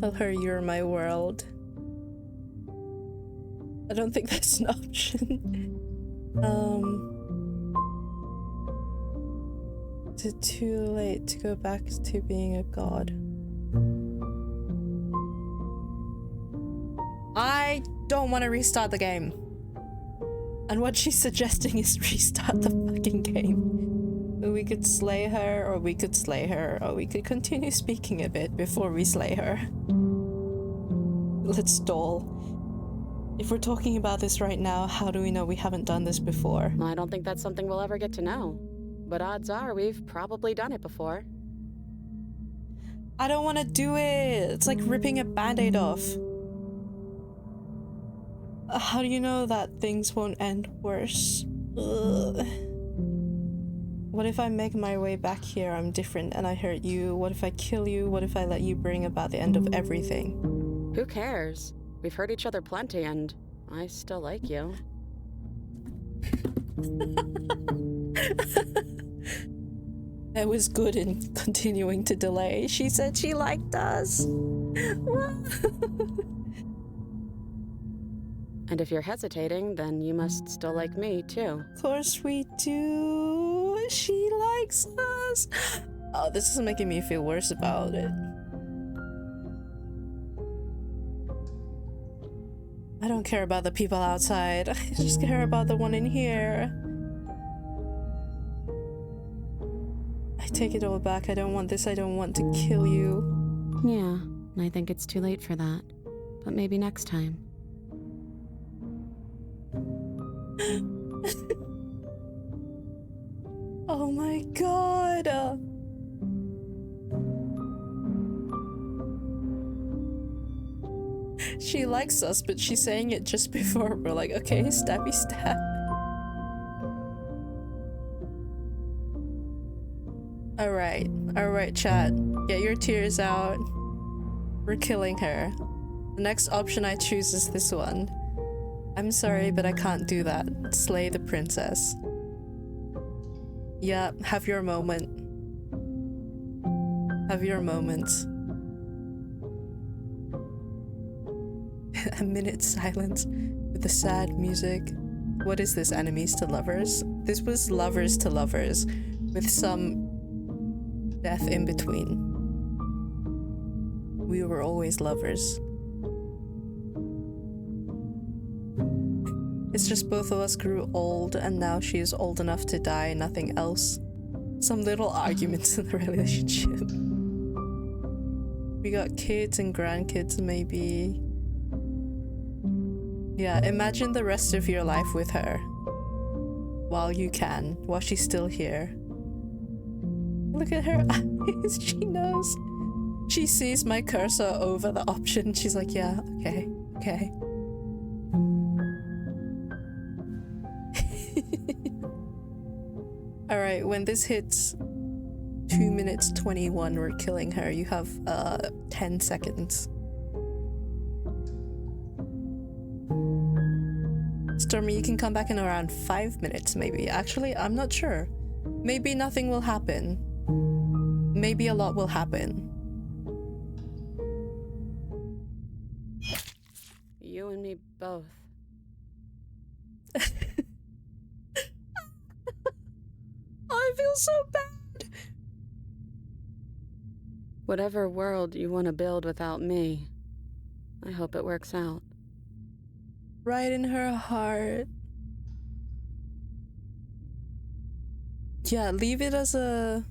Tell her you're my world. I don't think that's an option. Is it too late to go back to being a god? I don't want to restart the game. And what she's suggesting is restart the fucking game. We could slay her, or we could slay her, or we could continue speaking a bit before we slay her. Let's stall. If we're talking about this right now, how do we know we haven't done this before? I don't think that's something we'll ever get to know. But odds are we've probably done it before. I don't want to do it. It's like ripping a band-aid off. How do you know that things won't end worse? Ugh. What if I make my way back here, I'm different, and I hurt you? What if I kill you? What if I let you bring about the end of everything? Who cares? We've hurt each other plenty, and I still like you. I was good in continuing to delay. She said she liked us. And if you're hesitating, then you must still like me, too. Of course we do. She likes us. Oh, this is making me feel worse about it. I don't care about the people outside. I just care about the one in here. I take it all back. I don't want this. I don't want to kill you. Yeah, I think it's too late for that. But maybe next time. Oh my god. She likes us, but she's saying it just before we're like, okay, stabby stab. Alright, chat. Get your tears out. We're killing her. The next option I choose is this one. I'm sorry, but I can't do that. Slay the princess. Yeah, have your moment. Have your moment. A minute's silence with the sad music. What is this, enemies to lovers? This was lovers to lovers, with some death in between. We were always lovers. It's just both of us grew old, and now she is old enough to die, nothing else. Some little arguments in the relationship. We got kids and grandkids, maybe. Yeah, imagine the rest of your life with her. While you can, while she's still here. Look at her eyes, she knows. She sees my cursor over the option. She's like, yeah, okay. Alright, when this hits 2 minutes 21, we're killing her. You have 10 seconds. Stormy, you can come back in around 5 minutes, maybe. Actually, I'm not sure. Maybe nothing will happen. Maybe a lot will happen. You and me both. I feel so bad. Whatever world you want to build without me, I hope it works out. Right in her heart. Yeah, leave it as a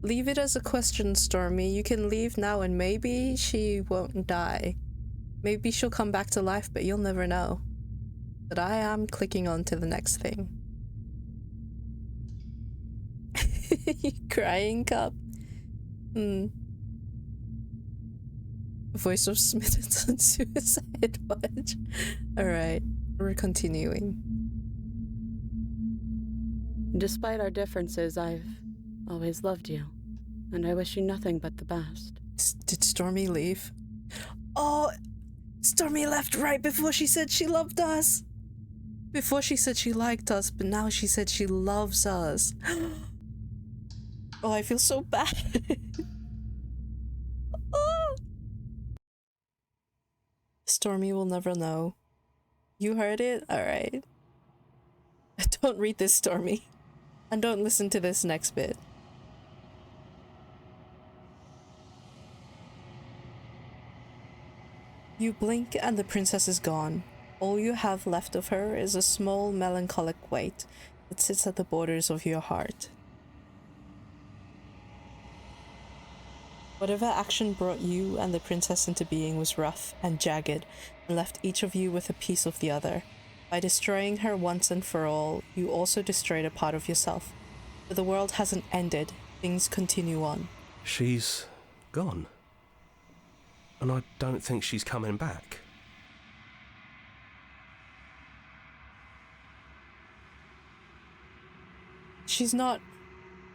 leave it as a question, Stormy. You can leave now and maybe she won't die. Maybe she'll come back to life, but you'll never know. But I am clicking on to the next thing. You crying, Cup? Voice of Smithers on Suicide Watch. Alright, we're continuing. Despite our differences, I've always loved you, and I wish you nothing but the best. Did Stormy leave? Oh, Stormy left right before she said she loved us. Before she said she liked us, but now she said she loves us. Oh, I feel so bad. Oh. Stormy will never know. You heard it? Alright. Don't read this, Stormy. And don't listen to this next bit. You blink and the princess is gone. All you have left of her is a small melancholic weight that sits at the borders of your heart. Whatever action brought you and the princess into being was rough and jagged and left each of you with a piece of the other. By destroying her once and for all, you also destroyed a part of yourself. But the world hasn't ended. Things continue on. She's gone. And I don't think she's coming back. She's not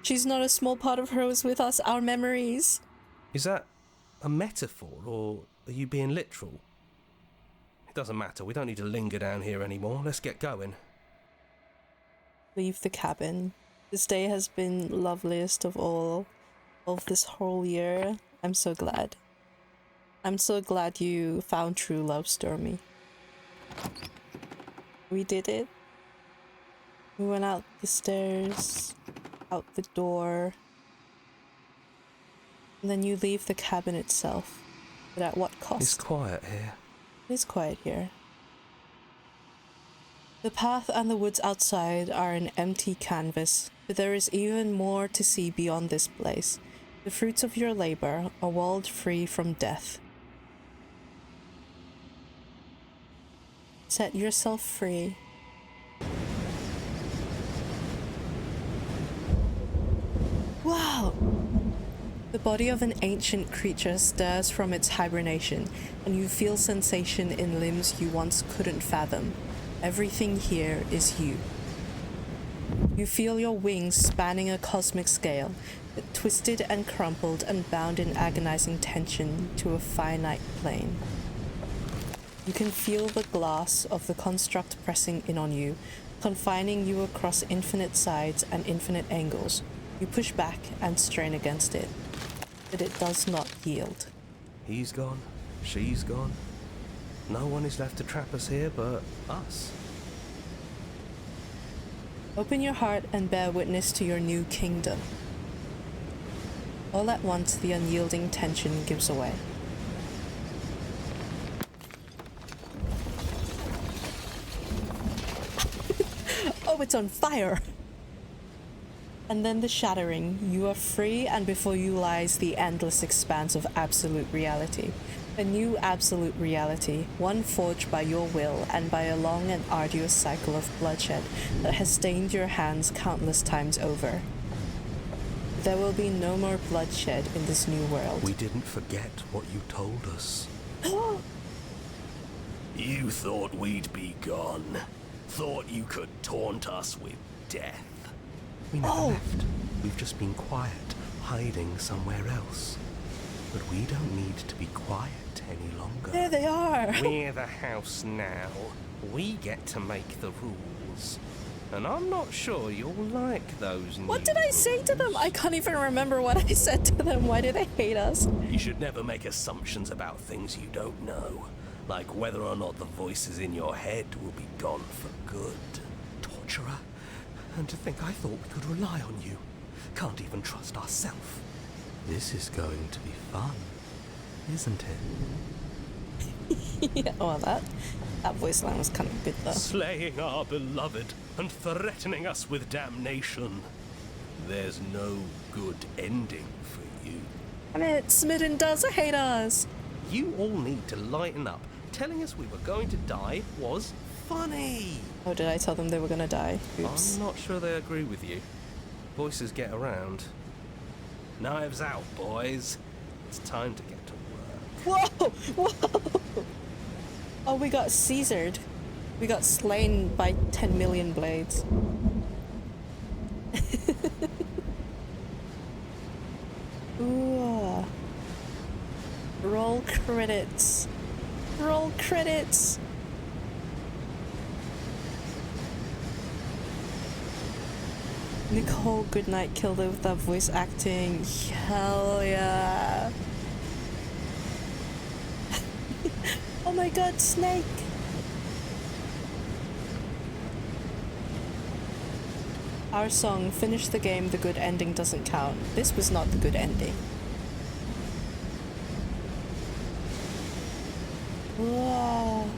a small part of her is with us, our memories. Is that a metaphor, or are you being literal? It doesn't matter, we don't need to linger down here anymore. Let's get going. Leave the cabin. This day has been loveliest of all of this whole year. I'm so glad. I'm so glad you found true love, Stormy. We did it. We went out the stairs, out the door, and then you leave the cabin itself. But at what cost? It's quiet here. It is quiet here. The path and the woods outside are an empty canvas, but there is even more to see beyond this place. The fruits of your labor are walled free from death. Set yourself free. Wow! The body of an ancient creature stirs from its hibernation, and you feel sensation in limbs you once couldn't fathom. Everything here is you. You feel your wings spanning a cosmic scale, twisted and crumpled and bound in agonizing tension to a finite plane. You can feel the glass of the construct pressing in on you, confining you across infinite sides and infinite angles. You push back and strain against it, but it does not yield. He's gone. She's gone. No one is left to trap us here but us. Open your heart and bear witness to your new kingdom. All at once, the unyielding tension gives away. Oh, it's on fire! And then the shattering. You are free, and before you lies the endless expanse of absolute reality. A new absolute reality, one forged by your will and by a long and arduous cycle of bloodshed that has stained your hands countless times over. There will be no more bloodshed in this new world. We didn't forget what you told us. You thought we'd be gone. Thought you could taunt us with death. We never left. We've just been quiet, hiding somewhere else. But we don't need to be quiet any longer. There they are! We're the house now. We get to make the rules. And I'm not sure you'll like those new What did I say to them? I can't even remember what I said to them. Why do they hate us? You should never make assumptions about things you don't know. Like whether or not the voices in your head will be gone for good. Torturer. And to think I thought we could rely on you. Can't even trust ourselves. This is going to be fun, isn't it? Yeah, well, that voice line was kind of good, though. Slaying our beloved and threatening us with damnation. there's no good ending for you. Damn it, Smitten does hate us. You all need to lighten up. Telling us we were going to die was funny. Oh, did I tell them they were gonna die? Oops. I'm not sure they agree with you. Voices get around. Knives out, boys. It's time to get to work. Whoa! Whoa! Oh, we got Caesared. We got slain by 10 million blades. Ooh. Roll credits. Roll credits. Nicole Goodnight killed it with that voice acting. Hell yeah. Oh my god, Snake. Our song, finish the game, the good ending doesn't count. This was not the good ending. Whoa.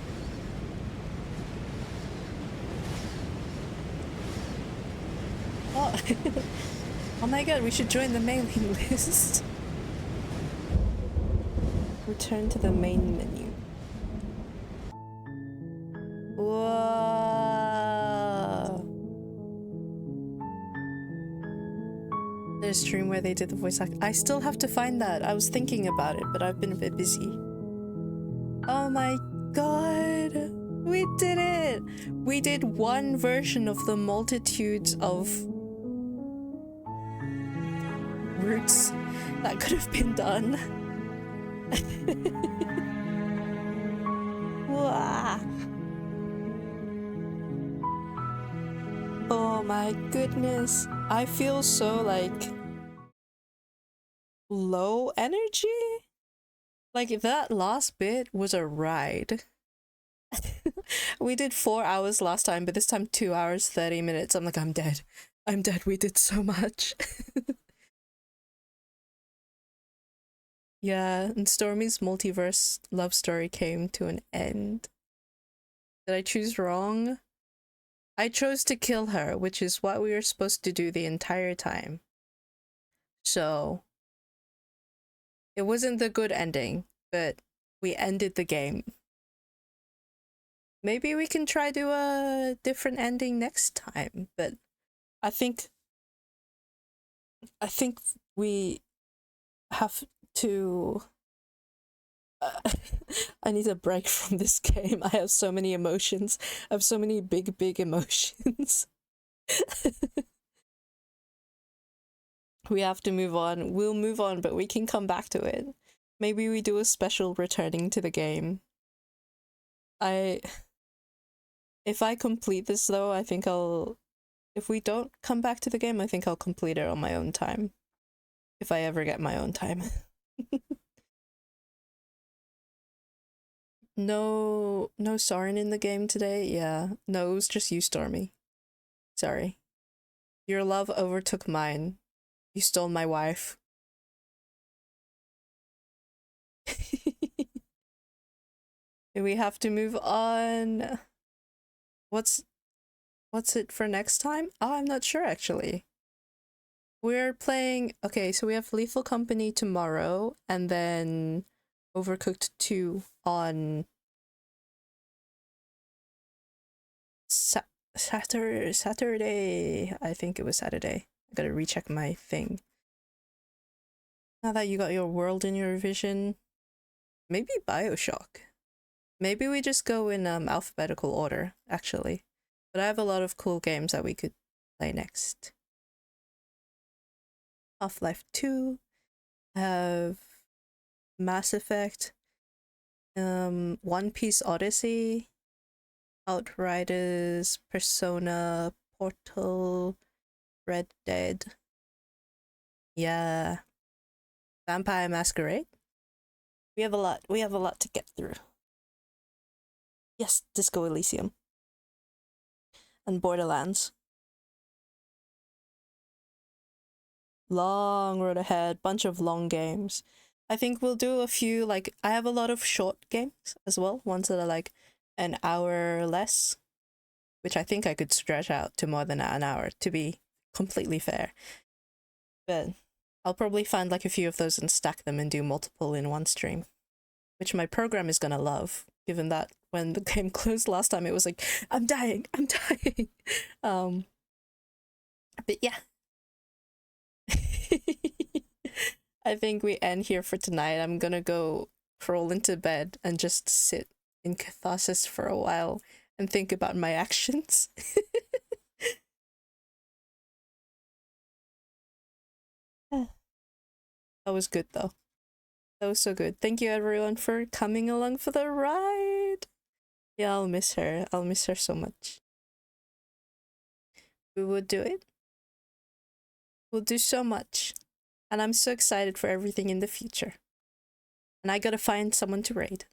Oh. Oh my god, we should join the mailing list. Return to the main menu. Whoa. There's a stream where they did the voice act. I still have to find that. I was thinking about it, but I've been a bit busy. Oh my god. We did it! We did one version of the multitudes of routes that could have been done. Wah. Oh my goodness. I feel so like low energy. Like that last bit was a ride. We did 4 hours last time, but this time 2 hours, 30 minutes. I'm like, I'm dead. I'm dead. We did so much. Yeah, and Stormy's multiverse love story came to an end. Did I choose wrong? I chose to kill her, which is what we were supposed to do the entire time. So, it wasn't the good ending, but we ended the game. Maybe we can try do a different ending next time, but I think we have to I need a break from this game. I have so many emotions. I have so many big emotions. We have to move on. We'll move on, but we can come back to it. Maybe we do a special returning to the game. If I complete this though, I think I'll... If we don't come back to the game, I think I'll complete it on my own time. If I ever get my own time. No Soren in the game today? Yeah. No, it was just you, Stormy. Sorry. Your love overtook mine. You stole my wife. We have to move on. What's it for next time? Oh, I'm not sure actually. We're playing... Okay, so we have Lethal Company tomorrow, and then Overcooked 2 on Saturday. I think it was Saturday. I gotta recheck my thing. Now that you got your world in your vision, maybe BioShock. Maybe we just go in alphabetical order, actually. But I have a lot of cool games that we could play next. Half-Life 2. Have Mass Effect. One Piece Odyssey. Outriders. Persona. Portal. Red Dead. Yeah. Vampire Masquerade. We have a lot to get through. Yes, Disco Elysium. And Borderlands. Long road ahead, bunch of long games. I think we'll do a few, like, I have a lot of short games as well, ones that are like an hour or less, which I think I could stretch out to more than an hour, to be completely fair. But I'll probably find like a few of those and stack them and do multiple in one stream, which my program is gonna love, given that when the game closed last time, it was like, I'm dying. But yeah. I think we end here for tonight. I'm gonna go crawl into bed and just sit in catharsis for a while and think about my actions. That was good though. That was so good. Thank you everyone for coming along for the ride. Yeah, I'll miss her. I'll miss her so much. We would do it. We'll do so much. And I'm so excited for everything in the future. And I gotta find someone to raid.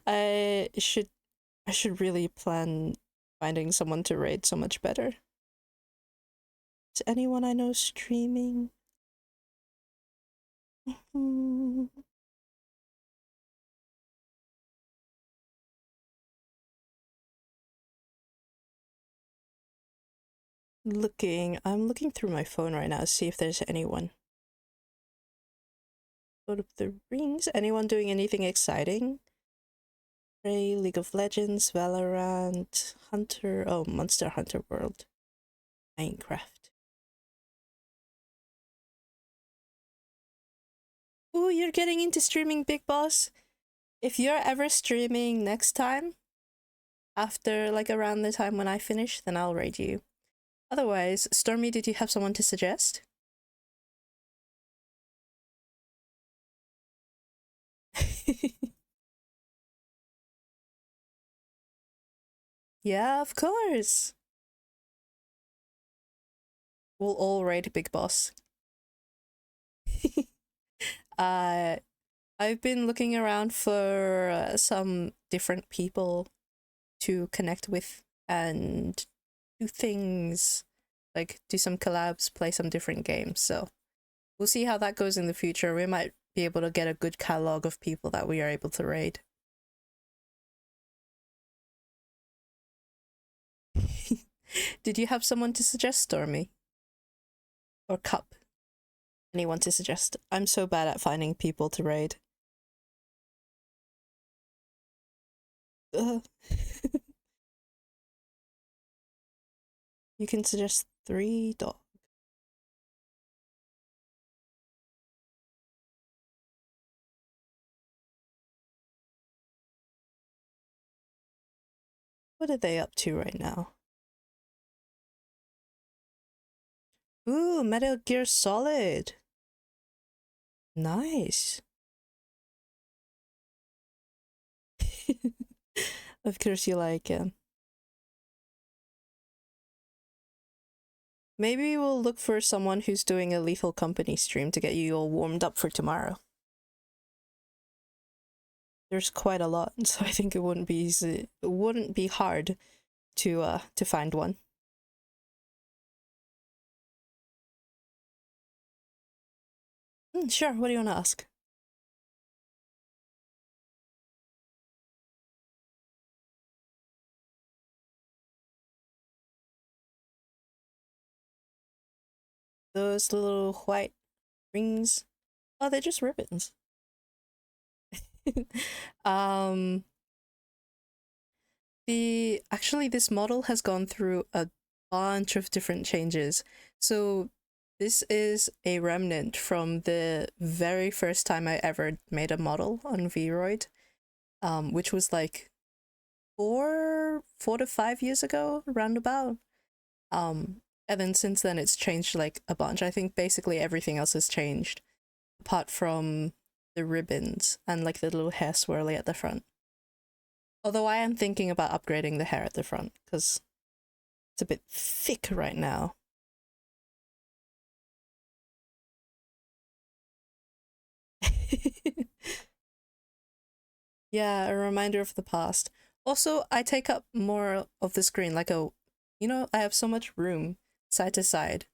I should really plan finding someone to raid so much better. Is anyone I know streaming? I'm looking through my phone right now to see if there's anyone. Lord of the Rings, anyone doing anything exciting? Prey, League of Legends, Valorant, Hunter, oh, Monster Hunter World, Minecraft. Ooh, you're getting into streaming, Big Boss. If you're ever streaming next time, after like around the time when I finish, then I'll raid you. Otherwise, Stormy, did you have someone to suggest? Yeah, of course. We'll all raid Big Boss. I've been looking around for some different people to connect with and do things, like do some collabs, play some different games. So we'll see how that goes in the future. We might be able to get a good catalog of people that we are able to raid. Did you have someone to suggest, Stormy? Or Cup? Anyone to suggest? I'm so bad at finding people to raid. You can suggest 3 dogs. What are they up to right now? Ooh, Metal Gear Solid. Nice. Of course you like him. Maybe we'll look for someone who's doing a Lethal Company stream to get you all warmed up for tomorrow. There's quite a lot, so I think it wouldn't be easy. It wouldn't be hard to find one. Sure, what do you want to ask? Those little white rings. Oh, they're just ribbons. Actually this model has gone through a bunch of different changes. So this is a remnant from the very first time I ever made a model on Vroid, which was like 4 to 5 years ago, roundabout. And then since then it's changed like a bunch. I think basically everything else has changed, apart from the ribbons and like the little hair swirly at the front. Although I am thinking about upgrading the hair at the front, because it's a bit thick right now. Yeah, a reminder of the past. Also, I take up more of the screen, like I have so much room side to side,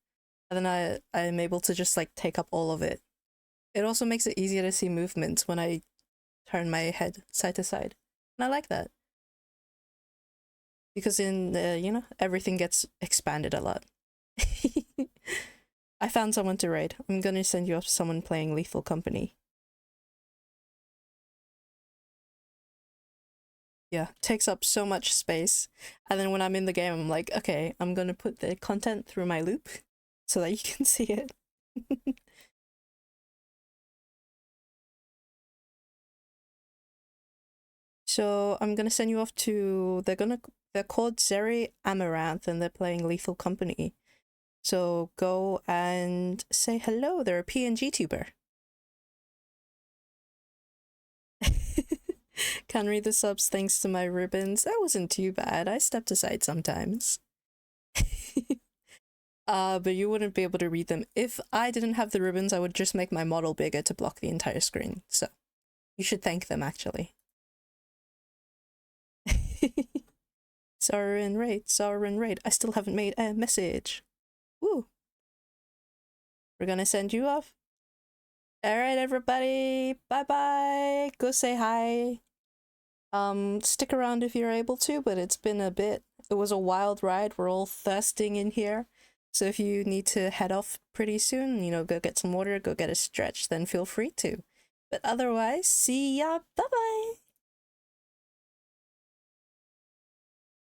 and then I'm able to just like take up all of it. It also makes it easier to see movements when I turn my head side to side, and I like that because in everything gets expanded a lot. I found someone to raid. I'm gonna send you off to someone playing Lethal Company. Yeah, takes up so much space. And then when I'm in the game, I'm like, okay, I'm gonna put the content through my loop so that you can see it. So I'm gonna send you off to, they're called Zeri Amaranth and they're playing Lethal Company. So go and say hello, they're a PNG tuber. Can't read the subs thanks to my ribbons. That wasn't too bad. I stepped aside sometimes. But you wouldn't be able to read them. If I didn't have the ribbons, I would just make my model bigger to block the entire screen. So you should thank them, actually. Sauron raid. I still haven't made a message. Woo. We're gonna send you off. Alright, everybody. Bye-bye. Go say hi. Stick around if you're able to, but it's been a bit. It was a wild ride. We're all thirsting in here. So if you need to head off pretty soon, you know, go get some water, go get a stretch, then feel free to. But otherwise, see ya. Bye-bye.